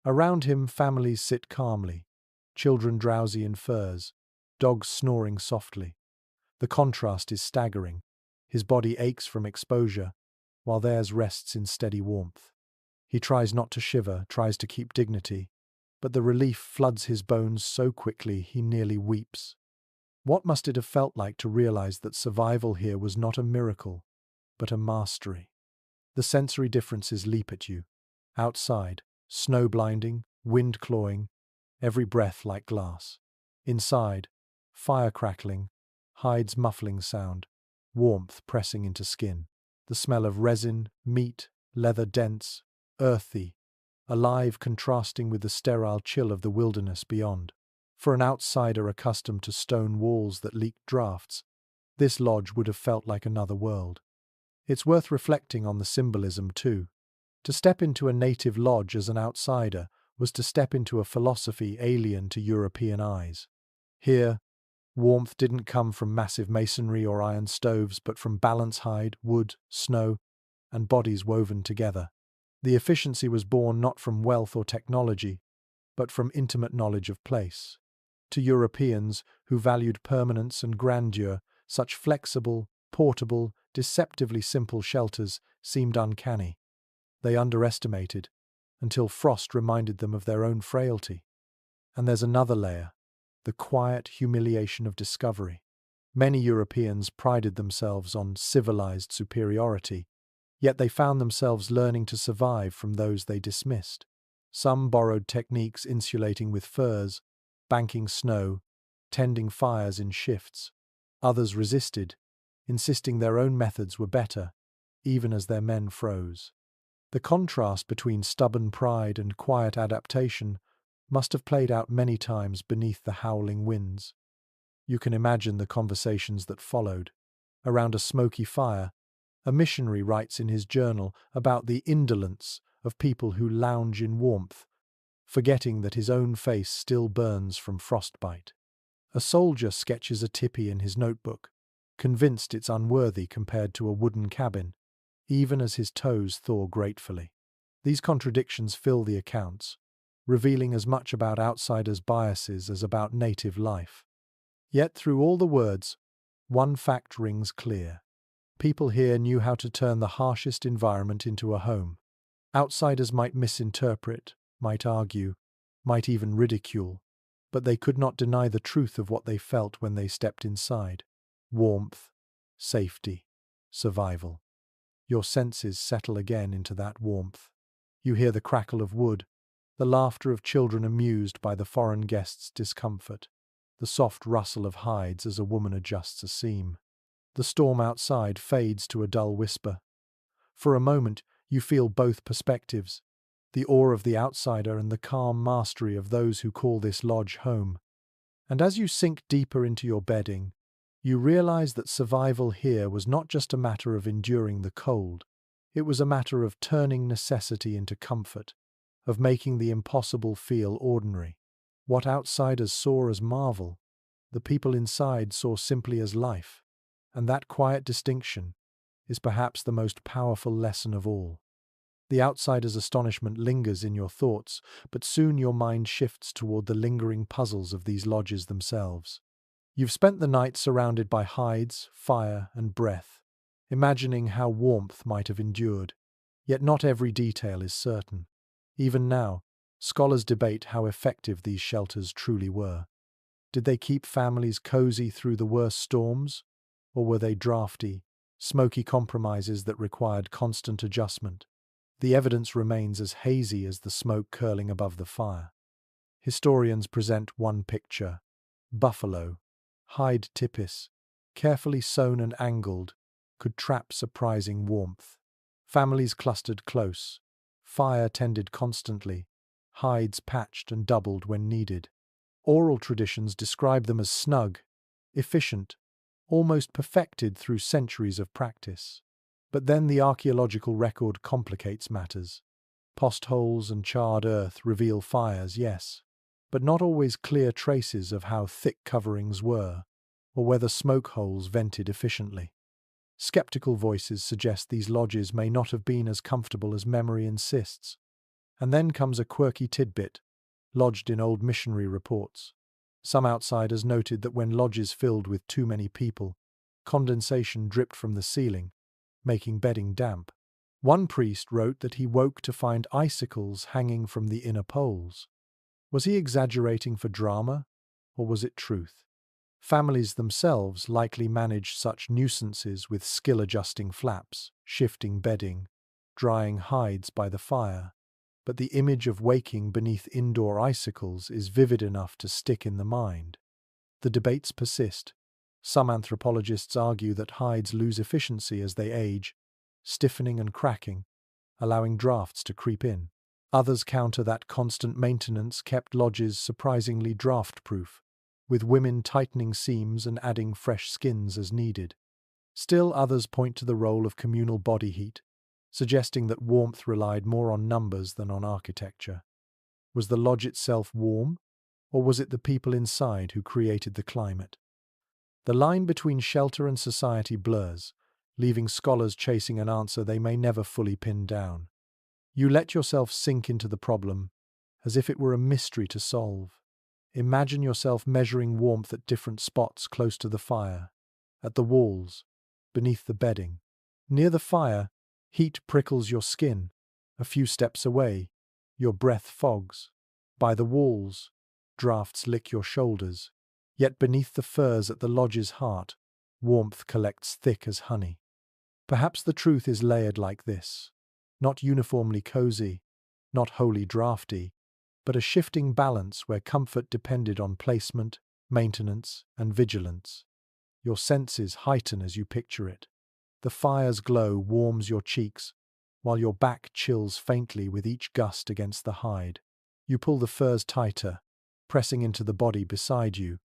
Around him, families sit calmly, children drowsy in furs, dogs snoring softly. The contrast is staggering. His body aches from exposure, while theirs rests in steady warmth. He tries not to shiver, tries to keep dignity, but the relief floods his bones so quickly he nearly weeps. What must it have felt like to realize that survival here was not a miracle, but a mastery? The sensory differences leap at you. Outside, snow blinding, wind clawing, every breath like glass. Inside, fire crackling, hides muffling sound, warmth pressing into skin. The smell of resin, meat, leather dense, earthy, alive contrasting with the sterile chill of the wilderness beyond. For an outsider accustomed to stone walls that leaked drafts, this lodge would have felt like another world. It's worth reflecting on the symbolism too. To step into a native lodge as an outsider was to step into a philosophy alien to European eyes. Here, warmth didn't come from massive masonry or iron stoves, but from balance hide, wood, snow, and bodies woven together. The efficiency was born not from wealth or technology, but from intimate knowledge of place. To Europeans who valued permanence and grandeur, such flexible, portable, deceptively simple shelters seemed uncanny. They underestimated, until frost reminded them of their own frailty. And there's another layer, the quiet humiliation of discovery. Many Europeans prided themselves on civilized superiority, yet they found themselves learning to survive from those they dismissed. Some borrowed techniques insulating with furs, banking snow, tending fires in shifts. Others resisted, insisting their own methods were better, even as their men froze. The contrast between stubborn pride and quiet adaptation must have played out many times beneath the howling winds. You can imagine the conversations that followed. Around a smoky fire, a missionary writes in his journal about the indolence of people who lounge in warmth, forgetting that his own face still burns from frostbite. A soldier sketches a tepee in his notebook, convinced it's unworthy compared to a wooden cabin, even as his toes thaw gratefully. These contradictions fill the accounts, revealing as much about outsiders' biases as about native life. Yet through all the words, one fact rings clear. People here knew how to turn the harshest environment into a home. Outsiders might misinterpret, might argue, might even ridicule, but they could not deny the truth of what they felt when they stepped inside. Warmth, safety, survival. Your senses settle again into that warmth. You hear the crackle of wood, the laughter of children amused by the foreign guest's discomfort, the soft rustle of hides as a woman adjusts a seam. The storm outside fades to a dull whisper. For a moment, you feel both perspectives, the awe of the outsider and the calm mastery of those who call this lodge home. And as you sink deeper into your bedding, you realize that survival here was not just a matter of enduring the cold. It was a matter of turning necessity into comfort, of making the impossible feel ordinary. What outsiders saw as marvel, the people inside saw simply as life. And that quiet distinction is perhaps the most powerful lesson of all. The outsider's astonishment lingers in your thoughts, but soon your mind shifts toward the lingering puzzles of these lodges themselves. You've spent the night surrounded by hides, fire, and breath, imagining how warmth might have endured. Yet not every detail is certain. Even now, scholars debate how effective these shelters truly were. Did they keep families cozy through the worst storms? Or were they drafty, smoky compromises that required constant adjustment? The evidence remains as hazy as the smoke curling above the fire. Historians present one picture: buffalo, hide tepees, carefully sewn and angled, could trap surprising warmth. Families clustered close, fire tended constantly, hides patched and doubled when needed. Oral traditions describe them as snug, efficient, almost perfected through centuries of practice. But then the archaeological record complicates matters. Postholes and charred earth reveal fires, yes, but not always clear traces of how thick coverings were, or whether smoke holes vented efficiently. Skeptical voices suggest these lodges may not have been as comfortable as memory insists. And then comes a quirky tidbit, lodged in old missionary reports. Some outsiders noted that when lodges filled with too many people, condensation dripped from the ceiling, making bedding damp. One priest wrote that he woke to find icicles hanging from the inner poles. Was he exaggerating for drama, or was it truth? Families themselves likely managed such nuisances with skill-adjusting flaps, shifting bedding, drying hides by the fire. But the image of waking beneath indoor icicles is vivid enough to stick in the mind. The debates persist. Some anthropologists argue that hides lose efficiency as they age, stiffening and cracking, allowing drafts to creep in. Others counter that constant maintenance kept lodges surprisingly draft-proof, with women tightening seams and adding fresh skins as needed. Still others point to the role of communal body heat, suggesting that warmth relied more on numbers than on architecture. Was the lodge itself warm, or was it the people inside who created the climate? The line between shelter and society blurs, leaving scholars chasing an answer they may never fully pin down. You let yourself sink into the problem, as if it were a mystery to solve. Imagine yourself measuring warmth at different spots close to the fire, at the walls, beneath the bedding. Near the fire, heat prickles your skin. A few steps away, your breath fogs. By the walls, drafts lick your shoulders. Yet beneath the furs at the lodge's heart, warmth collects thick as honey. Perhaps the truth is layered like this. Not uniformly cozy, not wholly drafty, but a shifting balance where comfort depended on placement, maintenance, and vigilance. Your senses heighten as you picture it. The fire's glow warms your cheeks, while your back chills faintly with each gust against the hide. You pull the furs tighter, pressing into the body beside you,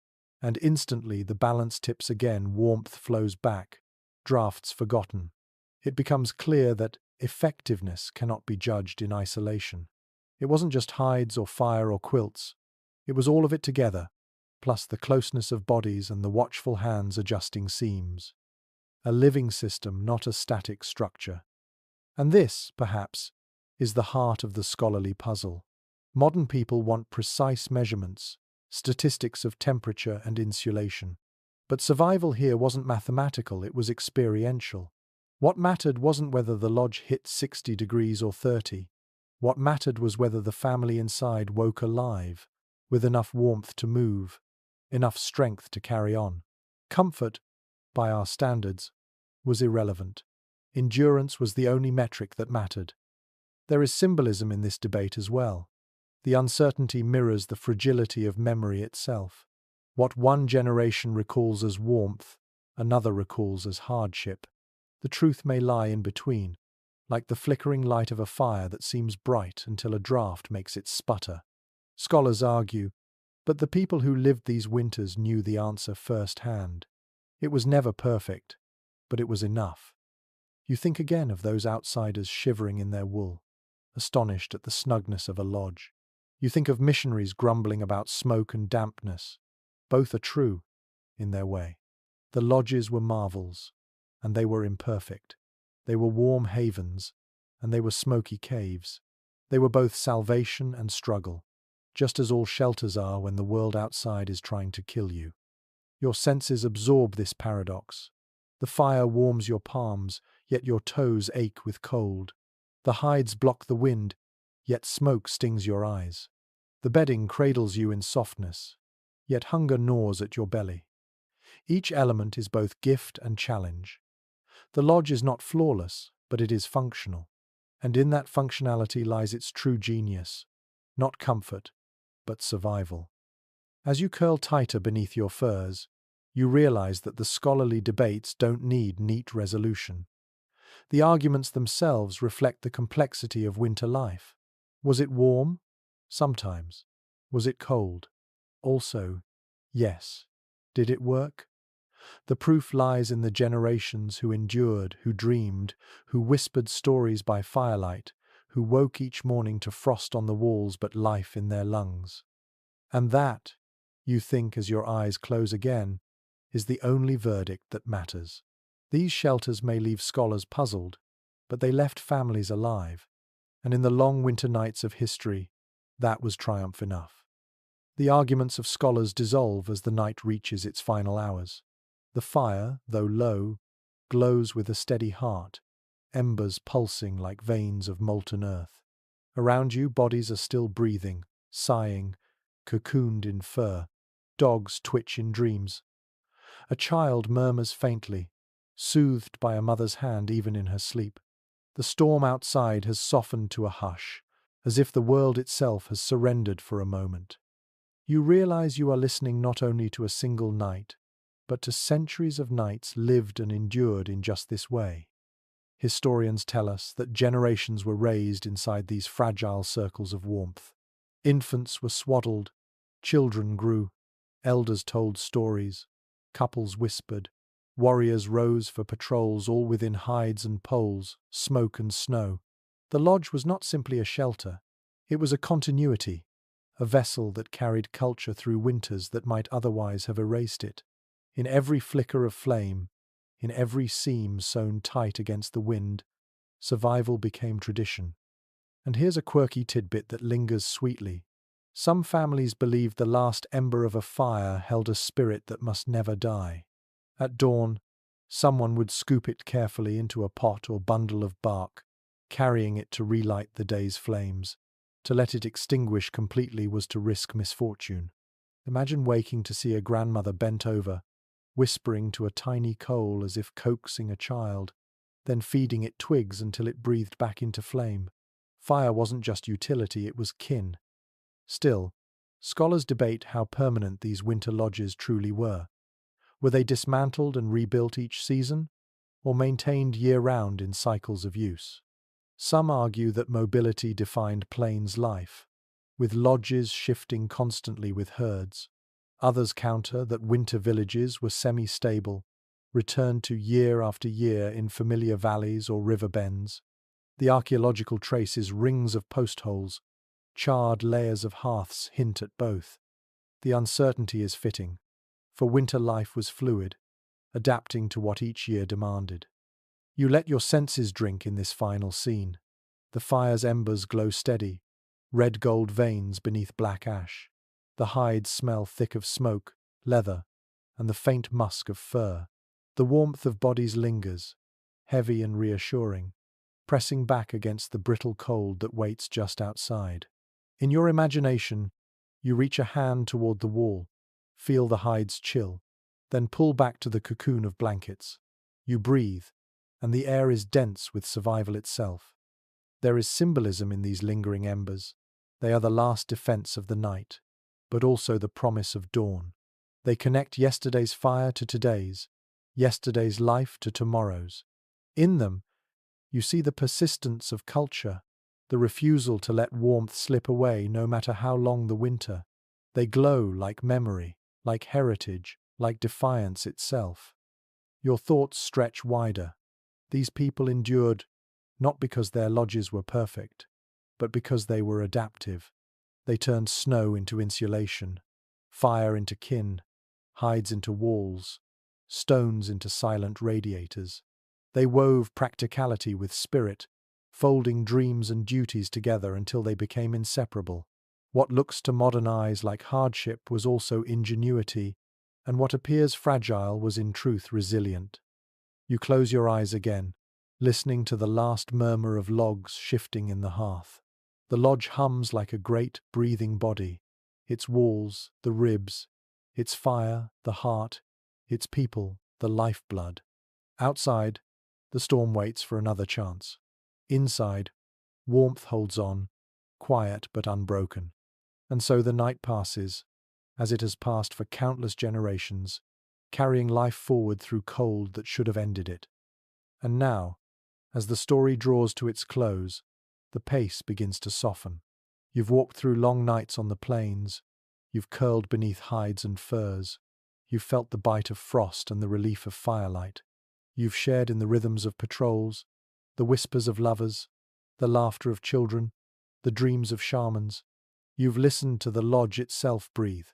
and instantly the balance tips again, warmth flows back, drafts forgotten. It becomes clear that effectiveness cannot be judged in isolation. It wasn't just hides or fire or quilts. It was all of it together, plus the closeness of bodies and the watchful hands adjusting seams. A living system, not a static structure. And this, perhaps, is the heart of the scholarly puzzle. Modern people want precise measurements, statistics of temperature and insulation. But survival here wasn't mathematical, it was experiential. What mattered wasn't whether the lodge hit 60 degrees or 30. What mattered was whether the family inside woke alive, with enough warmth to move, enough strength to carry on. Comfort, by our standards, was irrelevant. Endurance was the only metric that mattered. There is symbolism in this debate as well. The uncertainty mirrors the fragility of memory itself. What one generation recalls as warmth, another recalls as hardship. The truth may lie in between, like the flickering light of a fire that seems bright until a draft makes it sputter. Scholars argue, but the people who lived these winters knew the answer firsthand. It was never perfect, but it was enough. You think again of those outsiders shivering in their wool, astonished at the snugness of a lodge. You think of missionaries grumbling about smoke and dampness. Both are true, in their way. The lodges were marvels, and they were imperfect. They were warm havens, and they were smoky caves. They were both salvation and struggle, just as all shelters are when the world outside is trying to kill you. Your senses absorb this paradox. The fire warms your palms, yet your toes ache with cold. The hides block the wind, yet smoke stings your eyes. The bedding cradles you in softness, yet hunger gnaws at your belly. Each element is both gift and challenge. The lodge is not flawless, but it is functional. And in that functionality lies its true genius. Not comfort, but survival. As you curl tighter beneath your furs, you realize that the scholarly debates don't need neat resolution. The arguments themselves reflect the complexity of winter life. Was it warm? Sometimes. Was it cold? Also, yes. Did it work? The proof lies in the generations who endured, who dreamed, who whispered stories by firelight, who woke each morning to frost on the walls but life in their lungs. And that, you think as your eyes close again, is the only verdict that matters. These shelters may leave scholars puzzled, but they left families alive, and in the long winter nights of history, that was triumph enough. The arguments of scholars dissolve as the night reaches its final hours. The fire, though low, glows with a steady heart, embers pulsing like veins of molten earth. Around you, bodies are still breathing, sighing, cocooned in fur. Dogs twitch in dreams. A child murmurs faintly, soothed by a mother's hand even in her sleep. The storm outside has softened to a hush, as if the world itself has surrendered for a moment. You realize you are listening not only to a single night, but to centuries of nights lived and endured in just this way. Historians tell us that generations were raised inside these fragile circles of warmth. Infants were swaddled, children grew, elders told stories, couples whispered, warriors rose for patrols all within hides and poles, smoke and snow. The lodge was not simply a shelter, it was a continuity, a vessel that carried culture through winters that might otherwise have erased it. In every flicker of flame, in every seam sewn tight against the wind, survival became tradition. And here's a quirky tidbit that lingers sweetly. Some families believed the last ember of a fire held a spirit that must never die. At dawn, someone would scoop it carefully into a pot or bundle of bark, carrying it to relight the day's flames. To let it extinguish completely was to risk misfortune. Imagine waking to see a grandmother bent over, whispering to a tiny coal as if coaxing a child, then feeding it twigs until it breathed back into flame. Fire wasn't just utility, it was kin. Still, scholars debate how permanent these winter lodges truly were. Were they dismantled and rebuilt each season, or maintained year-round in cycles of use? Some argue that mobility defined plains life, with lodges shifting constantly with herds. Others counter that winter villages were semi-stable, returned to year after year in familiar valleys or river bends. The archaeological traces, rings of post holes, charred layers of hearths hint at both. The uncertainty is fitting, for winter life was fluid, adapting to what each year demanded. You let your senses drink in this final scene. The fire's embers glow steady, red gold veins beneath black ash. The hides smell thick of smoke, leather, and the faint musk of fur. The warmth of bodies lingers, heavy and reassuring, pressing back against the brittle cold that waits just outside. In your imagination, you reach a hand toward the wall, feel the hides chill, then pull back to the cocoon of blankets. You breathe, and the air is dense with survival itself. There is symbolism in these lingering embers. They are the last defense of the night, but also the promise of dawn. They connect yesterday's fire to today's, yesterday's life to tomorrow's. In them, you see the persistence of culture, the refusal to let warmth slip away no matter how long the winter. They glow like memory, like heritage, like defiance itself. Your thoughts stretch wider. These people endured not because their lodges were perfect, but because they were adaptive. They turned snow into insulation, fire into kin, hides into walls, stones into silent radiators. They wove practicality with spirit, folding dreams and duties together until they became inseparable. What looks to modern eyes like hardship was also ingenuity, and what appears fragile was in truth resilient. You close your eyes again, listening to the last murmur of logs shifting in the hearth. The lodge hums like a great, breathing body. Its walls, the ribs, its fire, the heart, its people, the lifeblood. Outside, the storm waits for another chance. Inside, warmth holds on, quiet but unbroken. And so the night passes, as it has passed for countless generations, carrying life forward through cold that should have ended it. And now, as the story draws to its close, the pace begins to soften. You've walked through long nights on the plains, you've curled beneath hides and furs, you've felt the bite of frost and the relief of firelight. You've shared in the rhythms of patrols, the whispers of lovers, the laughter of children, the dreams of shamans. You've listened to the lodge itself breathe,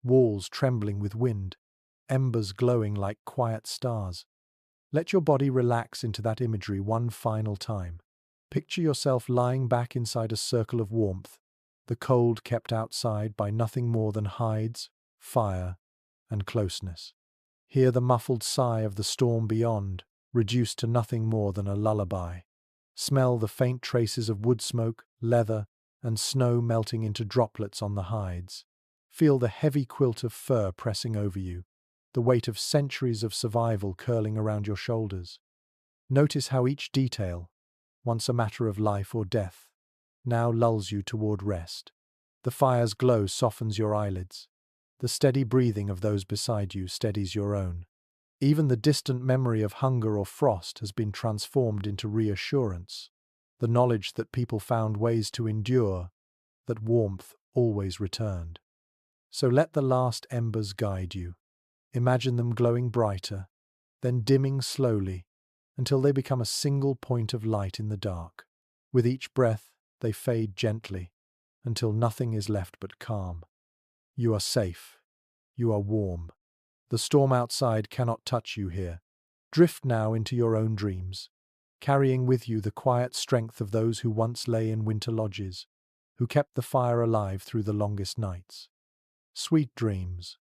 walls trembling with wind, embers glowing like quiet stars. Let your body relax into that imagery one final time. Picture yourself lying back inside a circle of warmth, the cold kept outside by nothing more than hides, fire, and closeness. Hear the muffled sigh of the storm beyond, reduced to nothing more than a lullaby. Smell the faint traces of wood smoke, leather, and snow melting into droplets on the hides. Feel the heavy quilt of fur pressing over you, the weight of centuries of survival curling around your shoulders. Notice how each detail, once a matter of life or death, now lulls you toward rest. The fire's glow softens your eyelids. The steady breathing of those beside you steadies your own. Even the distant memory of hunger or frost has been transformed into reassurance. The knowledge that people found ways to endure, that warmth always returned. So let the last embers guide you. Imagine them glowing brighter, then dimming slowly, until they become a single point of light in the dark. With each breath, they fade gently, until nothing is left but calm. You are safe. You are warm. The storm outside cannot touch you here. Drift now into your own dreams, carrying with you the quiet strength of those who once lay in winter lodges, who kept the fire alive through the longest nights. Sweet dreams.